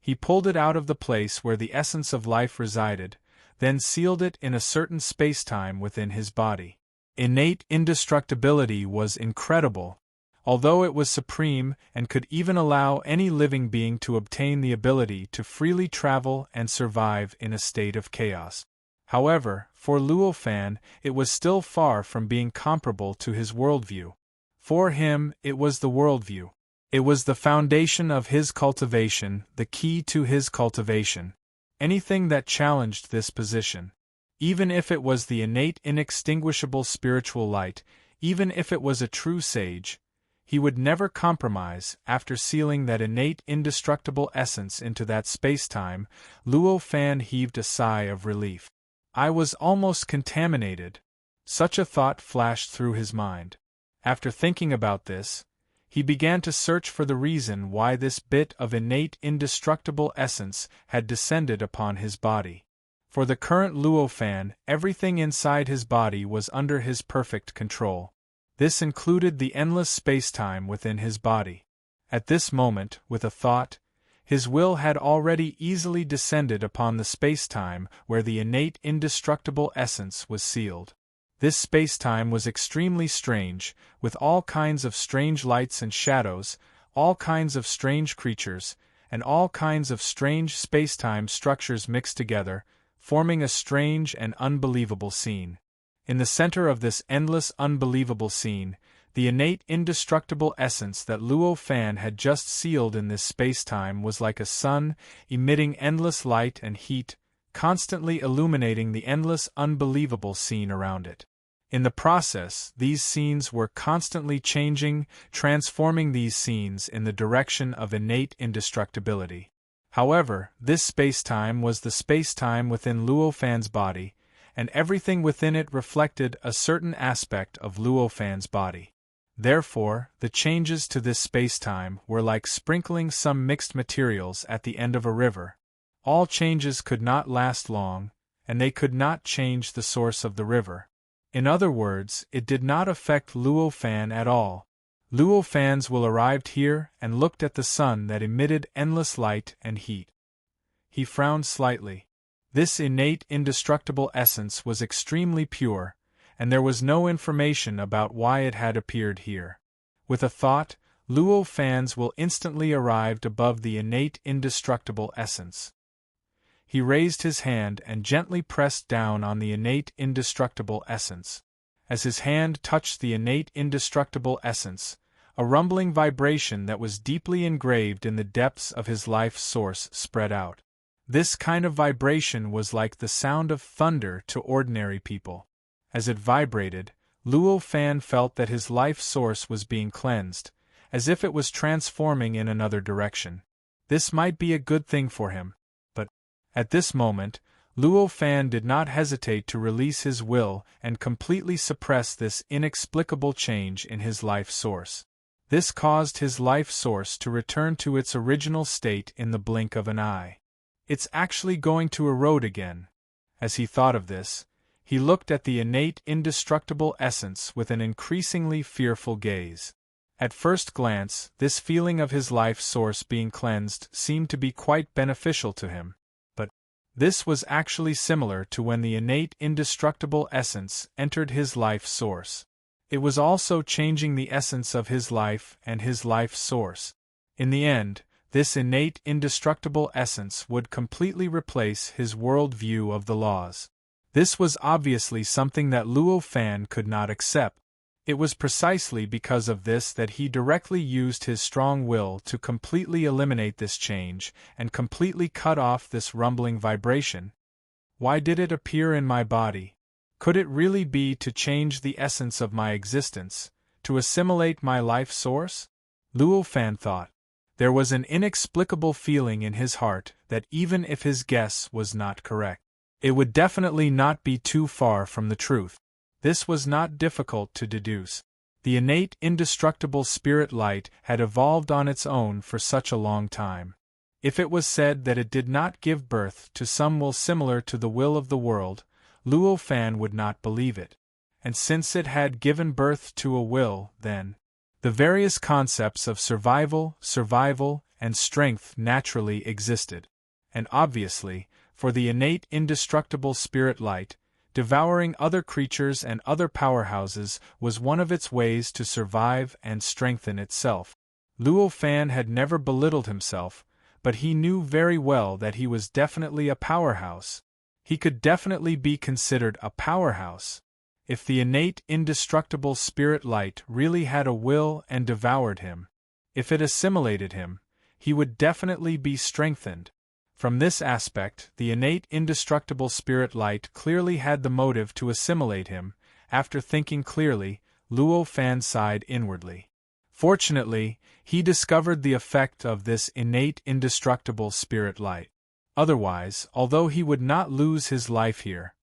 He pulled it out of the place where the essence of life resided, then sealed it in a certain space-time within his body. Innate indestructibility was incredible, although it was supreme and could even allow any living being to obtain the ability to freely travel and survive in a state of chaos. However, for Luo Fan, it was still far from being comparable to his worldview. For him, it was the worldview. It was the foundation of his cultivation, the key to his cultivation. Anything that challenged this position, even if it was the innate inextinguishable spiritual light, even if it was a true sage, he would never compromise. After sealing that innate indestructible essence into that space-time, Luo Fan heaved a sigh of relief. I was almost contaminated. Such a thought flashed through his mind. After thinking about this, he began to search for the reason why this bit of innate indestructible essence had descended upon his body. For the current Luo Fan, everything inside his body was under his perfect control. This included the endless space-time within his body. At this moment, with a thought, his will had already easily descended upon the space-time where the innate indestructible essence was sealed. This space-time was extremely strange, with all kinds of strange lights and shadows, all kinds of strange creatures, and all kinds of strange space-time structures mixed together, forming a strange and unbelievable scene. In the center of this endless, unbelievable scene, the innate, indestructible essence that Luo Fan had just sealed in this space-time was like a sun, emitting endless light and heat, constantly illuminating the endless, unbelievable scene around it. In the process, these scenes were constantly changing, transforming these scenes in the direction of innate indestructibility. However, this space-time was the space-time within Luo Fan's body, and everything within it reflected a certain aspect of Luo Fan's body. Therefore, the changes to this space-time were like sprinkling some mixed materials at the end of a river. All changes could not last long, and they could not change the source of the river. In other words, it did not affect Luo Fan at all. Luo Fan's will arrived here and looked at the sun that emitted endless light and heat. He frowned slightly. This innate, indestructible essence was extremely pure, and there was no information about why it had appeared here. With a thought, Luo Fan's will instantly arrived above the innate, indestructible essence. He raised his hand and gently pressed down on the innate, indestructible essence. As his hand touched the innate, indestructible essence, a rumbling vibration that was deeply engraved in the depths of his life source spread out. This kind of vibration was like the sound of thunder to ordinary people. As it vibrated, Luo Fan felt that his life source was being cleansed, as if it was transforming in another direction. This might be a good thing for him. At this moment, Luo Fan did not hesitate to release his will and completely suppress this inexplicable change in his life source. This caused his life source to return to its original state in the blink of an eye. It's actually going to erode again. As he thought of this, he looked at the innate, indestructible essence with an increasingly fearful gaze. At first glance, this feeling of his life source being cleansed seemed to be quite beneficial to him. This was actually similar to when the innate, indestructible essence entered his life source. It was also changing the essence of his life and his life source. In the end, this innate, indestructible essence would completely replace his world view of the laws. This was obviously something that Luo Fan could not accept. It was precisely because of this that he directly used his strong will to completely eliminate this change and completely cut off this rumbling vibration. Why did it appear in my body? Could it really be to change the essence of my existence, to assimilate my life source? Luo Fan thought. There was an inexplicable feeling in his heart that even if his guess was not correct, it would definitely not be too far from the truth. This was not difficult to deduce. The innate, indestructible spirit light had evolved on its own for such a long time. If it was said that it did not give birth to some will similar to the will of the world, Luo Fan would not believe it. And since it had given birth to a will, then the various concepts of survival, and strength naturally existed. And obviously, for the innate, indestructible spirit light, devouring other creatures and other powerhouses was one of its ways to survive and strengthen itself. Luo Fan had never belittled himself, but he knew very well that he was definitely a powerhouse. He could definitely be considered a powerhouse. If the innate, indestructible spirit light really had a will and devoured him, if it assimilated him, he would definitely be strengthened. From this aspect, the innate, indestructible spirit light clearly had the motive to assimilate him. After thinking clearly, Luo Fan sighed inwardly. Fortunately, he discovered the effect of this innate, indestructible spirit light. Otherwise, although he would not lose his life here,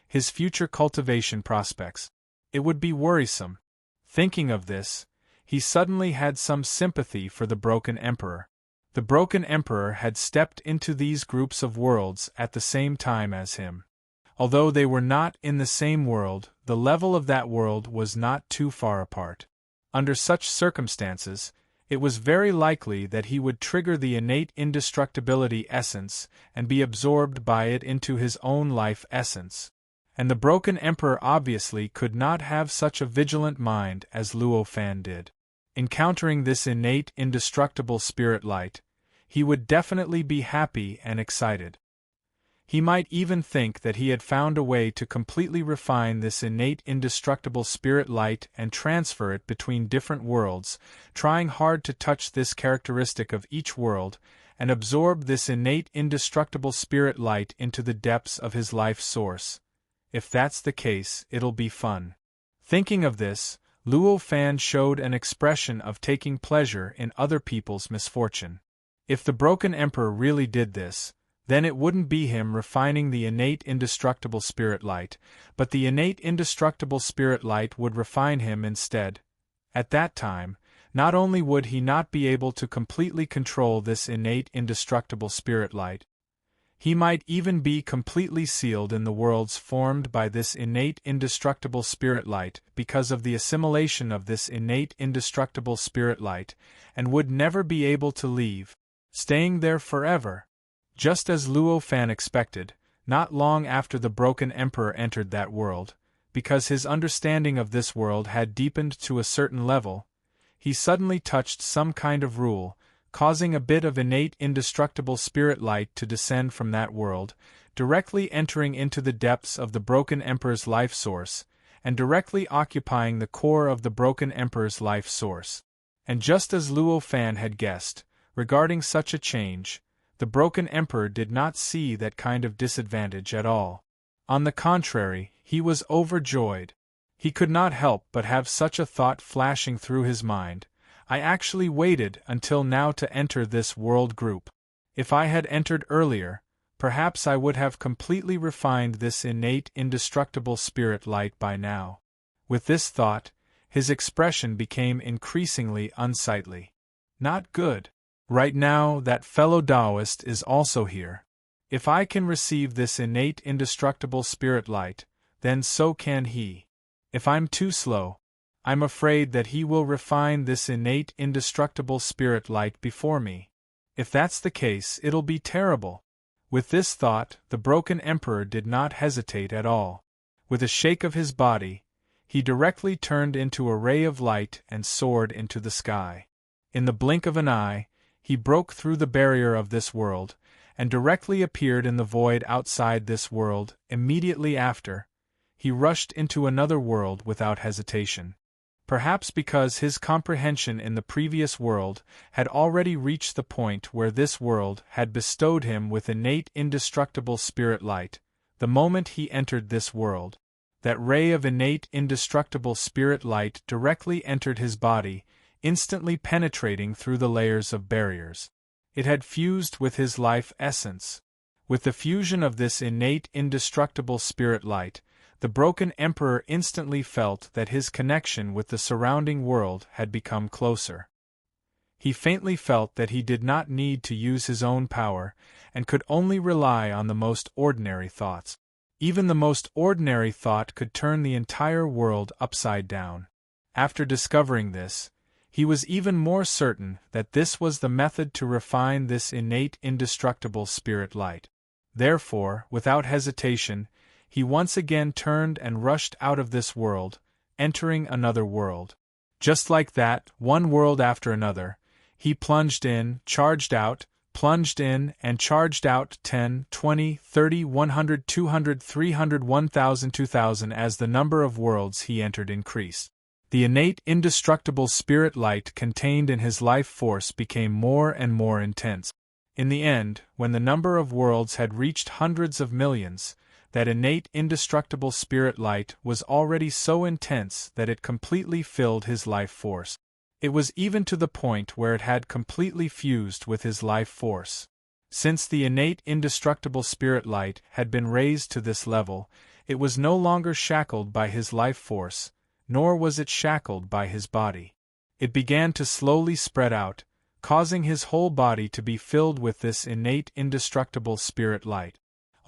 his future cultivation prospects, it would be worrisome. Thinking of this, he suddenly had some sympathy for the broken emperor. The broken emperor had stepped into these groups of worlds at the same time as him. Although they were not in the same world, the level of that world was not too far apart. Under such circumstances, it was very likely that he would trigger the innate indestructibility essence and be absorbed by it into his own life essence. And the broken emperor obviously could not have such a vigilant mind as Luo Fan did. Encountering this innate indestructible spirit light, he would definitely be happy and excited. He might even think that he had found a way to completely refine this innate indestructible spirit light and transfer it between different worlds, trying hard to touch this characteristic of each world, and absorb this innate indestructible spirit light into the depths of his life source. If that's the case, it'll be fun. Thinking of this, Luo Fan showed an expression of taking pleasure in other people's misfortune. If the broken emperor really did this, then it wouldn't be him refining the innate indestructible spirit light, but the innate indestructible spirit light would refine him instead. At that time, not only would he not be able to completely control this innate indestructible spirit light, he might even be completely sealed in the worlds formed by this innate indestructible spirit light because of the assimilation of this innate indestructible spirit light, and would never be able to leave, staying there forever. Just as Luo Fan expected, not long after the broken emperor entered that world, because his understanding of this world had deepened to a certain level, he suddenly touched some kind of rule, causing a bit of innate indestructible spirit light to descend from that world, directly entering into the depths of the broken emperor's life source, and directly occupying the core of the broken emperor's life source. And just as Luo Fan had guessed, regarding such a change, the broken emperor did not see that kind of disadvantage at all. On the contrary, he was overjoyed. He could not help but have such a thought flashing through his mind. I actually waited until now to enter this world group. If I had entered earlier, perhaps I would have completely refined this innate indestructible spirit light by now. With this thought, his expression became increasingly unsightly. Not good. Right now, that fellow Taoist is also here. If I can receive this innate indestructible spirit light, then so can he. If I'm too slow, I'm afraid that he will refine this innate indestructible spirit light before me. If that's the case, it'll be terrible. With this thought, the broken emperor did not hesitate at all. With a shake of his body, he directly turned into a ray of light and soared into the sky. In the blink of an eye, he broke through the barrier of this world, and directly appeared in the void outside this world. Immediately after, he rushed into another world without hesitation. Perhaps because his comprehension in the previous world had already reached the point where this world had bestowed him with innate indestructible spirit light, the moment he entered this world, that ray of innate indestructible spirit light directly entered his body, instantly penetrating through the layers of barriers. It had fused with his life essence. With the fusion of this innate indestructible spirit light, the broken emperor instantly felt that his connection with the surrounding world had become closer. He faintly felt that he did not need to use his own power, and could only rely on the most ordinary thoughts. Even the most ordinary thought could turn the entire world upside down. After discovering this, he was even more certain that this was the method to refine this innate indestructible spirit light. Therefore, without hesitation, he once again turned and rushed out of this world, entering another world. Just like that, one world after another, he plunged in, charged out, plunged in, and charged out 10, 20, 30, 100, 200, 300, 1000, 2000 as the number of worlds he entered increased. The innate indestructible spirit light contained in his life force became more and more intense. In the end, when the number of worlds had reached hundreds of millions, that innate indestructible spirit light was already so intense that it completely filled his life force. It was even to the point where it had completely fused with his life force. Since the innate indestructible spirit light had been raised to this level, it was no longer shackled by his life force, nor was it shackled by his body. It began to slowly spread out, causing his whole body to be filled with this innate indestructible spirit light.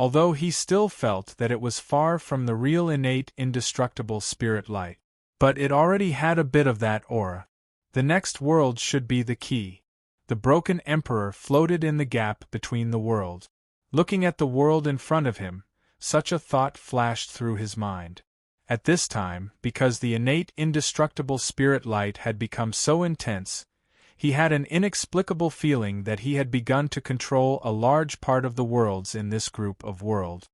Although he still felt that it was far from the real innate indestructible spirit light. But it already had a bit of that aura. The next world should be the key. The broken emperor floated in the gap between the worlds. Looking at the world in front of him, such a thought flashed through his mind. At this time, because the innate indestructible spirit light had become so intense, he had an inexplicable feeling that he had begun to control a large part of the worlds in this group of world.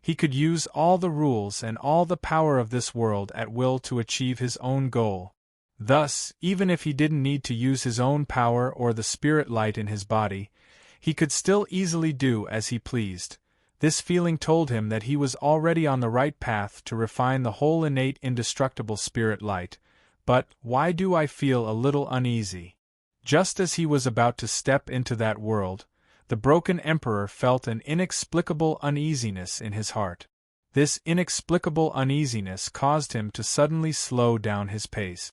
He could use all the rules and all the power of this world at will to achieve his own goal. Thus, even if he didn't need to use his own power or the spirit light in his body, he could still easily do as he pleased. This feeling told him that he was already on the right path to refine the whole innate indestructible spirit light. But why do I feel a little uneasy? Just as he was about to step into that world, the broken emperor felt an inexplicable uneasiness in his heart. This inexplicable uneasiness caused him to suddenly slow down his pace.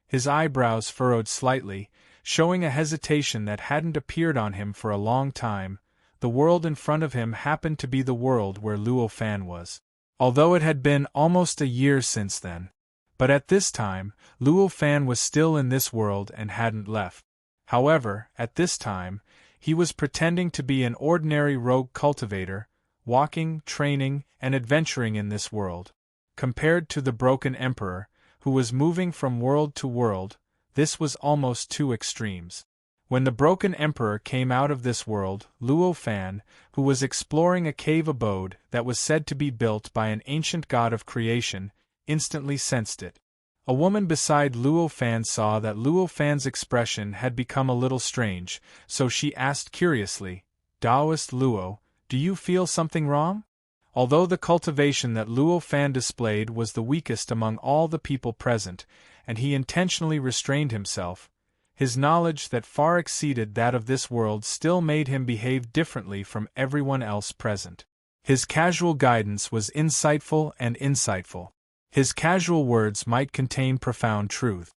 His eyebrows furrowed slightly, showing a hesitation that hadn't appeared on him for a long time. The world in front of him happened to be the world where Luo Fan was, although it had been almost a year since then. But at this time, Luo Fan was still in this world and hadn't left. However, at this time, he was pretending to be an ordinary rogue cultivator, walking, training, and adventuring in this world. Compared to the broken emperor, who was moving from world to world, this was almost two extremes. When the broken emperor came out of this world, Luo Fan, who was exploring a cave abode that was said to be built by an ancient god of creation, instantly sensed it. A woman beside Luo Fan saw that Luo Fan's expression had become a little strange, so she asked curiously, "Taoist Luo, do you feel something wrong?" Although the cultivation that Luo Fan displayed was the weakest among all the people present, and he intentionally restrained himself, his knowledge that far exceeded that of this world still made him behave differently from everyone else present. His casual guidance was insightful and insightful. His casual words might contain profound truth.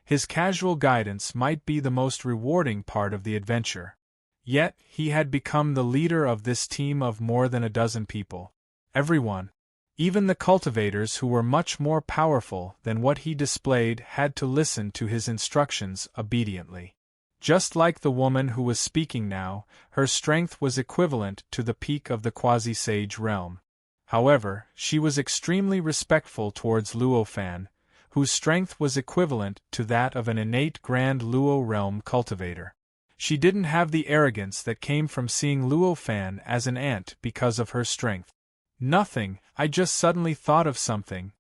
His casual guidance might be the most rewarding part of the adventure. Yet, he had become the leader of this team of more than a dozen people. Everyone, even the cultivators who were much more powerful than what he displayed, had to listen to his instructions obediently. Just like the woman who was speaking now, her strength was equivalent to the peak of the quasi-sage realm. However, she was extremely respectful towards Luo Fan, whose strength was equivalent to that of an innate Grand Luo realm cultivator. She didn't have the arrogance that came from seeing Luo Fan as an ant because of her strength. "Nothing, I just suddenly thought of something."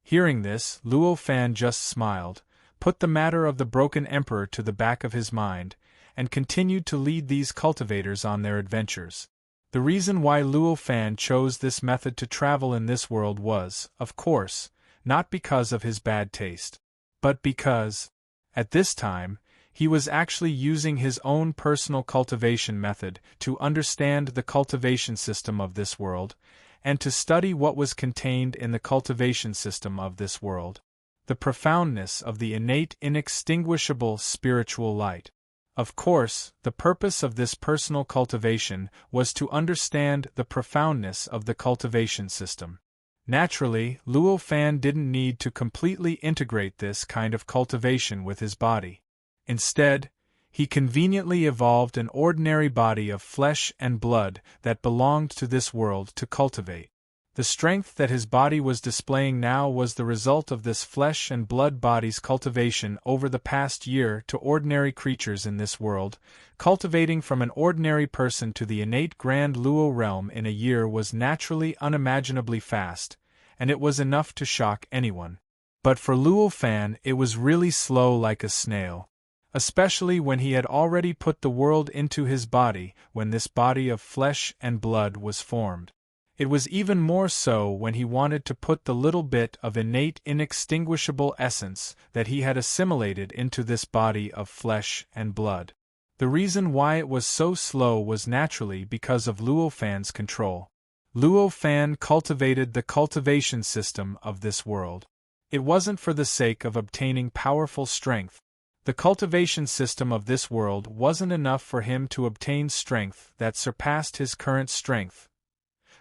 Hearing this, Luo Fan just smiled, put the matter of the broken emperor to the back of his mind, and continued to lead these cultivators on their adventures. The reason why Luo Fan chose this method to travel in this world was, of course, not because of his bad taste, but because, at this time, he was actually using his own personal cultivation method to understand the cultivation system of this world, and to study what was contained in the cultivation system of this world. The profoundness of the innate inextinguishable spiritual light. Of course, the purpose of this personal cultivation was to understand the profoundness of the cultivation system. Naturally, Luo Fan didn't need to completely integrate this kind of cultivation with his body. Instead, he conveniently evolved an ordinary body of flesh and blood that belonged to this world to cultivate. The strength that his body was displaying now was the result of this flesh and blood body's cultivation over the past year to ordinary creatures in this world. Cultivating from an ordinary person to the innate Grand Luo realm in a year was naturally unimaginably fast, and it was enough to shock anyone. But for Luo Fan it was really slow like a snail. Especially when he had already put the world into his body when this body of flesh and blood was formed. It was even more so when he wanted to put the little bit of innate inextinguishable essence that he had assimilated into this body of flesh and blood. The reason why it was so slow was naturally because of Luo Fan's control. Luo Fan cultivated the cultivation system of this world. It wasn't for the sake of obtaining powerful strength. The cultivation system of this world wasn't enough for him to obtain strength that surpassed his current strength.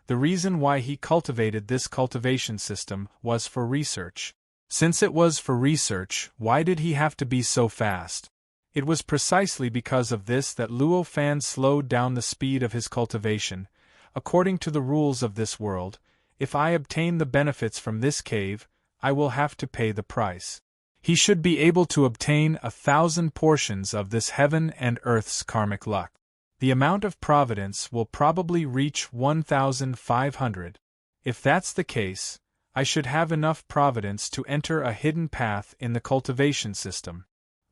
The reason why he cultivated this cultivation system was for research. Since it was for research, why did he have to be so fast? It was precisely because of this that Luo Fan slowed down the speed of his cultivation, according to the rules of this world, if I obtain the benefits from this cave, I will have to pay the price. He should be able to obtain 1,000 portions of this heaven and earth's karmic luck. The amount of providence will probably reach 1,500. If that's the case, I should have enough providence to enter a hidden path in the cultivation system.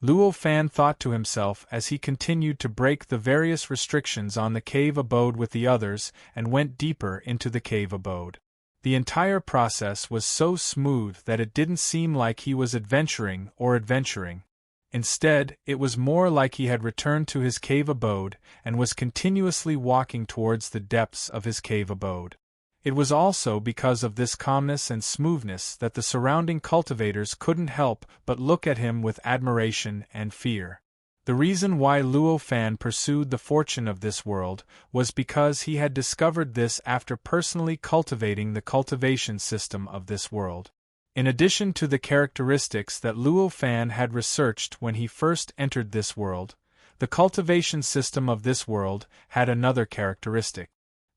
Luo Fan thought to himself as he continued to break the various restrictions on the cave abode with the others and went deeper into the cave abode. The entire process was so smooth that it didn't seem like he was adventuring. Instead, it was more like he had returned to his cave abode and was continuously walking towards the depths of his cave abode. It was also because of this calmness and smoothness that the surrounding cultivators couldn't help but look at him with admiration and fear. The reason why Luo Fan pursued the fortune of this world was because he had discovered this after personally cultivating the cultivation system of this world. In addition to the characteristics that Luo Fan had researched when he first entered this world, the cultivation system of this world had another characteristic.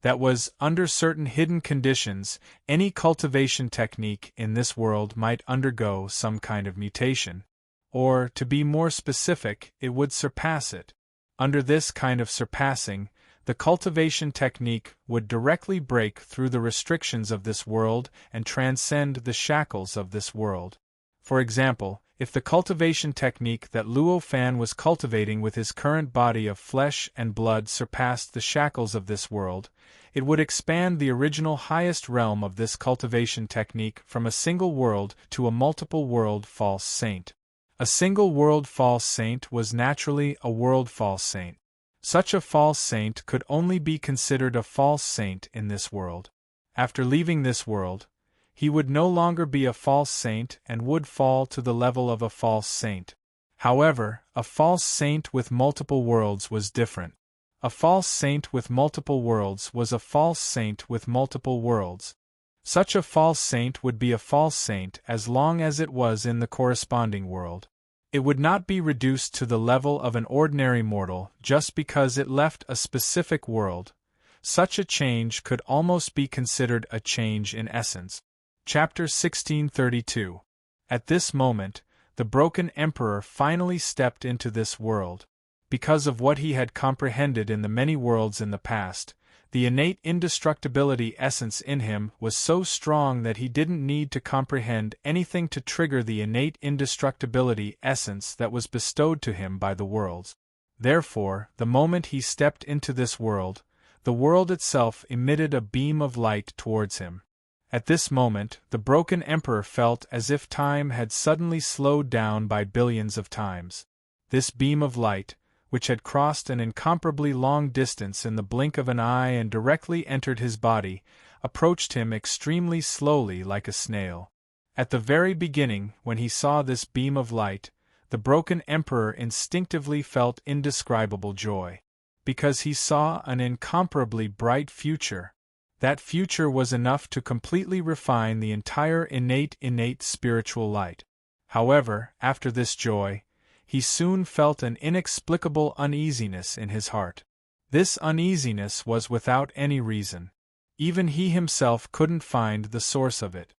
That was, under certain hidden conditions, any cultivation technique in this world might undergo some kind of mutation. Or, to be more specific, it would surpass it. Under this kind of surpassing, the cultivation technique would directly break through the restrictions of this world and transcend the shackles of this world. For example, if the cultivation technique that Luo Fan was cultivating with his current body of flesh and blood surpassed the shackles of this world, it would expand the original highest realm of this cultivation technique from a single world to a multiple world false saint. A single world false saint was naturally a world false saint. Such a false saint could only be considered a false saint in this world. After leaving this world, he would no longer be a false saint and would fall to the level of a false saint. However, a false saint with multiple worlds was different. A false saint with multiple worlds was a false saint with multiple worlds. Such a false saint would be a false saint as long as it was in the corresponding world. It would not be reduced to the level of an ordinary mortal just because it left a specific world. Such a change could almost be considered a change in essence. Chapter 1632. At this moment, the broken emperor finally stepped into this world. Because of what he had comprehended in the many worlds in the past, the innate indestructibility essence in him was so strong that he didn't need to comprehend anything to trigger the innate indestructibility essence that was bestowed to him by the worlds. Therefore, the moment he stepped into this world, the world itself emitted a beam of light towards him. At this moment, the broken emperor felt as if time had suddenly slowed down by billions of times. This beam of light, which had crossed an incomparably long distance in the blink of an eye and directly entered his body, approached him extremely slowly like a snail. At the very beginning, when he saw this beam of light, the broken emperor instinctively felt indescribable joy. Because he saw an incomparably bright future. That future was enough to completely refine the entire innate spiritual light. However, after this joy, he soon felt an inexplicable uneasiness in his heart. This uneasiness was without any reason. Even he himself couldn't find the source of it.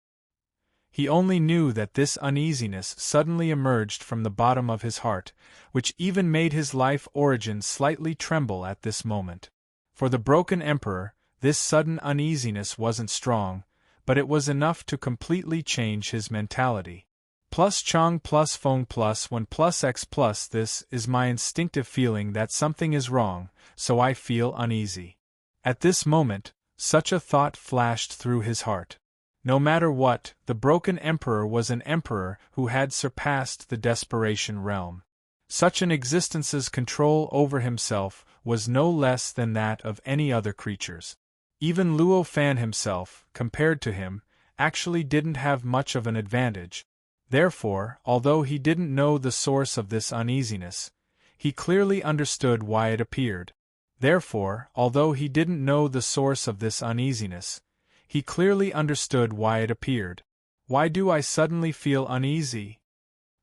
He only knew that this uneasiness suddenly emerged from the bottom of his heart, which even made his life origin slightly tremble at this moment. For the broken emperor, this sudden uneasiness wasn't strong, but it was enough to completely change his mentality. Plus Chong plus Fong plus 1 plus X plus this is my instinctive feeling that something is wrong, so I feel uneasy. At this moment, such a thought flashed through his heart. No matter what, the broken emperor was an emperor who had surpassed the desperation realm. Such an existence's control over himself was no less than that of any other creatures. Even Luo Fan himself, compared to him, actually didn't have much of an advantage. Therefore, although he didn't know the source of this uneasiness, he clearly understood why it appeared. Therefore, although he didn't know the source of this uneasiness, he clearly understood why it appeared. Why do I suddenly feel uneasy?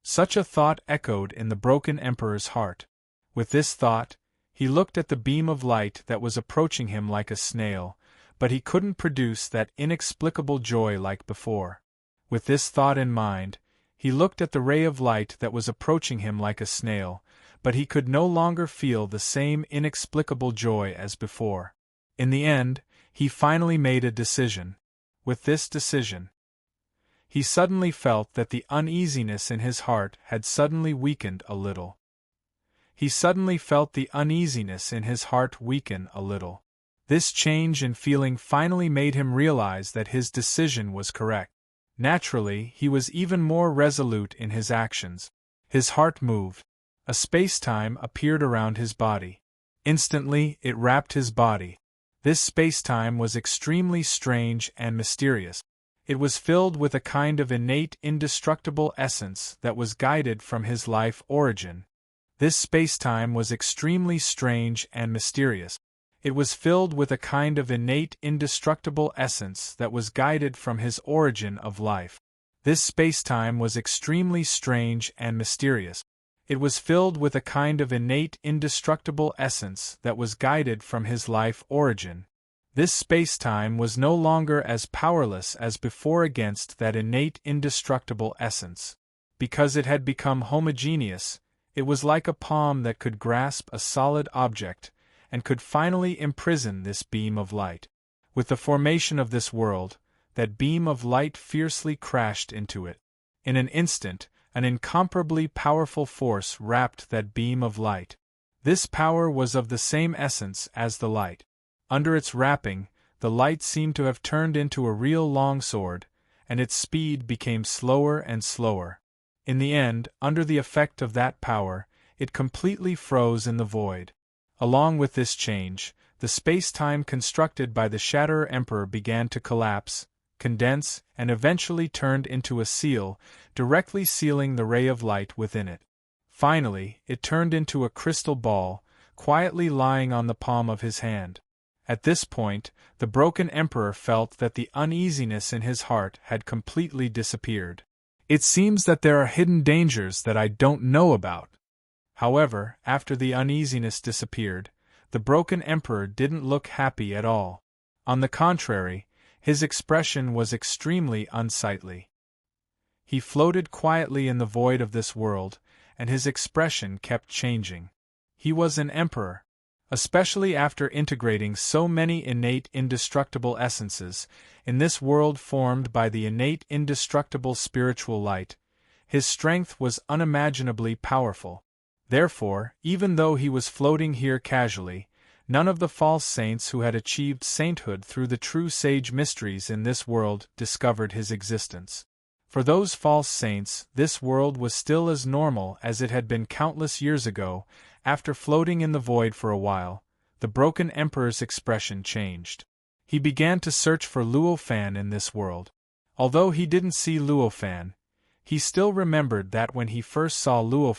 Such a thought echoed in the broken emperor's heart. With this thought, he looked at the beam of light that was approaching him like a snail, but he couldn't produce that inexplicable joy like before. With this thought in mind, he looked at the ray of light that was approaching him like a snail, but he could no longer feel the same inexplicable joy as before. In the end, he finally made a decision. With this decision, he suddenly felt that the uneasiness in his heart had suddenly weakened a little. He suddenly felt the uneasiness in his heart weaken a little. This change in feeling finally made him realize that his decision was correct. Naturally, he was even more resolute in his actions. His heart moved. A space-time appeared around his body. Instantly, it wrapped his body. This space-time was extremely strange and mysterious. It was filled with a kind of innate indestructible essence that was guided from his life origin. This space-time was extremely strange and mysterious. It was filled with a kind of innate indestructible essence that was guided from his origin of life. This space-time was extremely strange and mysterious. It was filled with a kind of innate indestructible essence that was guided from his life origin. This space-time was no longer as powerless as before against that innate indestructible essence. Because it had become homogeneous, it was like a palm that could grasp a solid object, and could finally imprison this beam of light. With the formation of this world, that beam of light fiercely crashed into it. In an instant, an incomparably powerful force wrapped that beam of light. This power was of the same essence as the light. Under its wrapping, the light seemed to have turned into a real longsword, and its speed became slower and slower. In the end, under the effect of that power, it completely froze in the void. Along with this change, the space-time constructed by the Shatterer Emperor began to collapse, condense, and eventually turned into a seal, directly sealing the ray of light within it. Finally, it turned into a crystal ball, quietly lying on the palm of his hand. At this point, the broken Emperor felt that the uneasiness in his heart had completely disappeared. It seems that there are hidden dangers that I don't know about. However, after the uneasiness disappeared, the broken Emperor didn't look happy at all. On the contrary, his expression was extremely unsightly. He floated quietly in the void of this world, and his expression kept changing. He was an emperor. Especially after integrating so many innate indestructible essences, in this world formed by the innate indestructible spiritual light, his strength was unimaginably powerful. Therefore, even though he was floating here casually, none of the false saints who had achieved sainthood through the true sage mysteries in this world discovered his existence. For those false saints, this world was still as normal as it had been countless years ago. After floating in the void for a while, the broken Emperor's expression changed. He began to search for Luo Fan in this world. Although he didn't see Luo Fan, he still remembered that when he first saw Luo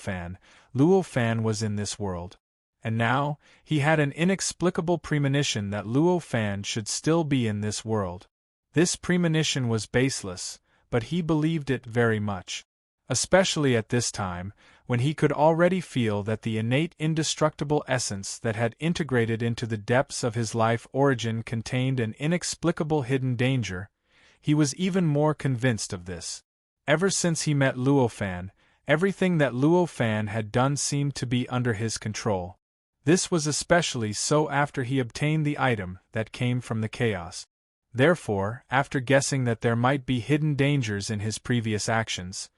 Fan was in this world. And now, he had an inexplicable premonition that Luo Fan should still be in this world. This premonition was baseless, but he believed it very much. Especially at this time, when he could already feel that the innate indestructible essence that had integrated into the depths of his life origin contained an inexplicable hidden danger, he was even more convinced of this. Ever since he met Luo Fan, everything that Luo Fan had done seemed to be under his control. This was especially so after he obtained the item that came from the chaos. Therefore, after guessing that there might be hidden dangers in his previous actions,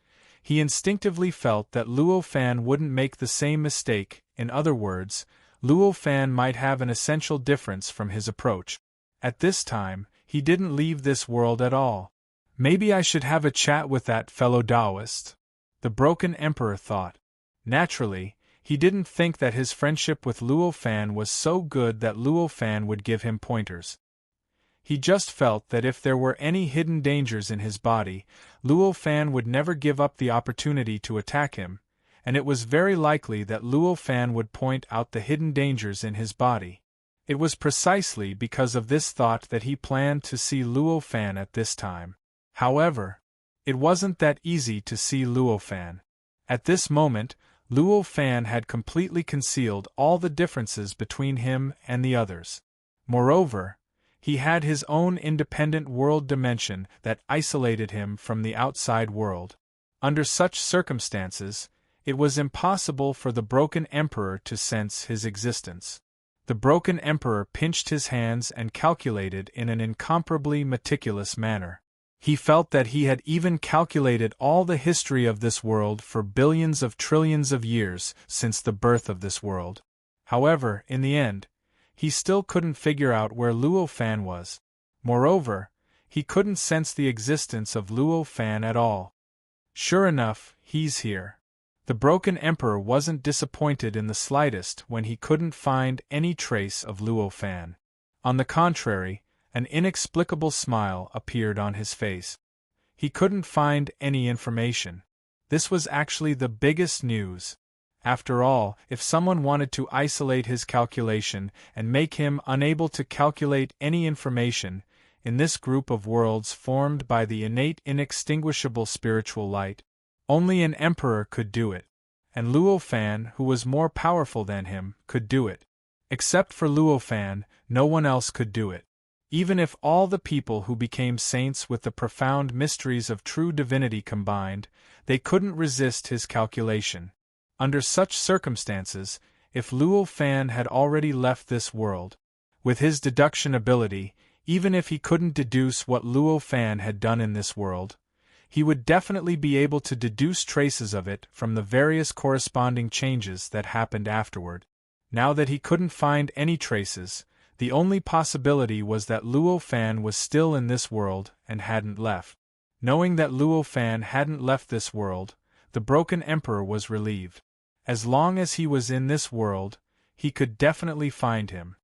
he instinctively felt that Luo Fan wouldn't make the same mistake. In other words, Luo Fan might have an essential difference from his approach. At this time, he didn't leave this world at all. Maybe I should have a chat with that fellow Taoist, the broken Emperor thought. Naturally, he didn't think that his friendship with Luo Fan was so good that Luo Fan would give him pointers. He just felt that if there were any hidden dangers in his body, Luo Fan would never give up the opportunity to attack him, and it was very likely that Luo Fan would point out the hidden dangers in his body. It was precisely because of this thought that he planned to see Luo Fan at this time. However, it wasn't that easy to see Luo Fan. At this moment, Luo Fan had completely concealed all the differences between him and the others. Moreover, He had his own independent world dimension that isolated him from the outside world. Under such circumstances, it was impossible for the broken emperor to sense his existence. The broken emperor pinched his hands and calculated in an incomparably meticulous manner. He felt that he had even calculated all the history of this world for billions of trillions of years since the birth of this world. However, in the end, he still couldn't figure out where Luo Fan was. Moreover, he couldn't sense the existence of Luo Fan at all. Sure enough, he's here. The broken emperor wasn't disappointed in the slightest when he couldn't find any trace of Luo Fan. On the contrary, an inexplicable smile appeared on his face. He couldn't find any information. This was actually the biggest news. After all, if someone wanted to isolate his calculation and make him unable to calculate any information, in this group of worlds formed by the innate inextinguishable spiritual light, only an emperor could do it. And Luo Fan, who was more powerful than him, could do it. Except for Luo Fan, no one else could do it. Even if all the people who became saints with the profound mysteries of true divinity combined, they couldn't resist his calculation. Under such circumstances, if Luo Fan had already left this world, with his deduction ability, even if he couldn't deduce what Luo Fan had done in this world, he would definitely be able to deduce traces of it from the various corresponding changes that happened afterward. Now that he couldn't find any traces, the only possibility was that Luo Fan was still in this world and hadn't left. Knowing that Luo Fan hadn't left this world, the broken emperor was relieved. As long as he was in this world, he could definitely find him.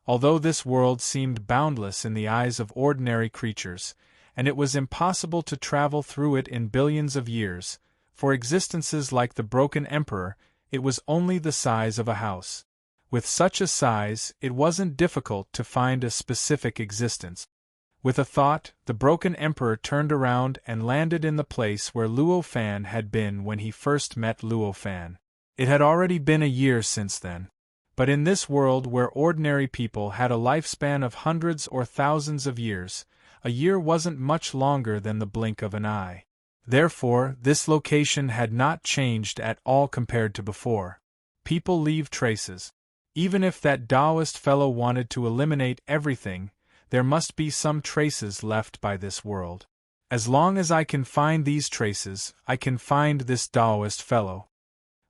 Although this world seemed boundless in the eyes of ordinary creatures, and it was impossible to travel through it in billions of years, for existences like the broken emperor, it was only the size of a house. With such a size, it wasn't difficult to find a specific existence. With a thought, the broken emperor turned around and landed in the place where Luo Fan had been when he first met Luo Fan. It had already been a year since then. But in this world where ordinary people had a lifespan of hundreds or thousands of years, a year wasn't much longer than the blink of an eye. Therefore, this location had not changed at all compared to before. People leave traces. Even if that Taoist fellow wanted to eliminate everything, there must be some traces left by this world. As long as I can find these traces, I can find this Taoist fellow.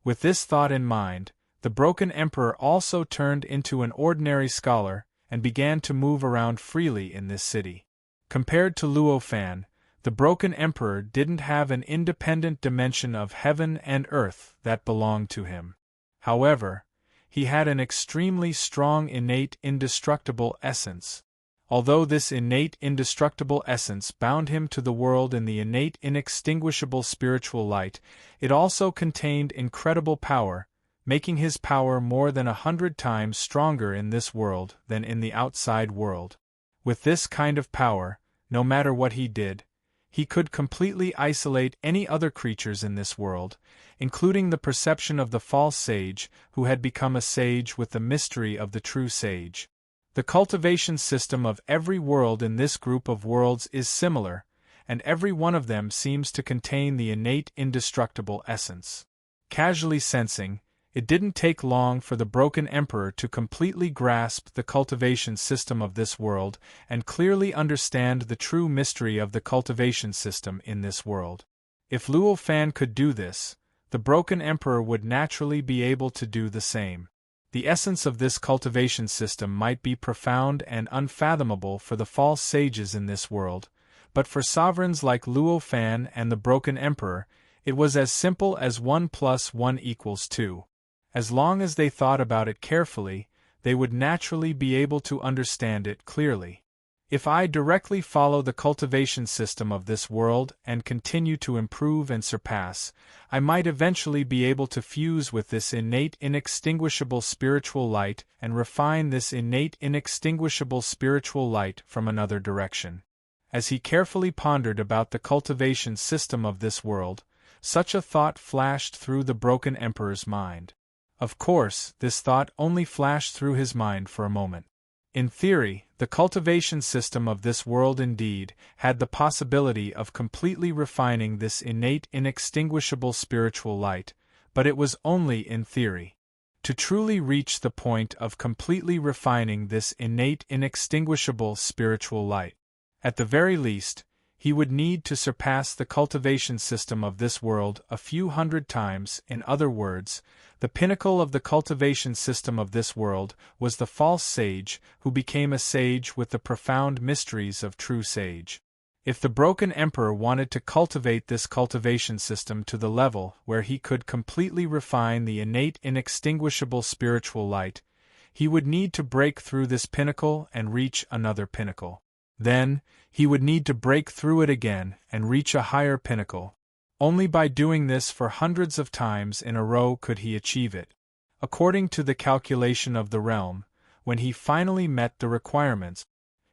With this thought in mind, the broken emperor also turned into an ordinary scholar and began to move around freely in this city. Compared to Luo Fan, the broken emperor didn't have an independent dimension of heaven and earth that belonged to him. However, he had an extremely strong innate indestructible essence. Although this innate indestructible essence bound him to the world in the innate inextinguishable spiritual light, it also contained incredible power, making his power more than 100 times stronger in this world than in the outside world. With this kind of power, no matter what he did, he could completely isolate any other creatures in this world, including the perception of the false sage who had become a sage with the mystery of the true sage. The cultivation system of every world in this group of worlds is similar, and every one of them seems to contain the innate indestructible essence. Casually sensing, it didn't take long for the broken emperor to completely grasp the cultivation system of this world and clearly understand the true mystery of the cultivation system in this world. If Luo Fan could do this, the broken emperor would naturally be able to do the same. The essence of this cultivation system might be profound and unfathomable for the false sages in this world, but for sovereigns like Luo Fan and the broken emperor, it was as simple as 1 + 1 = 2. As long as they thought about it carefully, they would naturally be able to understand it clearly. If I directly follow the cultivation system of this world and continue to improve and surpass, I might eventually be able to fuse with this innate inextinguishable spiritual light and refine this innate inextinguishable spiritual light from another direction. As he carefully pondered about the cultivation system of this world, such a thought flashed through the broken emperor's mind. Of course, this thought only flashed through his mind for a moment. In theory, the cultivation system of this world indeed had the possibility of completely refining this innate, inextinguishable spiritual light, but it was only in theory. To truly reach the point of completely refining this innate, inextinguishable spiritual light, at the very least, he would need to surpass the cultivation system of this world a few hundred times. In other words, the pinnacle of the cultivation system of this world was the false sage who became a sage with the profound mysteries of true sage. If the broken emperor wanted to cultivate this cultivation system to the level where he could completely refine the innate, inextinguishable spiritual light, he would need to break through this pinnacle and reach another pinnacle. Then, he would need to break through it again and reach a higher pinnacle. Only by doing this for hundreds of times in a row could he achieve it. According to the calculation of the realm, when he finally met the requirements,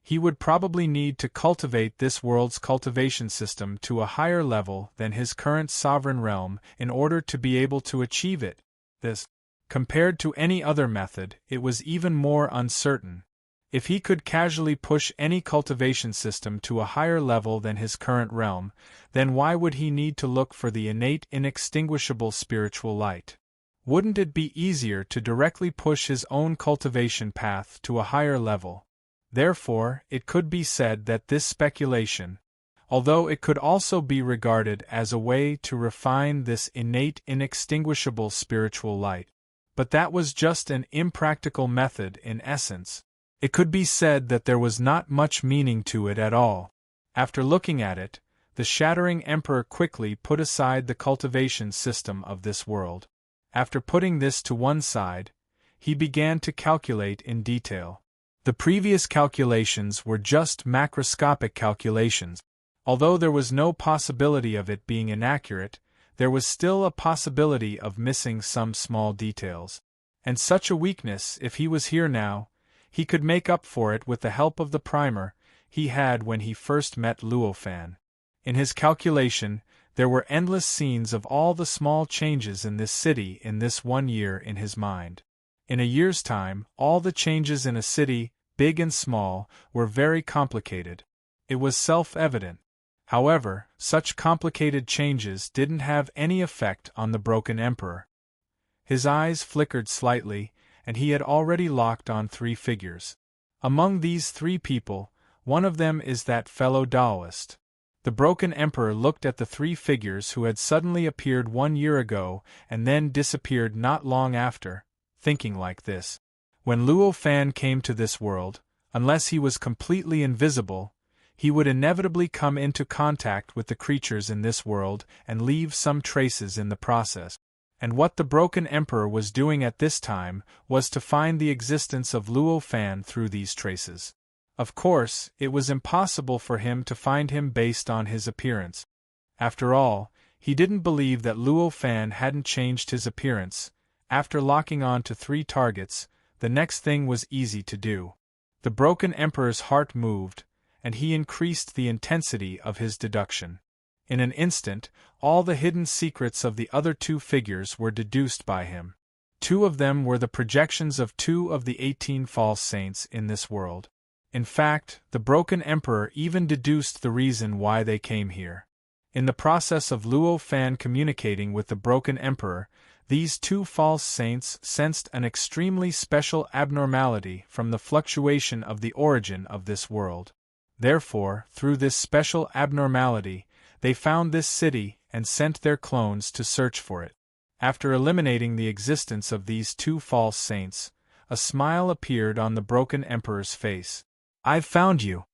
he would probably need to cultivate this world's cultivation system to a higher level than his current sovereign realm in order to be able to achieve it. This, compared to any other method, it was even more uncertain. If he could casually push any cultivation system to a higher level than his current realm, then why would he need to look for the innate, inextinguishable spiritual light? Wouldn't it be easier to directly push his own cultivation path to a higher level? Therefore, it could be said that this speculation, although it could also be regarded as a way to refine this innate, inextinguishable spiritual light, but that was just an impractical method in essence. It could be said that there was not much meaning to it at all. After looking at it, the shattering emperor quickly put aside the cultivation system of this world. After putting this to one side, he began to calculate in detail. The previous calculations were just macroscopic calculations. Although there was no possibility of it being inaccurate, there was still a possibility of missing some small details. And such a weakness, if he was here now, he could make up for it with the help of the primer he had when he first met Luo Fan. In his calculation, there were endless scenes of all the small changes in this city in this 1 year in his mind. In a year's time, all the changes in a city, big and small, were very complicated. It was self-evident. However, such complicated changes didn't have any effect on the broken emperor. His eyes flickered slightly, and he had already locked on 3 figures. Among these 3 people, one of them is that fellow Taoist. The broken emperor looked at the 3 figures who had suddenly appeared 1 year ago and then disappeared not long after, thinking like this. When Luo Fan came to this world, unless he was completely invisible, he would inevitably come into contact with the creatures in this world and leave some traces in the process. And what the broken emperor was doing at this time was to find the existence of Luo Fan through these traces. Of course, it was impossible for him to find him based on his appearance. After all, he didn't believe that Luo Fan hadn't changed his appearance. After locking on to 3 targets, the next thing was easy to do. The broken emperor's heart moved, and he increased the intensity of his deduction. In an instant, all the hidden secrets of the other 2 figures were deduced by him. 2 of them were the projections of 2 of the 18 false saints in this world. In fact, the broken emperor even deduced the reason why they came here. In the process of Luo Fan communicating with the broken emperor, these 2 false saints sensed an extremely special abnormality from the fluctuation of the origin of this world. Therefore, through this special abnormality, they found this city and sent their clones to search for it. After eliminating the existence of these 2 false saints, a smile appeared on the broken emperor's face. "I've found you."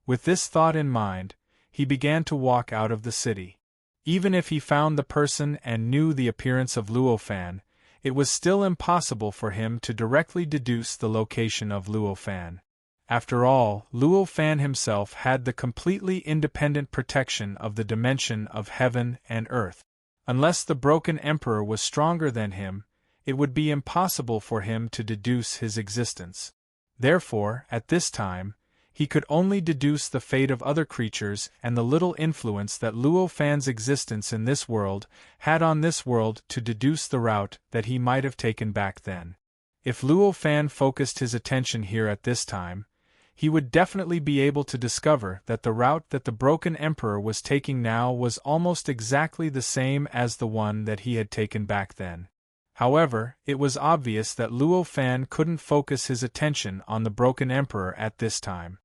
With this thought in mind, he began to walk out of the city. Even if he found the person and knew the appearance of Luo Fan, it was still impossible for him to directly deduce the location of Luo Fan. After all, Luo Fan himself had the completely independent protection of the dimension of heaven and earth. Unless the broken emperor was stronger than him, it would be impossible for him to deduce his existence. Therefore, at this time, he could only deduce the fate of other creatures and the little influence that Luo Fan's existence in this world had on this world to deduce the route that he might have taken back then. If Luo Fan focused his attention here at this time, he would definitely be able to discover that the route that the Broken Emperor was taking now was almost exactly the same as the one that he had taken back then. However, it was obvious that Luo Fan couldn't focus his attention on the Broken Emperor at this time.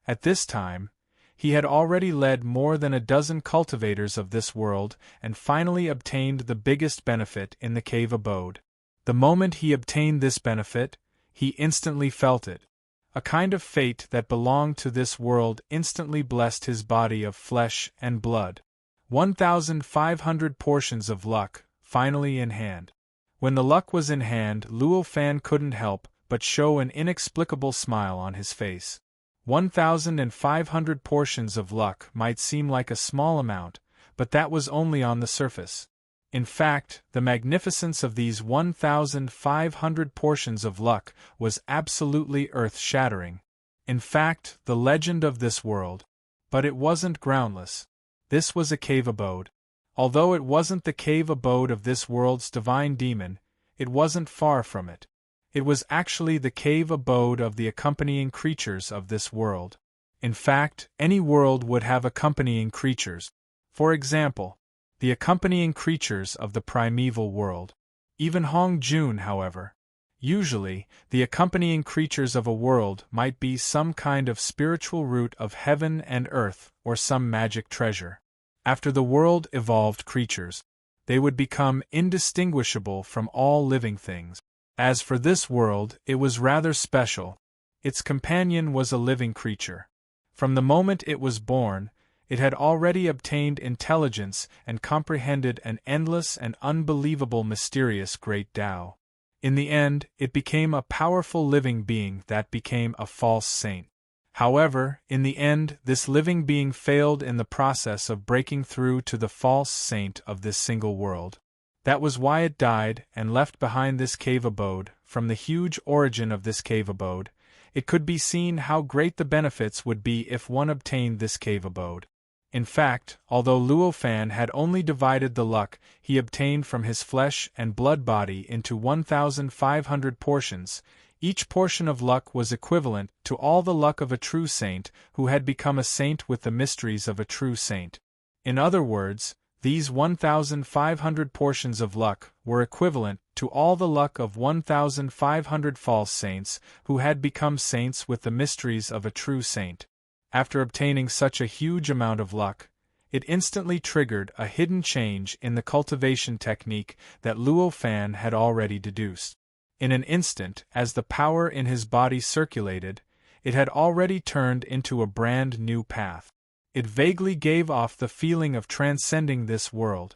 At this time, he had already led more than a dozen cultivators of this world and finally obtained the biggest benefit in the cave abode. The moment he obtained this benefit, he instantly felt it. A kind of fate that belonged to this world instantly blessed his body of flesh and blood. 1,500 portions of luck, finally in hand. When the luck was in hand, Luo Fan couldn't help but show an inexplicable smile on his face. 1,500 portions of luck might seem like a small amount, but that was only on the surface. In fact, the magnificence of these 1,500 portions of luck was absolutely earth-shattering. In fact, the legend of this world. But it wasn't groundless. This was a cave abode. Although it wasn't the cave abode of this world's divine demon, it wasn't far from it. It was actually the cave abode of the accompanying creatures of this world. In fact, any world would have accompanying creatures. For example, the accompanying creatures of the primeval world. Even Hong Jun, however. Usually, the accompanying creatures of a world might be some kind of spiritual root of heaven and earth or some magic treasure. After the world evolved creatures, they would become indistinguishable from all living things. As for this world, it was rather special. Its companion was a living creature. From the moment it was born, it had already obtained intelligence and comprehended an endless and unbelievable mysterious great Tao. In the end, it became a powerful living being that became a false saint. However, in the end, this living being failed in the process of breaking through to the false saint of this single world. That was why it died and left behind this cave abode. From the huge origin of this cave abode, it could be seen how great the benefits would be if one obtained this cave abode. In fact, although Luo Fan had only divided the luck he obtained from his flesh and blood body into 1,500 portions, each portion of luck was equivalent to all the luck of a true saint who had become a saint with the mysteries of a true saint. In other words, these 1,500 portions of luck were equivalent to all the luck of 1,500 false saints who had become saints with the mysteries of a true saint. After obtaining such a huge amount of luck, it instantly triggered a hidden change in the cultivation technique that Luo Fan had already deduced. In an instant, as the power in his body circulated, it had already turned into a brand new path. It vaguely gave off the feeling of transcending this world.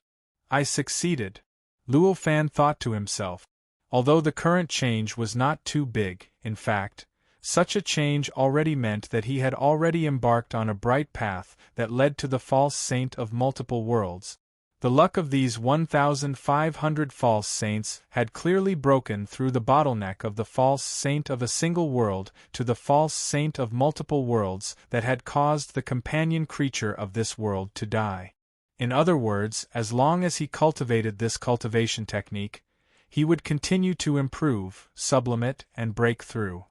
I succeeded, Luo Fan thought to himself. Although the current change was not too big, in fact, such a change already meant that he had already embarked on a bright path that led to the false saint of multiple worlds. The luck of these 1,500 false saints had clearly broken through the bottleneck of the false saint of a single world to the false saint of multiple worlds that had caused the companion creature of this world to die. In other words, as long as he cultivated this cultivation technique, he would continue to improve, sublimate, and break through.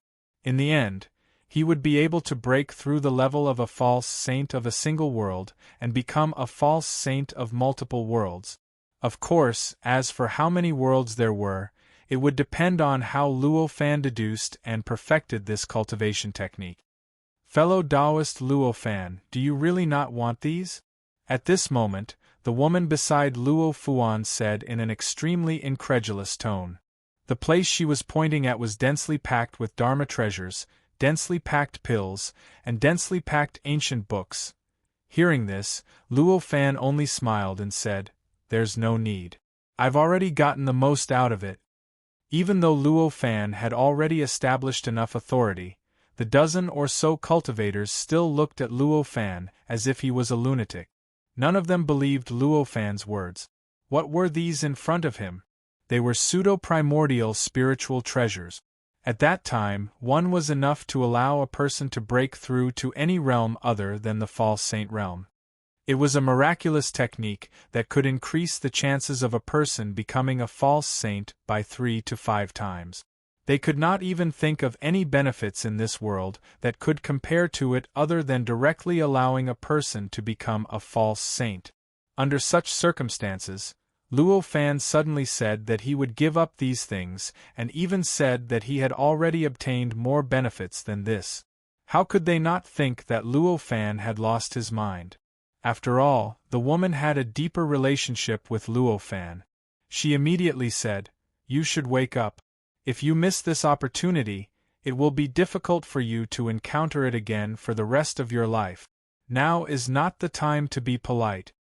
In the end, he would be able to break through the level of a false saint of a single world and become a false saint of multiple worlds. Of course, as for how many worlds there were, it would depend on how Luo Fan deduced and perfected this cultivation technique. Fellow Taoist Luo Fan, do you really not want these? At this moment, the woman beside Luo Fuan said in an extremely incredulous tone. The place she was pointing at was densely packed with Dharma treasures, densely packed pills, and densely packed ancient books. Hearing this, Luo Fan only smiled and said, "There's no need. I've already gotten the most out of it." Even though Luo Fan had already established enough authority, the dozen or so cultivators still looked at Luo Fan as if he was a lunatic. None of them believed Luo Fan's words. What were these in front of him? They were pseudo-primordial spiritual treasures. At that time, one was enough to allow a person to break through to any realm other than the false saint realm. It was a miraculous technique that could increase the chances of a person becoming a false saint by 3 to 5 times. They could not even think of any benefits in this world that could compare to it other than directly allowing a person to become a false saint. Under such circumstances, Luo Fan suddenly said that he would give up these things, and even said that he had already obtained more benefits than this. How could they not think that Luo Fan had lost his mind? After all, the woman had a deeper relationship with Luo Fan. She immediately said, "You should wake up. If you miss this opportunity, it will be difficult for you to encounter it again for the rest of your life. Now is not the time to be polite."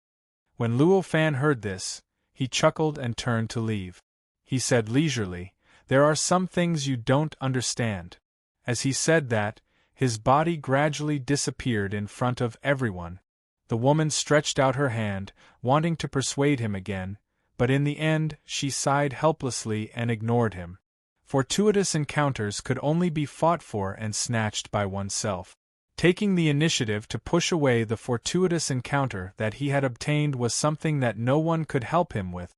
When Luo Fan heard this, he chuckled and turned to leave. He said leisurely, "There are some things you don't understand." As he said that, his body gradually disappeared in front of everyone. The woman stretched out her hand, wanting to persuade him again, but in the end she sighed helplessly and ignored him. Fortuitous encounters could only be fought for and snatched by oneself. Taking the initiative to push away the fortuitous encounter that he had obtained was something that no one could help him with.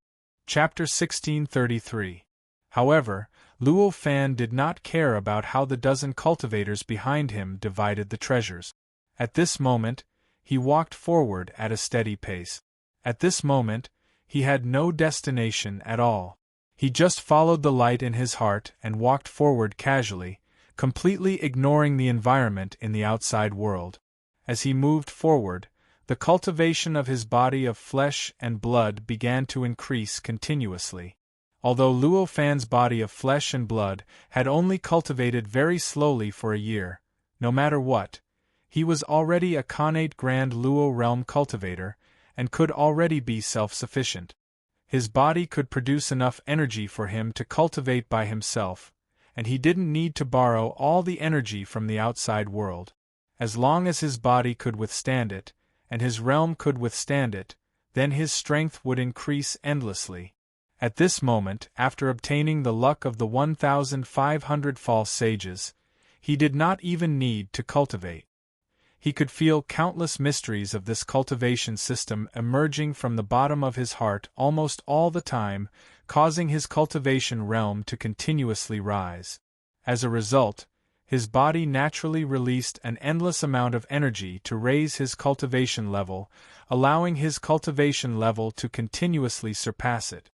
Chapter 1633. However, Luo Fan did not care about how the dozen cultivators behind him divided the treasures. At this moment, he walked forward at a steady pace. At this moment, he had no destination at all. He just followed the light in his heart and walked forward casually, completely ignoring the environment in the outside world. As he moved forward, the cultivation of his body of flesh and blood began to increase continuously. Although Luo Fan's body of flesh and blood had only cultivated very slowly for a year, no matter what, he was already a Khanate Grand Luo realm cultivator, and could already be self-sufficient. His body could produce enough energy for him to cultivate by himself, and he didn't need to borrow all the energy from the outside world. As long as his body could withstand it, and his realm could withstand it, then his strength would increase endlessly. At this moment, after obtaining the luck of the 1,500 false sages, he did not even need to cultivate. He could feel countless mysteries of this cultivation system emerging from the bottom of his heart almost all the time, causing his cultivation realm to continuously rise. As a result, his body naturally released an endless amount of energy to raise his cultivation level, allowing his cultivation level to continuously surpass it.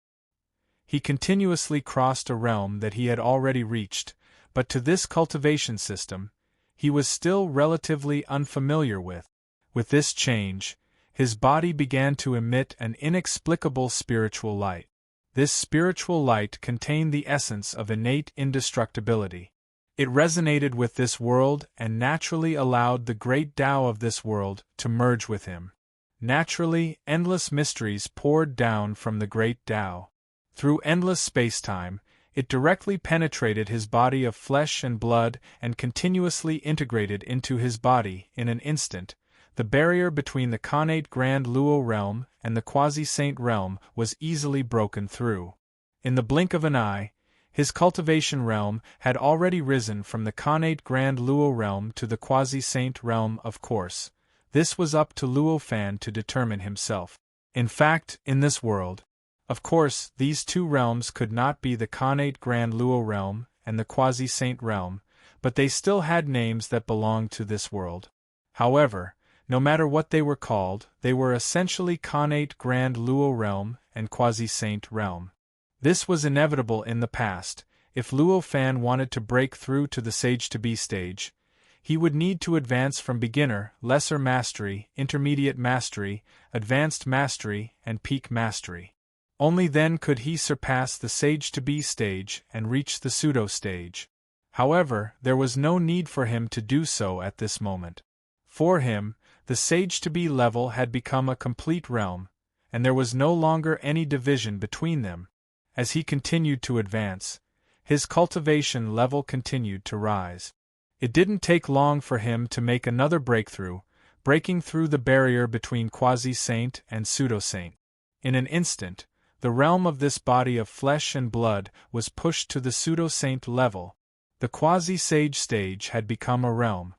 He continuously crossed a realm that he had already reached, but to this cultivation system, he was still relatively unfamiliar with. With this change, his body began to emit an inexplicable spiritual light. This spiritual light contained the essence of innate indestructibility. It resonated with this world and naturally allowed the great Tao of this world to merge with him. Naturally, endless mysteries poured down from the great Tao. Through endless space-time, it directly penetrated his body of flesh and blood and continuously integrated into his body in an instant. The barrier between the Khanate Grand Luo realm and the Quasi-Saint realm was easily broken through. In the blink of an eye, his cultivation realm had already risen from the Khanate Grand Luo realm to the Quasi-Saint realm. Of course, this was up to Luo Fan to determine himself. In fact, in this world, of course, these two realms could not be the Khanate Grand Luo realm and the Quasi-Saint realm, but they still had names that belonged to this world. However, no matter what they were called, they were essentially Khanate Grand Luo realm and Quasi-Saint realm. This was inevitable in the past. If Luo Fan wanted to break through to the Sage-to-Be stage, he would need to advance from beginner, lesser mastery, intermediate mastery, advanced mastery, and peak mastery. Only then could he surpass the Sage-to-Be stage and reach the pseudo stage. However, there was no need for him to do so at this moment. For him, the Sage-to-Be level had become a complete realm, and there was no longer any division between them. As he continued to advance, his cultivation level continued to rise. It didn't take long for him to make another breakthrough, breaking through the barrier between Quasi-Saint and Pseudo-Saint. In an instant, the realm of this body of flesh and blood was pushed to the Pseudo-Saint level. The Quasi-Sage stage had become a realm.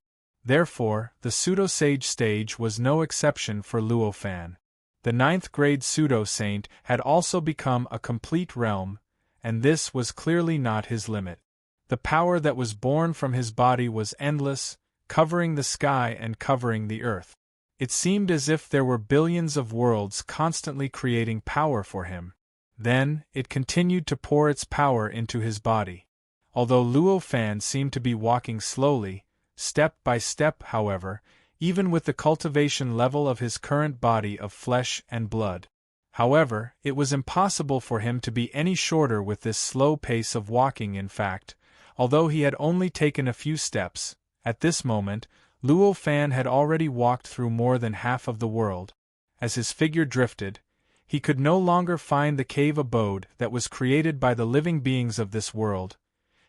Therefore, the Pseudo-Sage stage was no exception for Luo Fan. The 9th grade Pseudo-Saint had also become a complete realm, and this was clearly not his limit. The power that was born from his body was endless, covering the sky and covering the earth. It seemed as if there were billions of worlds constantly creating power for him. Then, it continued to pour its power into his body. Although Luo Fan seemed to be walking slowly, step by step, however, even with the cultivation level of his current body of flesh and blood. However, it was impossible for him to be any shorter with this slow pace of walking. In fact, although he had only taken a few steps, at this moment, Luo Fan had already walked through more than half of the world. As his figure drifted, he could no longer find the cave abode that was created by the living beings of this world.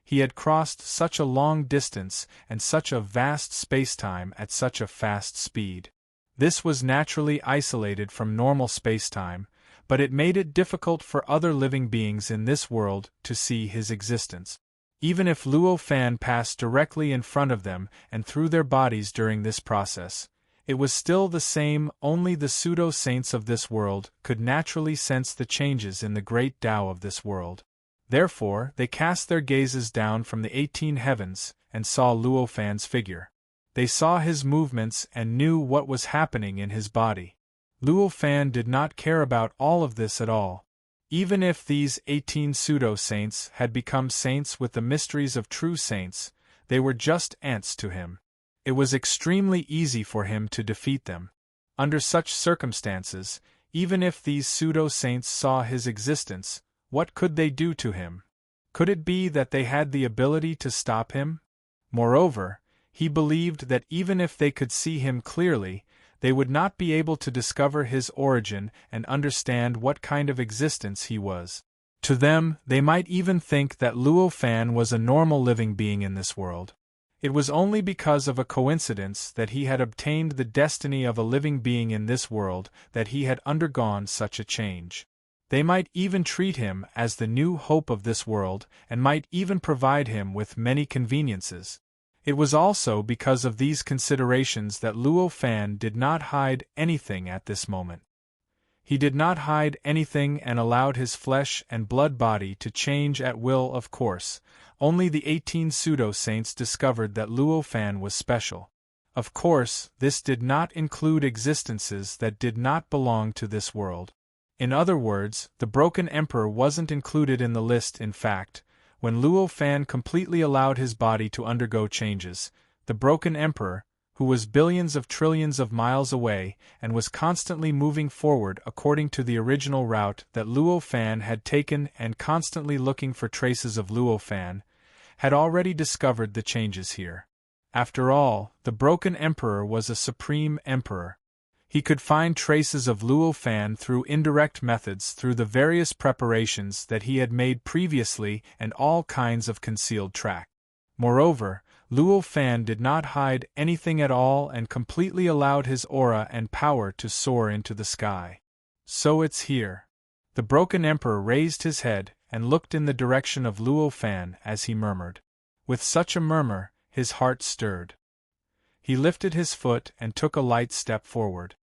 He had crossed such a long distance and such a vast spacetime at such a fast speed. This was naturally isolated from normal spacetime, but it made it difficult for other living beings in this world to see his existence. Even if Luo Fan passed directly in front of them and through their bodies during this process, it was still the same. Only the pseudo-saints of this world could naturally sense the changes in the great Tao of this world. Therefore, they cast their gazes down from the 18 heavens and saw Luo Fan's figure. They saw his movements and knew what was happening in his body. Luo Fan did not care about all of this at all. Even if these 18 pseudo-saints had become saints with the mysteries of true saints, they were just ants to him. It was extremely easy for him to defeat them. Under such circumstances, even if these pseudo-saints saw his existence, what could they do to him? Could it be that they had the ability to stop him? Moreover, he believed that even if they could see him clearly, they would not be able to discover his origin and understand what kind of existence he was. To them, they might even think that Luo Fan was a normal living being in this world. It was only because of a coincidence that he had obtained the destiny of a living being in this world that he had undergone such a change. They might even treat him as the new hope of this world and might even provide him with many conveniences. It was also because of these considerations that Luo Fan did not hide anything at this moment. He did not hide anything and allowed his flesh and blood body to change at will. Of course, only the 18 pseudo-saints discovered that Luo Fan was special. Of course, this did not include existences that did not belong to this world. In other words, the Broken Emperor wasn't included in the list. In fact, when Luo Fan completely allowed his body to undergo changes, the Broken Emperor, who was billions of trillions of miles away and was constantly moving forward according to the original route that Luo Fan had taken and constantly looking for traces of Luo Fan, had already discovered the changes here. After all, the Broken Emperor was a supreme emperor. He could find traces of Luo Fan through indirect methods through the various preparations that he had made previously and all kinds of concealed track. Moreover, Luo Fan did not hide anything at all and completely allowed his aura and power to soar into the sky. So it's here. The Broken Emperor raised his head and looked in the direction of Luo Fan as he murmured. With such a murmur, his heart stirred. He lifted his foot and took a light step forward.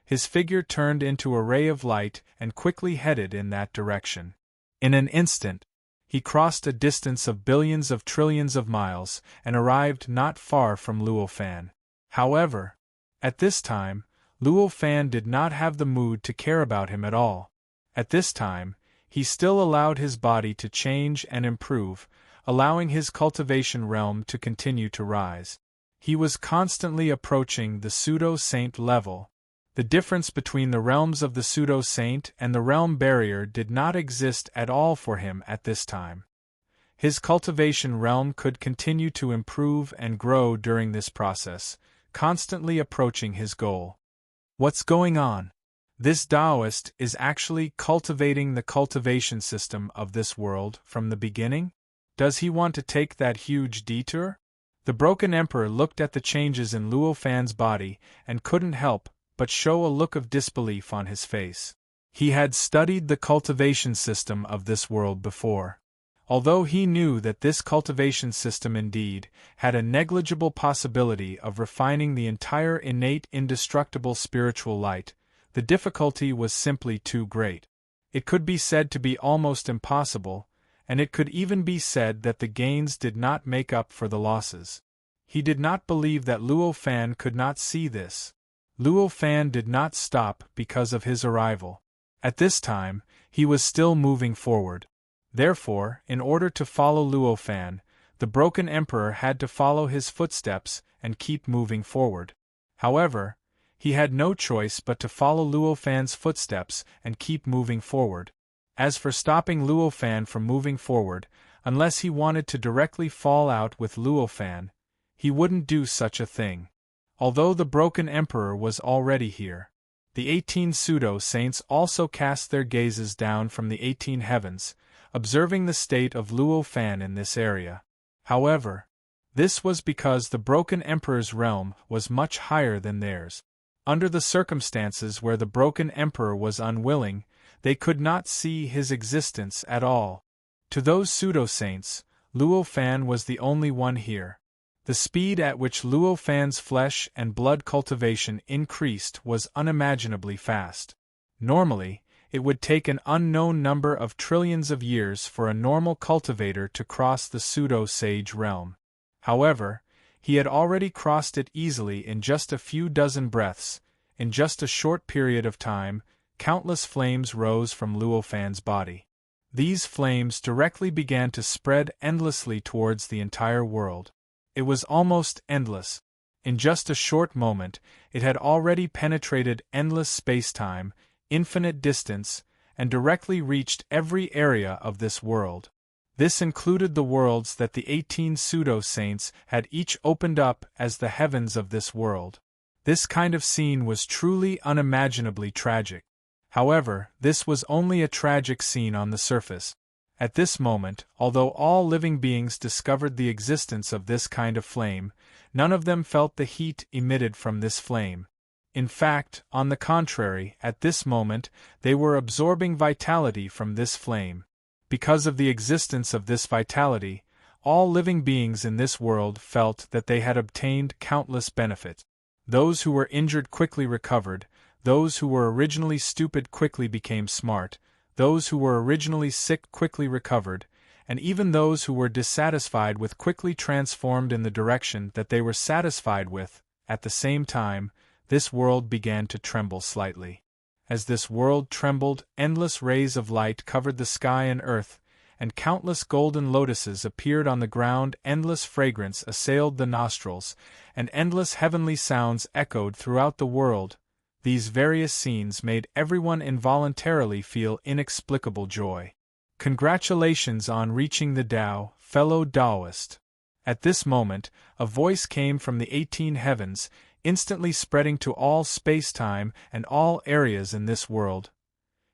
His figure turned into a ray of light and quickly headed in that direction. In an instant, he crossed a distance of billions of trillions of miles and arrived not far from Luo Fan. However, at this time, Luo Fan did not have the mood to care about him at all. At this time, he still allowed his body to change and improve, allowing his cultivation realm to continue to rise. He was constantly approaching the pseudo-saint level. The difference between the realms of the pseudo-saint and the realm barrier did not exist at all for him at this time. His cultivation realm could continue to improve and grow during this process, constantly approaching his goal. What's going on? This Taoist is actually cultivating the cultivation system of this world from the beginning? Does he want to take that huge detour? The Broken Emperor looked at the changes in Luo Fan's body and couldn't help but show a look of disbelief on his face. He had studied the cultivation system of this world before. Although he knew that this cultivation system indeed had a negligible possibility of refining the entire innate indestructible spiritual light, the difficulty was simply too great. It could be said to be almost impossible, and it could even be said that the gains did not make up for the losses. He did not believe that Luo Fan could not see this. Luo Fan did not stop because of his arrival. At this time, he was still moving forward. Therefore, in order to follow Luo Fan, the broken emperor had to follow his footsteps and keep moving forward. However, he had no choice but to follow Luo Fan's footsteps and keep moving forward. As for stopping Luo Fan from moving forward, unless he wanted to directly fall out with Luo Fan, he wouldn't do such a thing. Although the broken emperor was already here, the 18 pseudo-saints also cast their gazes down from the 18 heavens, observing the state of Luo Fan in this area. However, this was because the broken emperor's realm was much higher than theirs. Under the circumstances where the broken emperor was unwilling, they could not see his existence at all. To those pseudo-saints, Luo Fan was the only one here. The speed at which Luo Fan's flesh and blood cultivation increased was unimaginably fast. Normally, it would take an unknown number of trillions of years for a normal cultivator to cross the pseudo-sage realm. However, he had already crossed it easily in just a few dozen breaths. In just a short period of time, countless flames rose from Luo Fan's body. These flames directly began to spread endlessly towards the entire world. It was almost endless. In just a short moment, it had already penetrated endless space-time, infinite distance, and directly reached every area of this world. This included the worlds that the 18 pseudo-saints had each opened up as the heavens of this world. This kind of scene was truly unimaginably tragic. However, this was only a tragic scene on the surface. At this moment, although all living beings discovered the existence of this kind of flame, none of them felt the heat emitted from this flame. In fact, on the contrary, at this moment, they were absorbing vitality from this flame. Because of the existence of this vitality, all living beings in this world felt that they had obtained countless benefits. Those who were injured quickly recovered, those who were originally stupid quickly became smart, those who were originally sick quickly recovered, and even those who were dissatisfied with quickly transformed in the direction that they were satisfied with. At the same time, this world began to tremble slightly. As this world trembled, endless rays of light covered the sky and earth, and countless golden lotuses appeared on the ground. Endless fragrance assailed the nostrils, and endless heavenly sounds echoed throughout the world. These various scenes made everyone involuntarily feel inexplicable joy. Congratulations on reaching the Tao, fellow Taoist. At this moment, a voice came from the 18 heavens, instantly spreading to all space-time and all areas in this world.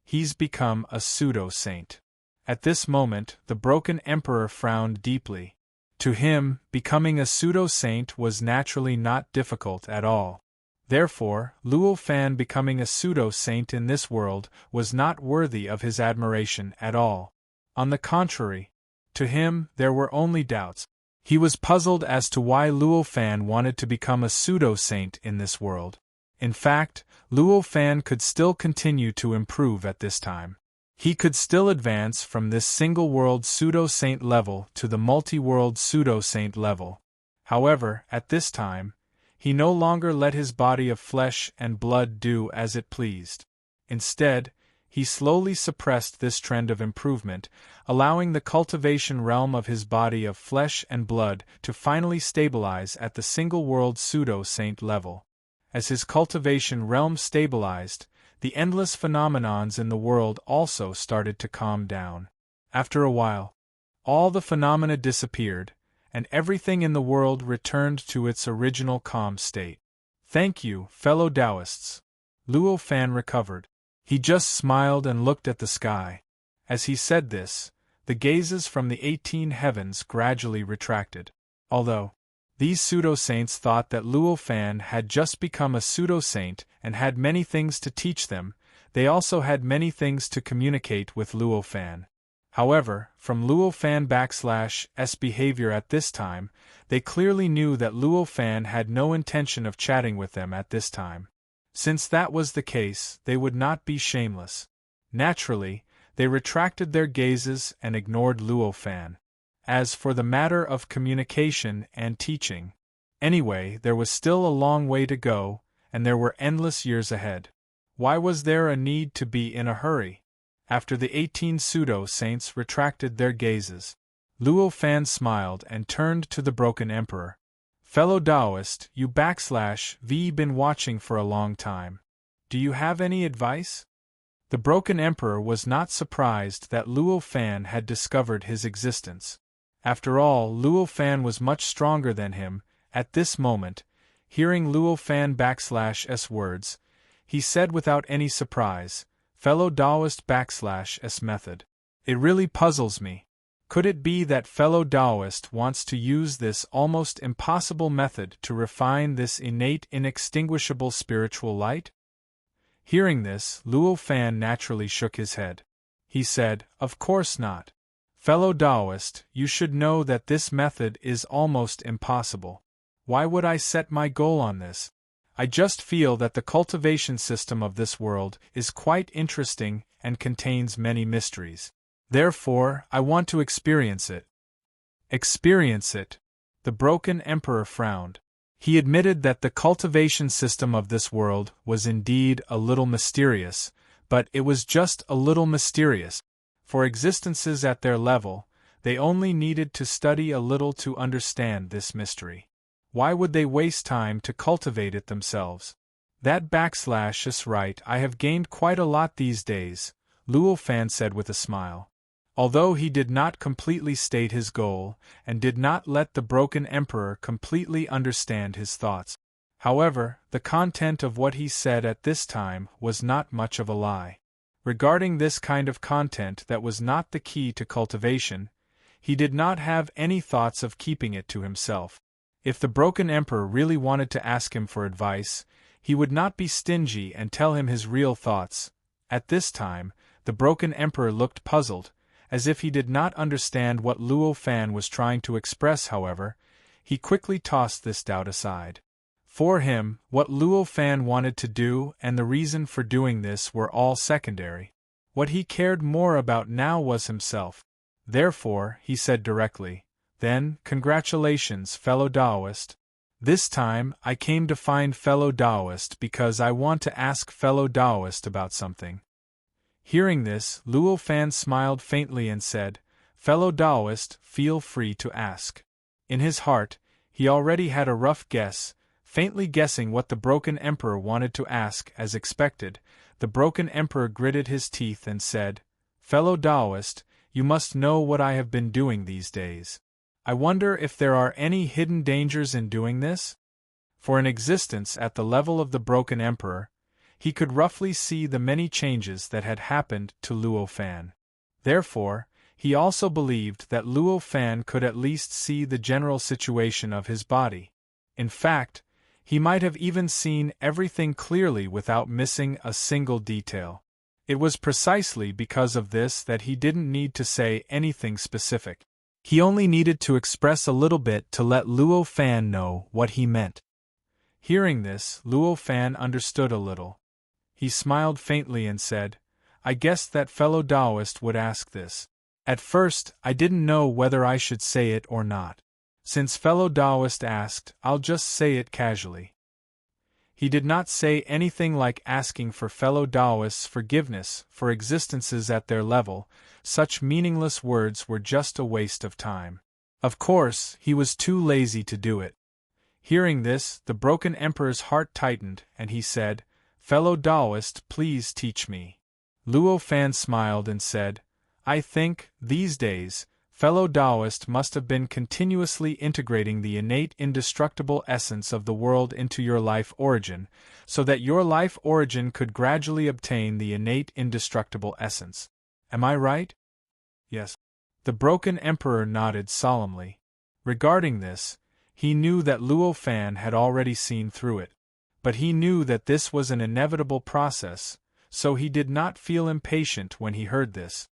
He's become a pseudo-saint. At this moment, the broken emperor frowned deeply. To him, becoming a pseudo-saint was naturally not difficult at all. Therefore, Luo Fan becoming a pseudo-saint in this world was not worthy of his admiration at all. On the contrary, to him there were only doubts. He was puzzled as to why Luo Fan wanted to become a pseudo-saint in this world. In fact, Luo Fan could still continue to improve at this time. He could still advance from this single-world pseudo-saint level to the multi-world pseudo-saint level. However, at this time, he no longer let his body of flesh and blood do as it pleased. Instead, he slowly suppressed this trend of improvement, allowing the cultivation realm of his body of flesh and blood to finally stabilize at the single-world pseudo-saint level. As his cultivation realm stabilized, the endless phenomenons in the world also started to calm down. After a while, all the phenomena disappeared, and everything in the world returned to its original calm state. Thank you, fellow Taoists. Luo Fan recovered. He just smiled and looked at the sky. As he said this, the gazes from the 18 heavens gradually retracted. Although these pseudo-saints thought that Luo Fan had just become a pseudo-saint and had many things to teach them, they also had many things to communicate with Luo Fan. However, from Luo Fan*'s behavior at this time, they clearly knew that Luo Fan had no intention of chatting with them at this time. Since that was the case, they would not be shameless. Naturally, They retracted their gazes and ignored Luo Fan. As for the matter of communication and teaching, anyway, there was still a long way to go, and there were endless years ahead. Why was there a need to be in a hurry? After the 18 pseudo-saints retracted their gazes, Luo Fan smiled and turned to the Broken Emperor. Fellow Taoist, you /V been watching for a long time. Do you have any advice? The Broken Emperor was not surprised that Luo Fan had discovered his existence. After all, Luo Fan was much stronger than him. At this moment, hearing Luo Fan/S words, he said without any surprise, Fellow Taoist /S method. It really puzzles me. Could it be that Fellow Taoist wants to use this almost impossible method to refine this innate inextinguishable spiritual light? Hearing this, Luo Fan naturally shook his head. He said, Of course not. Fellow Taoist, you should know that this method is almost impossible. Why would I set my goal on this? I just feel that the cultivation system of this world is quite interesting and contains many mysteries. Therefore, I want to experience it. Experience it. The Broken Emperor frowned. He admitted that the cultivation system of this world was indeed a little mysterious, but it was just a little mysterious. For existences at their level, they only needed to study a little to understand this mystery. Why would they waste time to cultivate it themselves? That /is right. I have gained quite a lot these days, Luo Fan said with a smile. Although he did not completely state his goal, and did not let the Broken Emperor completely understand his thoughts. However, the content of what he said at this time was not much of a lie. Regarding this kind of content that was not the key to cultivation, he did not have any thoughts of keeping it to himself. If the Broken Emperor really wanted to ask him for advice, he would not be stingy and tell him his real thoughts. At this time, the Broken Emperor looked puzzled, as if he did not understand what Luo Fan was trying to express. However, he quickly tossed this doubt aside. For him, what Luo Fan wanted to do and the reason for doing this were all secondary. What he cared more about now was himself. Therefore, he said directly, Then, congratulations, fellow Taoist. This time, I came to find fellow Taoist because I want to ask fellow Taoist about something. Hearing this, Luo Fan smiled faintly and said, Fellow Taoist, feel free to ask. In his heart, he already had a rough guess, faintly guessing what the Broken Emperor wanted to ask. As expected, the Broken Emperor gritted his teeth and said, Fellow Taoist, you must know what I have been doing these days. I wonder if there are any hidden dangers in doing this? For an existence at the level of the Broken Emperor, he could roughly see the many changes that had happened to Luo Fan. Therefore, he also believed that Luo Fan could at least see the general situation of his body. In fact, he might have even seen everything clearly without missing a single detail. It was precisely because of this that he didn't need to say anything specific. He only needed to express a little bit to let Luo Fan know what he meant. Hearing this, Luo Fan understood a little. He smiled faintly and said, I guessed that fellow Taoist would ask this. At first, I didn't know whether I should say it or not. Since fellow Taoist asked, I'll just say it casually. He did not say anything like asking for fellow Taoists' forgiveness for existences at their level. Such meaningless words were just a waste of time. Of course, he was too lazy to do it. Hearing this, the Broken Emperor's heart tightened, and he said, Fellow Taoist, please teach me. Luo Fan smiled and said, I think, these days, fellow Taoist must have been continuously integrating the innate indestructible essence of the world into your life origin, so that your life origin could gradually obtain the innate indestructible essence. Am I right? Yes. The Broken Emperor nodded solemnly. Regarding this, he knew that Luo Fan had already seen through it. But he knew that this was an inevitable process, so he did not feel impatient when he heard this.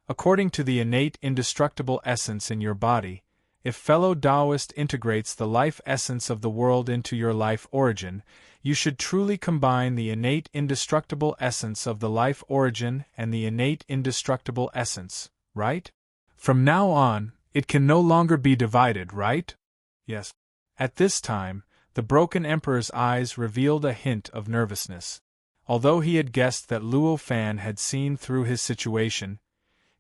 According to the innate indestructible essence in your body, If fellow Taoist integrates the life essence of the world into your life origin, you should truly combine the innate indestructible essence of the life origin and the innate indestructible essence, right? From now on, it can no longer be divided, right? Yes. At this time, the broken emperor's eyes revealed a hint of nervousness. Although he had guessed that Luo Fan had seen through his situation,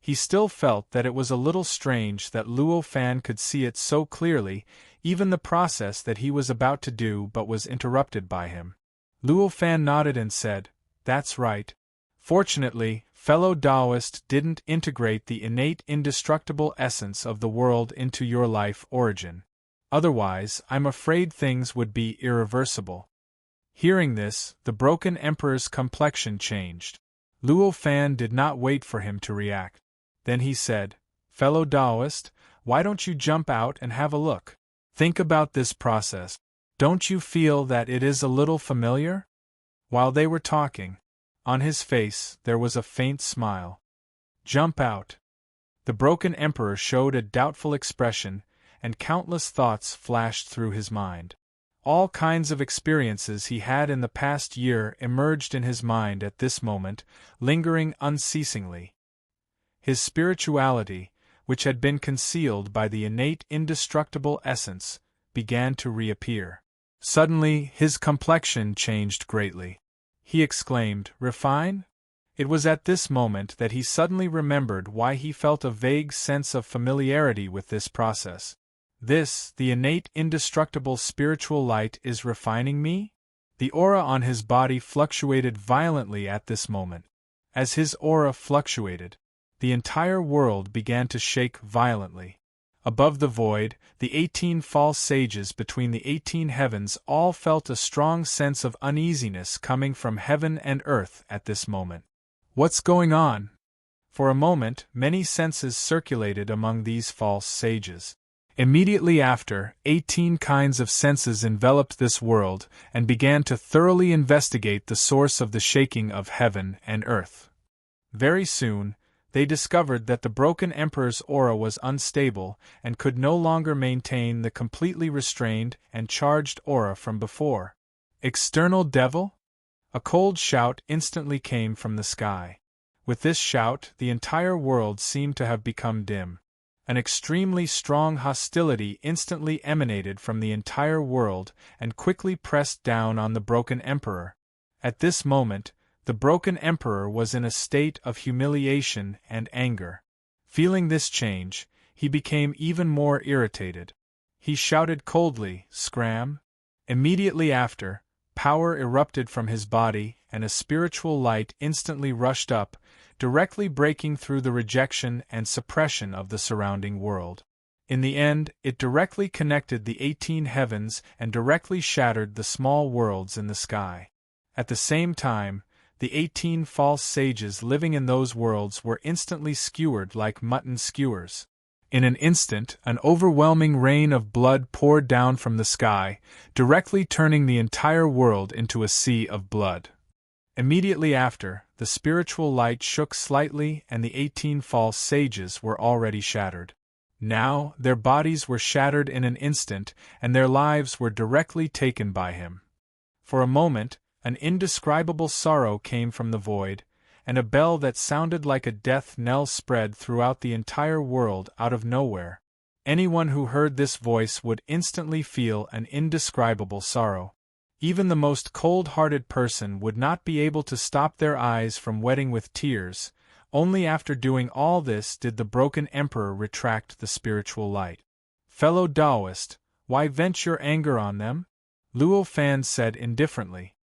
he still felt that it was a little strange that Luo Fan could see it so clearly, even the process that he was about to do but was interrupted by him. Luo Fan nodded and said, "That's right. Fortunately, fellow Taoist didn't integrate the innate indestructible essence of the world into your life origin. Otherwise, I'm afraid things would be irreversible." Hearing this, the broken emperor's complexion changed. Luo Fan did not wait for him to react. Then he said, "Fellow Taoist, why don't you jump out and have a look? Think about this process. Don't you feel that it is a little familiar?" While they were talking, on his face there was a faint smile. Jump out. The broken emperor showed a doubtful expression, and countless thoughts flashed through his mind. All kinds of experiences he had in the past year emerged in his mind at this moment, lingering unceasingly. His spirituality, which had been concealed by the innate indestructible essence, began to reappear. Suddenly, his complexion changed greatly. He exclaimed, "Refine?" It was at this moment that he suddenly remembered why he felt a vague sense of familiarity with this process. This, the innate indestructible spiritual light, is refining me? The aura on his body fluctuated violently at this moment. As his aura fluctuated, the entire world began to shake violently. Above the void, the 18 false sages between the 18 heavens all felt a strong sense of uneasiness coming from heaven and earth at this moment. What's going on? For a moment, many senses circulated among these false sages. Immediately after, 18 kinds of senses enveloped this world and began to thoroughly investigate the source of the shaking of heaven and earth. Very soon, they discovered that the broken emperor's aura was unstable and could no longer maintain the completely restrained and charged aura from before. External devil? A cold shout instantly came from the sky. With this shout, the entire world seemed to have become dim. An extremely strong hostility instantly emanated from the entire world and quickly pressed down on the broken emperor. At this moment, the broken emperor was in a state of humiliation and anger. Feeling this change, he became even more irritated. He shouted coldly, "Scram!" Immediately after, power erupted from his body and a spiritual light instantly rushed up, directly breaking through the rejection and suppression of the surrounding world. In the end, it directly connected the 18 heavens and directly shattered the small worlds in the sky. At the same time, the 18 false sages living in those worlds were instantly skewered like mutton skewers. In an instant, an overwhelming rain of blood poured down from the sky, directly turning the entire world into a sea of blood. Immediately after, the spiritual light shook slightly and the 18 false sages were already shattered. Now, their bodies were shattered in an instant and their lives were directly taken by him. For a moment, an indescribable sorrow came from the void, and a bell that sounded like a death knell spread throughout the entire world out of nowhere. Anyone who heard this voice would instantly feel an indescribable sorrow. Even the most cold-hearted person would not be able to stop their eyes from wetting with tears. Only after doing all this did the broken emperor retract the spiritual light. "Fellow Taoist, why vent your anger on them?" Luo Fan said indifferently.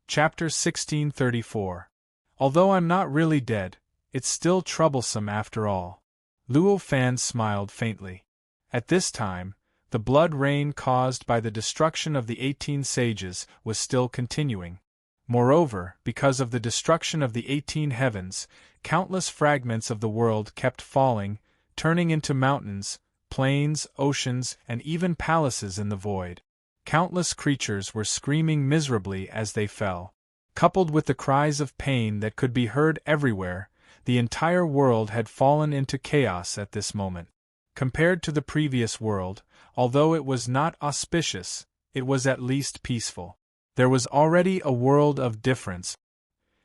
Chapter 1634. Although I'm not really dead, it's still troublesome after all. Luo Fan smiled faintly. At this time, the blood rain caused by the destruction of the 18 sages was still continuing. Moreover, because of the destruction of the 18 heavens, countless fragments of the world kept falling, turning into mountains, plains, oceans, and even palaces in the void. Countless creatures were screaming miserably as they fell. Coupled with the cries of pain that could be heard everywhere, the entire world had fallen into chaos at this moment. Compared to the previous world, although it was not auspicious, it was at least peaceful. There was already a world of difference.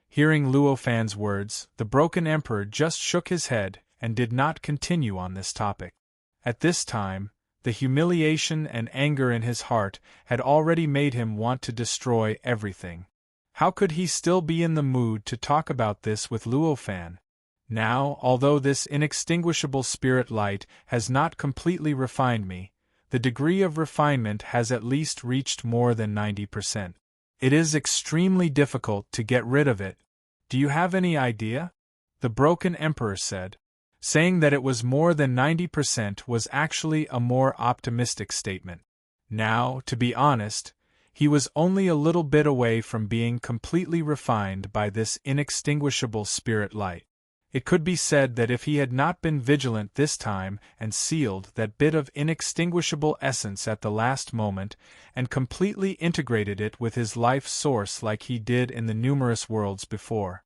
Hearing Luo Fan's words, the broken emperor just shook his head and did not continue on this topic. At this time, the humiliation and anger in his heart had already made him want to destroy everything. How could he still be in the mood to talk about this with Luo Fan? Now, although this inextinguishable spirit light has not completely refined me, the degree of refinement has at least reached more than 90%. It is extremely difficult to get rid of it. Do you have any idea? The broken emperor said. Saying that it was more than 90% was actually a more optimistic statement. Now, to be honest, he was only a little bit away from being completely refined by this inextinguishable spirit light. It could be said that if he had not been vigilant this time and sealed that bit of inextinguishable essence at the last moment and completely integrated it with his life source like he did in the numerous worlds before,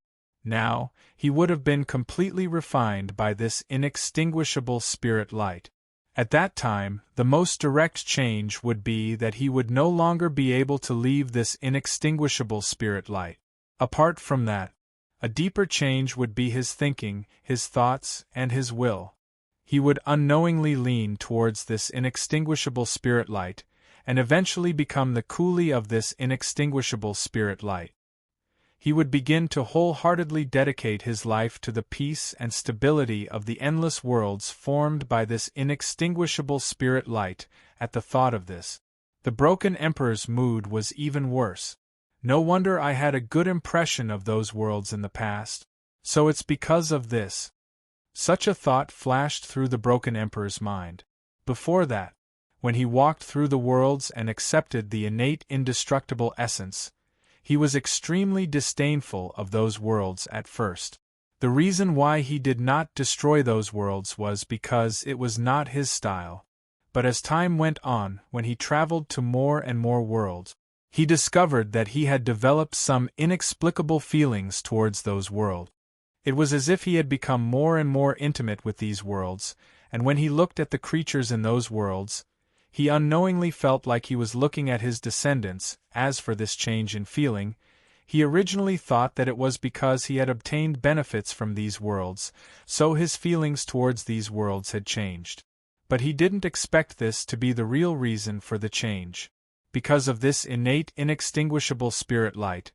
now, he would have been completely refined by this inextinguishable spirit light. At that time, the most direct change would be that he would no longer be able to leave this inextinguishable spirit light. Apart from that, a deeper change would be his thinking, his thoughts, and his will. He would unknowingly lean towards this inextinguishable spirit light, and eventually become the coolie of this inextinguishable spirit light. He would begin to wholeheartedly dedicate his life to the peace and stability of the endless worlds formed by this inextinguishable spirit light. At the thought of this, the broken emperor's mood was even worse. No wonder I had a good impression of those worlds in the past. So it's because of this. Such a thought flashed through the broken emperor's mind. Before that, when he walked through the worlds and accepted the innate indestructible essence, he was extremely disdainful of those worlds at first. The reason why he did not destroy those worlds was because it was not his style. But as time went on, when he traveled to more and more worlds, he discovered that he had developed some inexplicable feelings towards those worlds. It was as if he had become more and more intimate with these worlds, and when he looked at the creatures in those worlds, he unknowingly felt like he was looking at his descendants. As for this change in feeling, he originally thought that it was because he had obtained benefits from these worlds, so his feelings towards these worlds had changed. But he didn't expect this to be the real reason for the change. Because of this innate inextinguishable spirit light,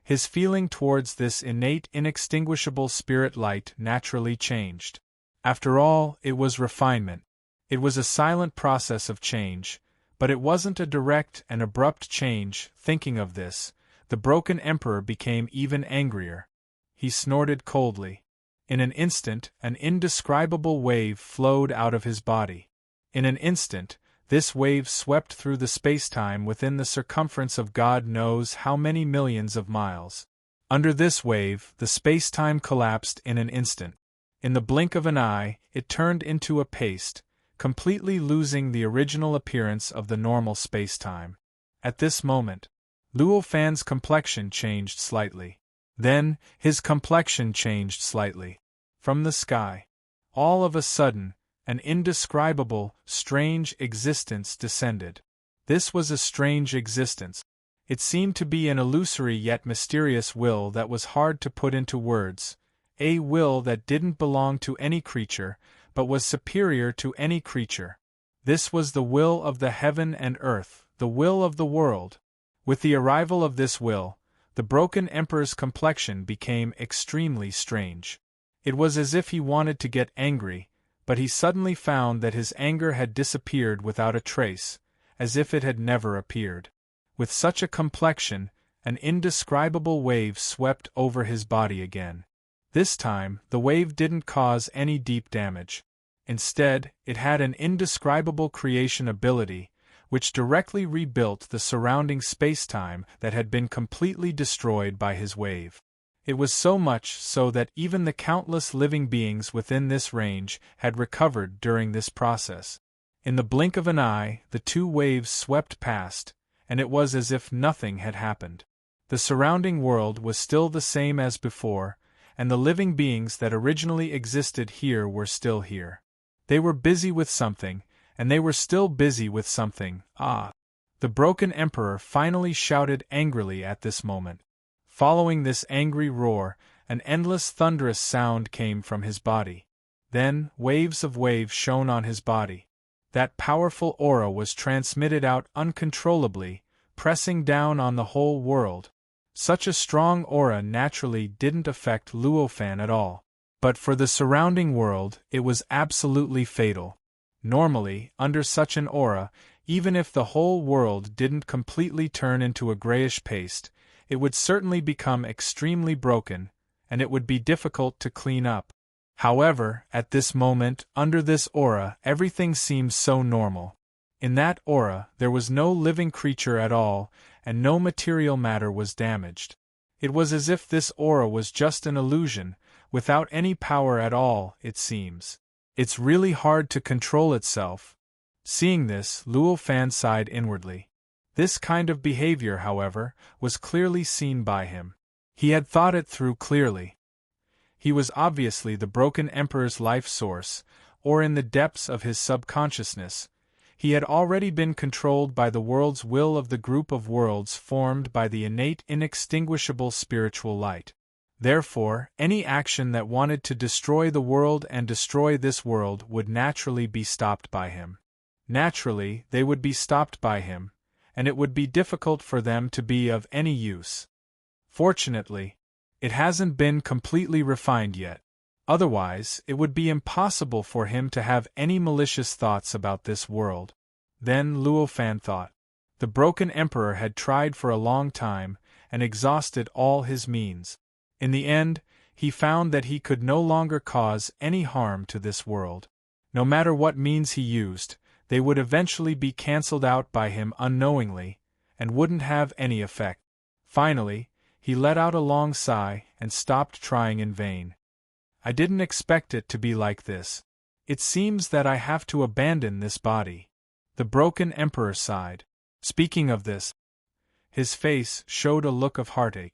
his feeling towards this innate inextinguishable spirit light naturally changed. After all, it was refinement. It was a silent process of change, but it wasn't a direct and abrupt change. Thinking of this, the broken emperor became even angrier. He snorted coldly. In an instant, an indescribable wave flowed out of his body. In an instant, this wave swept through the space-time within the circumference of God knows how many millions of miles. Under this wave, the space-time collapsed in an instant. In the blink of an eye, it turned into a paste, completely losing the original appearance of the normal space-time. At this moment, Luo Fan's complexion changed slightly. Then, his complexion changed slightly. From the sky, all of a sudden, an indescribable, strange existence descended. This was a strange existence. It seemed to be an illusory yet mysterious will that was hard to put into words, a will that didn't belong to any creature, but was superior to any creature. This was the will of the heaven and earth, the will of the world. With the arrival of this will, the broken emperor's complexion became extremely strange. It was as if he wanted to get angry, but he suddenly found that his anger had disappeared without a trace, as if it had never appeared. With such a complexion, an indescribable wave swept over his body again. This time, the wave didn't cause any deep damage. Instead, it had an indescribable creation ability, which directly rebuilt the surrounding space-time that had been completely destroyed by his wave. It was so much so that even the countless living beings within this range had recovered during this process. In the blink of an eye, the two waves swept past, and it was as if nothing had happened. The surrounding world was still the same as before, and the living beings that originally existed here were still here. They were busy with something, and they were still busy with something. Ah! The broken emperor finally shouted angrily at this moment. Following this angry roar, an endless thunderous sound came from his body. Then, waves of waves shone on his body. That powerful aura was transmitted out uncontrollably, pressing down on the whole world. Such a strong aura naturally didn't affect Luofan at all. But for the surrounding world, it was absolutely fatal. Normally, under such an aura, even if the whole world didn't completely turn into a grayish paste, it would certainly become extremely broken, and it would be difficult to clean up. However, at this moment, under this aura, everything seemed so normal. In that aura, there was no living creature at all, and no material matter was damaged. It was as if this aura was just an illusion, without any power at all, it seems. It's really hard to control itself. Seeing this, Luofan sighed inwardly. This kind of behavior, however, was clearly seen by him. He had thought it through clearly. He was obviously the broken emperor's life source, or in the depths of his subconsciousness. He had already been controlled by the world's will of the group of worlds formed by the innate inextinguishable spiritual light. Therefore, any action that wanted to destroy the world and destroy this world would naturally be stopped by him. Naturally, they would be stopped by him, and it would be difficult for them to be of any use. Fortunately, it hasn't been completely refined yet. Otherwise, it would be impossible for him to have any malicious thoughts about this world. Then Luofan thought. The broken emperor had tried for a long time, and exhausted all his means. In the end, he found that he could no longer cause any harm to this world. No matter what means he used, they would eventually be cancelled out by him unknowingly, and wouldn't have any effect. Finally, he let out a long sigh and stopped trying in vain. I didn't expect it to be like this. It seems that I have to abandon this body. The broken emperor sighed. Speaking of this, his face showed a look of heartache.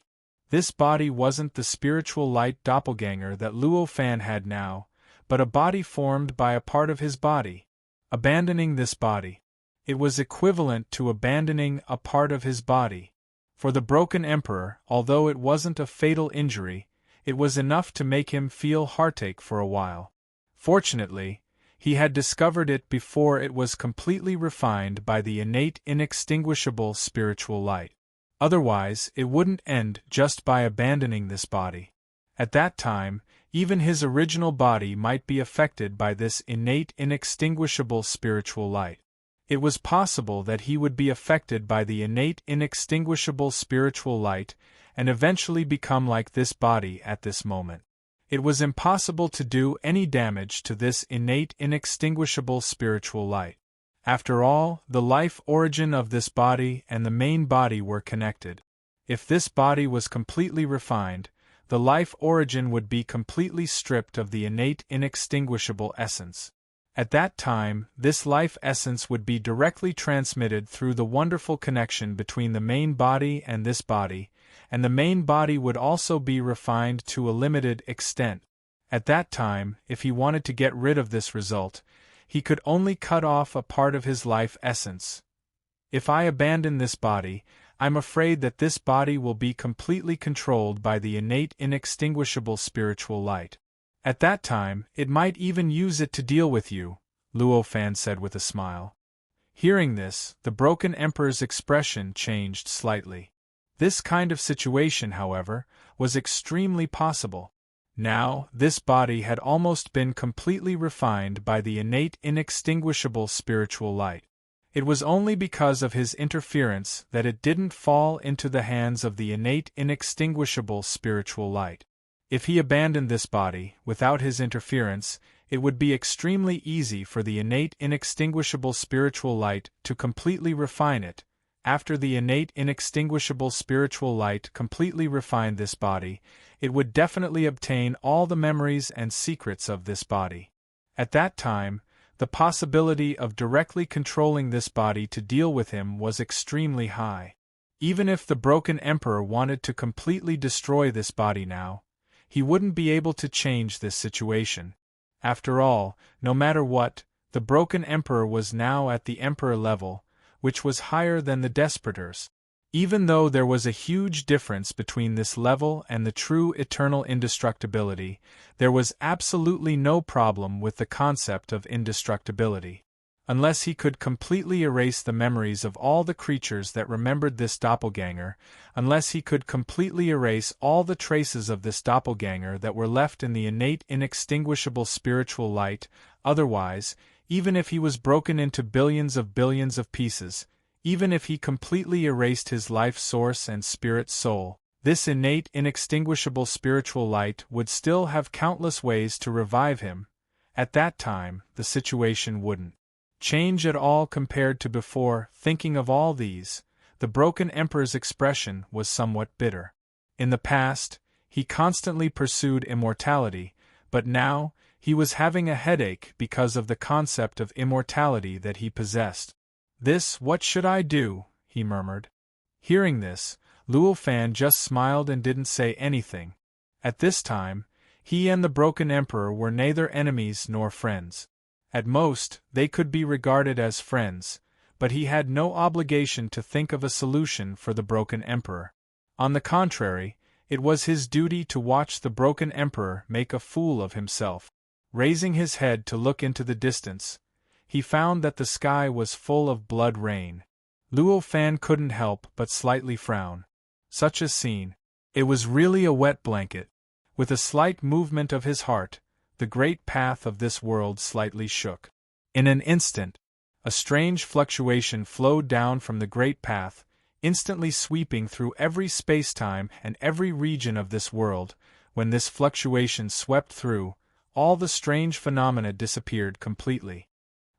This body wasn't the spiritual light doppelganger that Luofan had now, but a body formed by a part of his body. Abandoning this body. It was equivalent to abandoning a part of his body. For the broken emperor, although it wasn't a fatal injury, it was enough to make him feel heartache for a while. Fortunately, he had discovered it before it was completely refined by the innate inextinguishable spiritual light. Otherwise, it wouldn't end just by abandoning this body. At that time, even his original body might be affected by this innate inextinguishable spiritual light. It was possible that he would be affected by the innate inextinguishable spiritual light, and eventually become like this body at this moment. It was impossible to do any damage to this innate inextinguishable spiritual light. After all, the life origin of this body and the main body were connected. If this body was completely refined, the life origin would be completely stripped of the innate inextinguishable essence. At that time, this life essence would be directly transmitted through the wonderful connection between the main body and this body, and the main body would also be refined to a limited extent. At that time, if he wanted to get rid of this result, he could only cut off a part of his life essence. If I abandon this body, I'm afraid that this body will be completely controlled by the innate inextinguishable spiritual light. At that time, it might even use it to deal with you, Luofan said with a smile. Hearing this, the broken emperor's expression changed slightly. This kind of situation, however, was extremely possible. Now, this body had almost been completely refined by the innate inextinguishable spiritual light. It was only because of his interference that it didn't fall into the hands of the innate inextinguishable spiritual light. If he abandoned this body, without his interference, it would be extremely easy for the innate inextinguishable spiritual light to completely refine it. After the innate inextinguishable spiritual light completely refined this body, it would definitely obtain all the memories and secrets of this body. At that time, the possibility of directly controlling this body to deal with him was extremely high. Even if the broken emperor wanted to completely destroy this body now, he wouldn't be able to change this situation. After all, no matter what, the broken emperor was now at the emperor level, which was higher than the desperators. Even though there was a huge difference between this level and the true eternal indestructibility, there was absolutely no problem with the concept of indestructibility. Unless he could completely erase the memories of all the creatures that remembered this doppelganger, unless he could completely erase all the traces of this doppelganger that were left in the innate inextinguishable spiritual light, otherwise, even if he was broken into billions of pieces, even if he completely erased his life source and spirit soul, this innate inextinguishable spiritual light would still have countless ways to revive him. At that time, the situation wouldn't change at all compared to before. Thinking of all these, the broken emperor's expression was somewhat bitter. In the past, he constantly pursued immortality, but now, he was having a headache because of the concept of immortality that he possessed. What should I do?" he murmured. Hearing this, Luo Fan just smiled and didn't say anything. At this time, he and the broken emperor were neither enemies nor friends. At most, they could be regarded as friends, but he had no obligation to think of a solution for the broken emperor. On the contrary, it was his duty to watch the broken emperor make a fool of himself. Raising his head to look into the distance, he found that the sky was full of blood rain. Luo Fan couldn't help but slightly frown. Such a scene. It was really a wet blanket. With a slight movement of his heart, the great path of this world slightly shook. In an instant, a strange fluctuation flowed down from the great path, instantly sweeping through every space-time and every region of this world. When this fluctuation swept through, all the strange phenomena disappeared completely.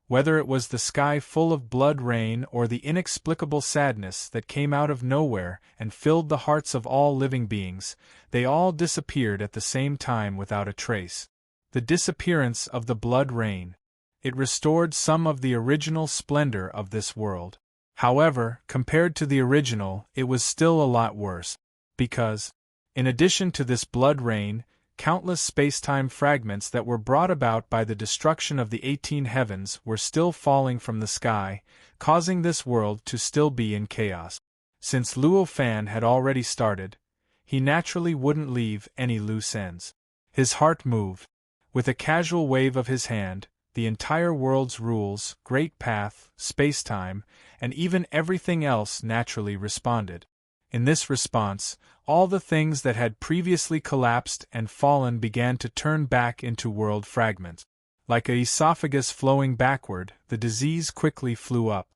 Whether it was the sky full of blood rain or the inexplicable sadness that came out of nowhere and filled the hearts of all living beings, they all disappeared at the same time without a trace. The disappearance of the blood rain. It restored some of the original splendor of this world. However, compared to the original, it was still a lot worse. Because, in addition to this blood rain, countless space-time fragments that were brought about by the destruction of the 18 heavens were still falling from the sky, causing this world to still be in chaos. Since Luo Fan had already started, he naturally wouldn't leave any loose ends. His heart moved. With a casual wave of his hand, the entire world's rules, great path, space-time, and even everything else naturally responded. In this response, all the things that had previously collapsed and fallen began to turn back into world fragments. Like an esophagus flowing backward, the disease quickly flew up.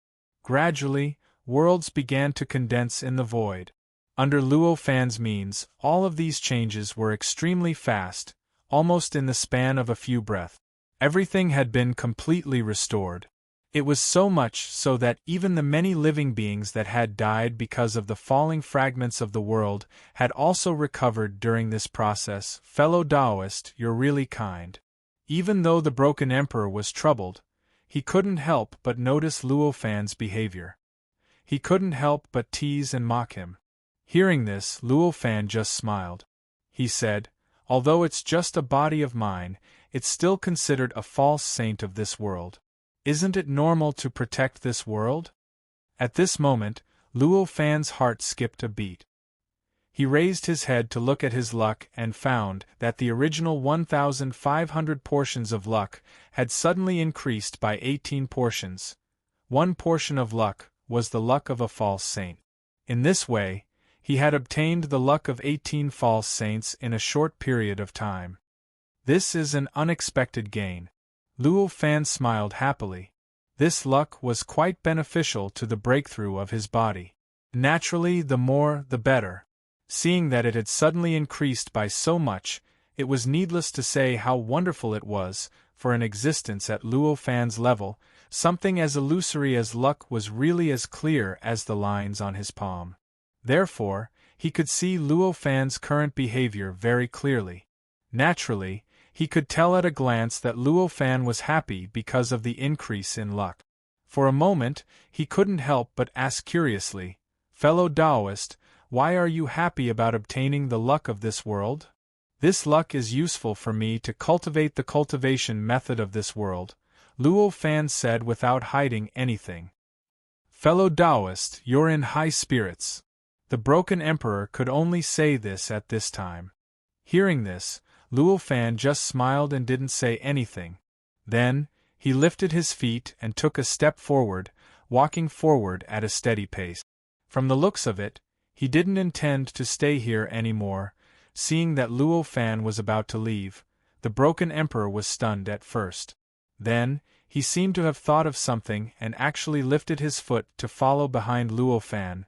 Gradually, worlds began to condense in the void. Under Luo Fan's means, all of these changes were extremely fast, almost in the span of a few breaths. Everything had been completely restored. It was so much so that even the many living beings that had died because of the falling fragments of the world had also recovered during this process. Fellow Taoist, you're really kind. Even though the broken emperor was troubled, he couldn't help but notice Luo Fan's behavior. He couldn't help but tease and mock him. Hearing this, Luo Fan just smiled. He said, "Although it's just a body of mine, it's still considered a false saint of this world. Isn't it normal to protect this world?" At this moment, Luo Fan's heart skipped a beat. He raised his head to look at his luck and found that the original 1,500 portions of luck had suddenly increased by 18 portions. One portion of luck was the luck of a false saint. In this way, he had obtained the luck of 18 false saints in a short period of time. This is an unexpected gain. Luo Fan smiled happily. This luck was quite beneficial to the breakthrough of his body. Naturally, the more, the better. Seeing that it had suddenly increased by so much, it was needless to say how wonderful it was, for an existence at Luo Fan's level, something as illusory as luck was really as clear as the lines on his palm. Therefore, he could see Luo Fan's current behavior very clearly. Naturally, he could tell at a glance that Luo Fan was happy because of the increase in luck. For a moment, he couldn't help but ask curiously, "Fellow Taoist, why are you happy about obtaining the luck of this world?" This luck is useful for me to cultivate the cultivation method of this world, Luo Fan said without hiding anything. Fellow Taoist, you're in high spirits. The broken emperor could only say this at this time. Hearing this, Luo Fan just smiled and didn't say anything. Then, he lifted his feet and took a step forward, walking forward at a steady pace. From the looks of it, he didn't intend to stay here anymore. Seeing that Luo Fan was about to leave, the broken emperor was stunned at first. Then, he seemed to have thought of something and actually lifted his foot to follow behind Luo Fan.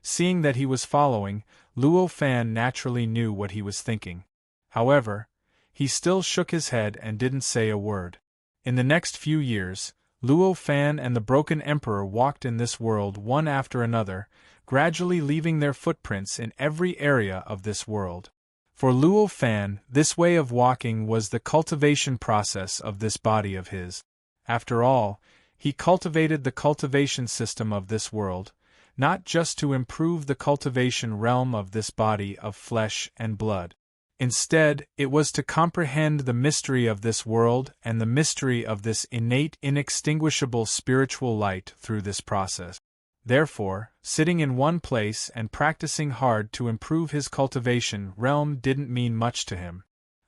Seeing that he was following, Luo Fan naturally knew what he was thinking. However, he still shook his head and didn't say a word. In the next few years, Luo Fan and the broken emperor walked in this world one after another, gradually leaving their footprints in every area of this world. For Luo Fan, this way of walking was the cultivation process of this body of his. After all, he cultivated the cultivation system of this world, not just to improve the cultivation realm of this body of flesh and blood. Instead, it was to comprehend the mystery of this world and the mystery of this innate, inextinguishable spiritual light through this process. Therefore, sitting in one place and practicing hard to improve his cultivation realm didn't mean much to him.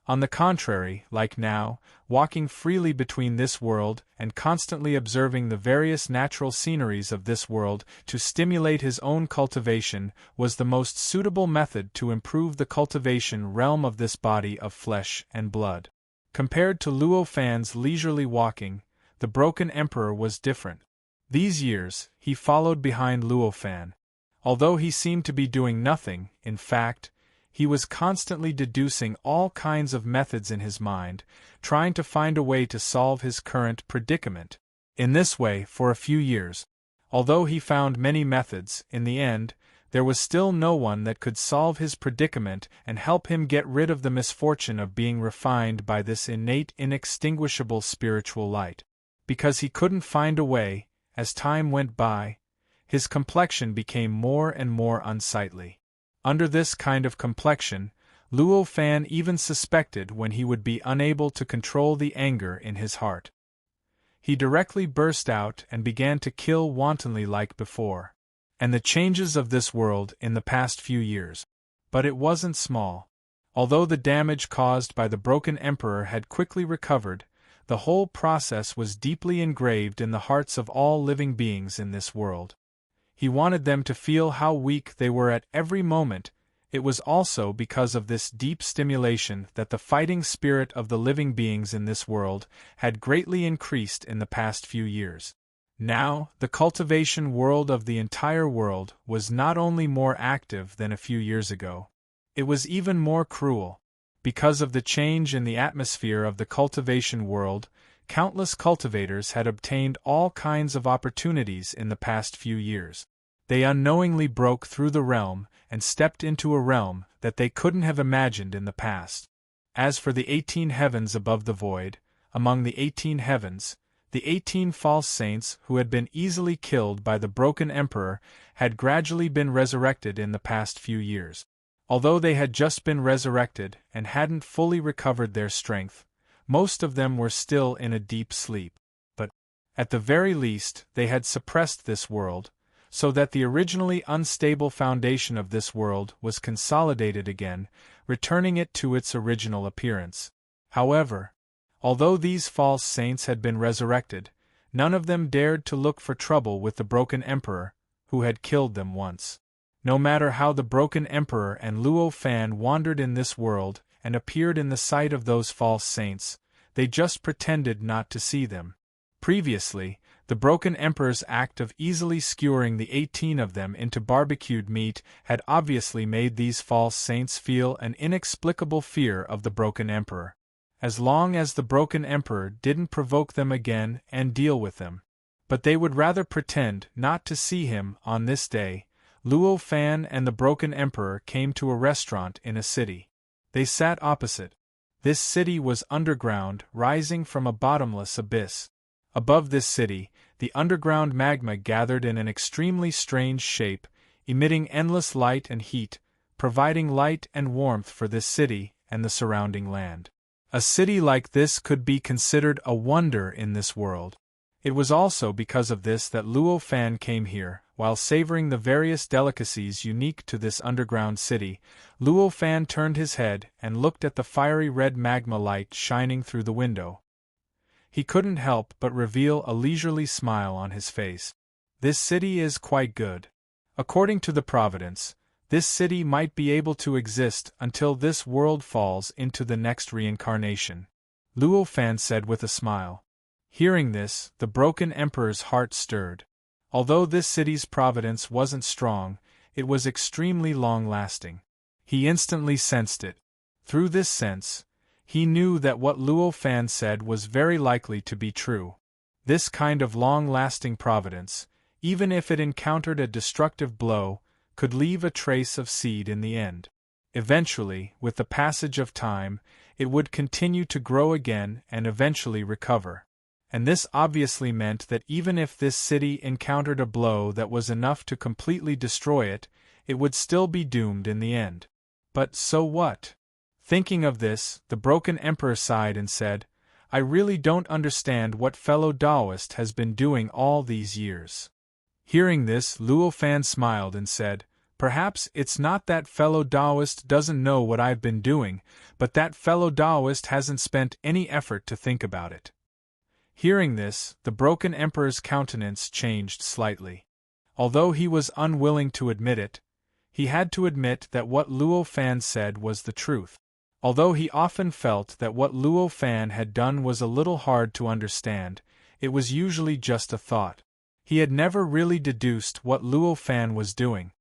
On the contrary, like now, walking freely between this world and constantly observing the various natural sceneries of this world to stimulate his own cultivation was the most suitable method to improve the cultivation realm of this body of flesh and blood. Compared to Luo Fan's leisurely walking, the broken emperor was different. These years, he followed behind Luo Fan. Although he seemed to be doing nothing, in fact, he was constantly deducing all kinds of methods in his mind, trying to find a way to solve his current predicament. In this way, for a few years, although he found many methods, in the end, there was still no one that could solve his predicament and help him get rid of the misfortune of being refined by this innate, inextinguishable spiritual light. Because he couldn't find a way, as time went by, his complexion became more and more unsightly. Under this kind of complexion, Luo Fan even suspected when he would be unable to control the anger in his heart. He directly burst out and began to kill wantonly like before. And the changes of this world in the past few years. But it wasn't small. Although the damage caused by the broken emperor had quickly recovered, the whole process was deeply engraved in the hearts of all living beings in this world. He wanted them to feel how weak they were at every moment. It was also because of this deep stimulation that the fighting spirit of the living beings in this world had greatly increased in the past few years. Now, the cultivation world of the entire world was not only more active than a few years ago, it was even more cruel. Because of the change in the atmosphere of the cultivation world, countless cultivators had obtained all kinds of opportunities in the past few years. They unknowingly broke through the realm and stepped into a realm that they couldn't have imagined in the past. As for the 18 heavens above the void, among the 18 heavens, the 18 false saints who had been easily killed by the broken emperor had gradually been resurrected in the past few years. Although they had just been resurrected and hadn't fully recovered their strength, most of them were still in a deep sleep. But, at the very least, they had suppressed this world, so that the originally unstable foundation of this world was consolidated again, returning it to its original appearance. However, although these false saints had been resurrected, none of them dared to look for trouble with the broken emperor, who had killed them once. No matter how the broken emperor and Luo Fan wandered in this world and appeared in the sight of those false saints, they just pretended not to see them. Previously, the broken emperor's act of easily skewering the 18 of them into barbecued meat had obviously made these false saints feel an inexplicable fear of the broken emperor. As long as the broken emperor didn't provoke them again and deal with them. But they would rather pretend not to see him on this day. Luo Fan and the broken emperor came to a restaurant in a city. They sat opposite. This city was underground, rising from a bottomless abyss. Above this city, the underground magma gathered in an extremely strange shape, emitting endless light and heat, providing light and warmth for this city and the surrounding land. A city like this could be considered a wonder in this world. It was also because of this that Luo Fan came here. While savoring the various delicacies unique to this underground city, Luo Fan turned his head and looked at the fiery red magma light shining through the window. He couldn't help but reveal a leisurely smile on his face. This city is quite good. According to the Providence, this city might be able to exist until this world falls into the next reincarnation, Luo Fan said with a smile. Hearing this, the broken emperor's heart stirred. Although this city's providence wasn't strong, it was extremely long-lasting. He instantly sensed it. Through this sense, he knew that what Luo Fan said was very likely to be true. This kind of long-lasting providence, even if it encountered a destructive blow, could leave a trace of seed in the end. Eventually, with the passage of time, it would continue to grow again and eventually recover. And this obviously meant that even if this city encountered a blow that was enough to completely destroy it, it would still be doomed in the end. But so what? Thinking of this, the broken emperor sighed and said, I really don't understand what fellow Taoist has been doing all these years. Hearing this, Luo Fan smiled and said, Perhaps it's not that fellow Taoist doesn't know what I've been doing, but that fellow Taoist hasn't spent any effort to think about it. Hearing this, the broken emperor's countenance changed slightly. Although he was unwilling to admit it, he had to admit that what Luo Fan said was the truth. Although he often felt that what Luo Fan had done was a little hard to understand, it was usually just a thought. He had never really deduced what Luo Fan was doing,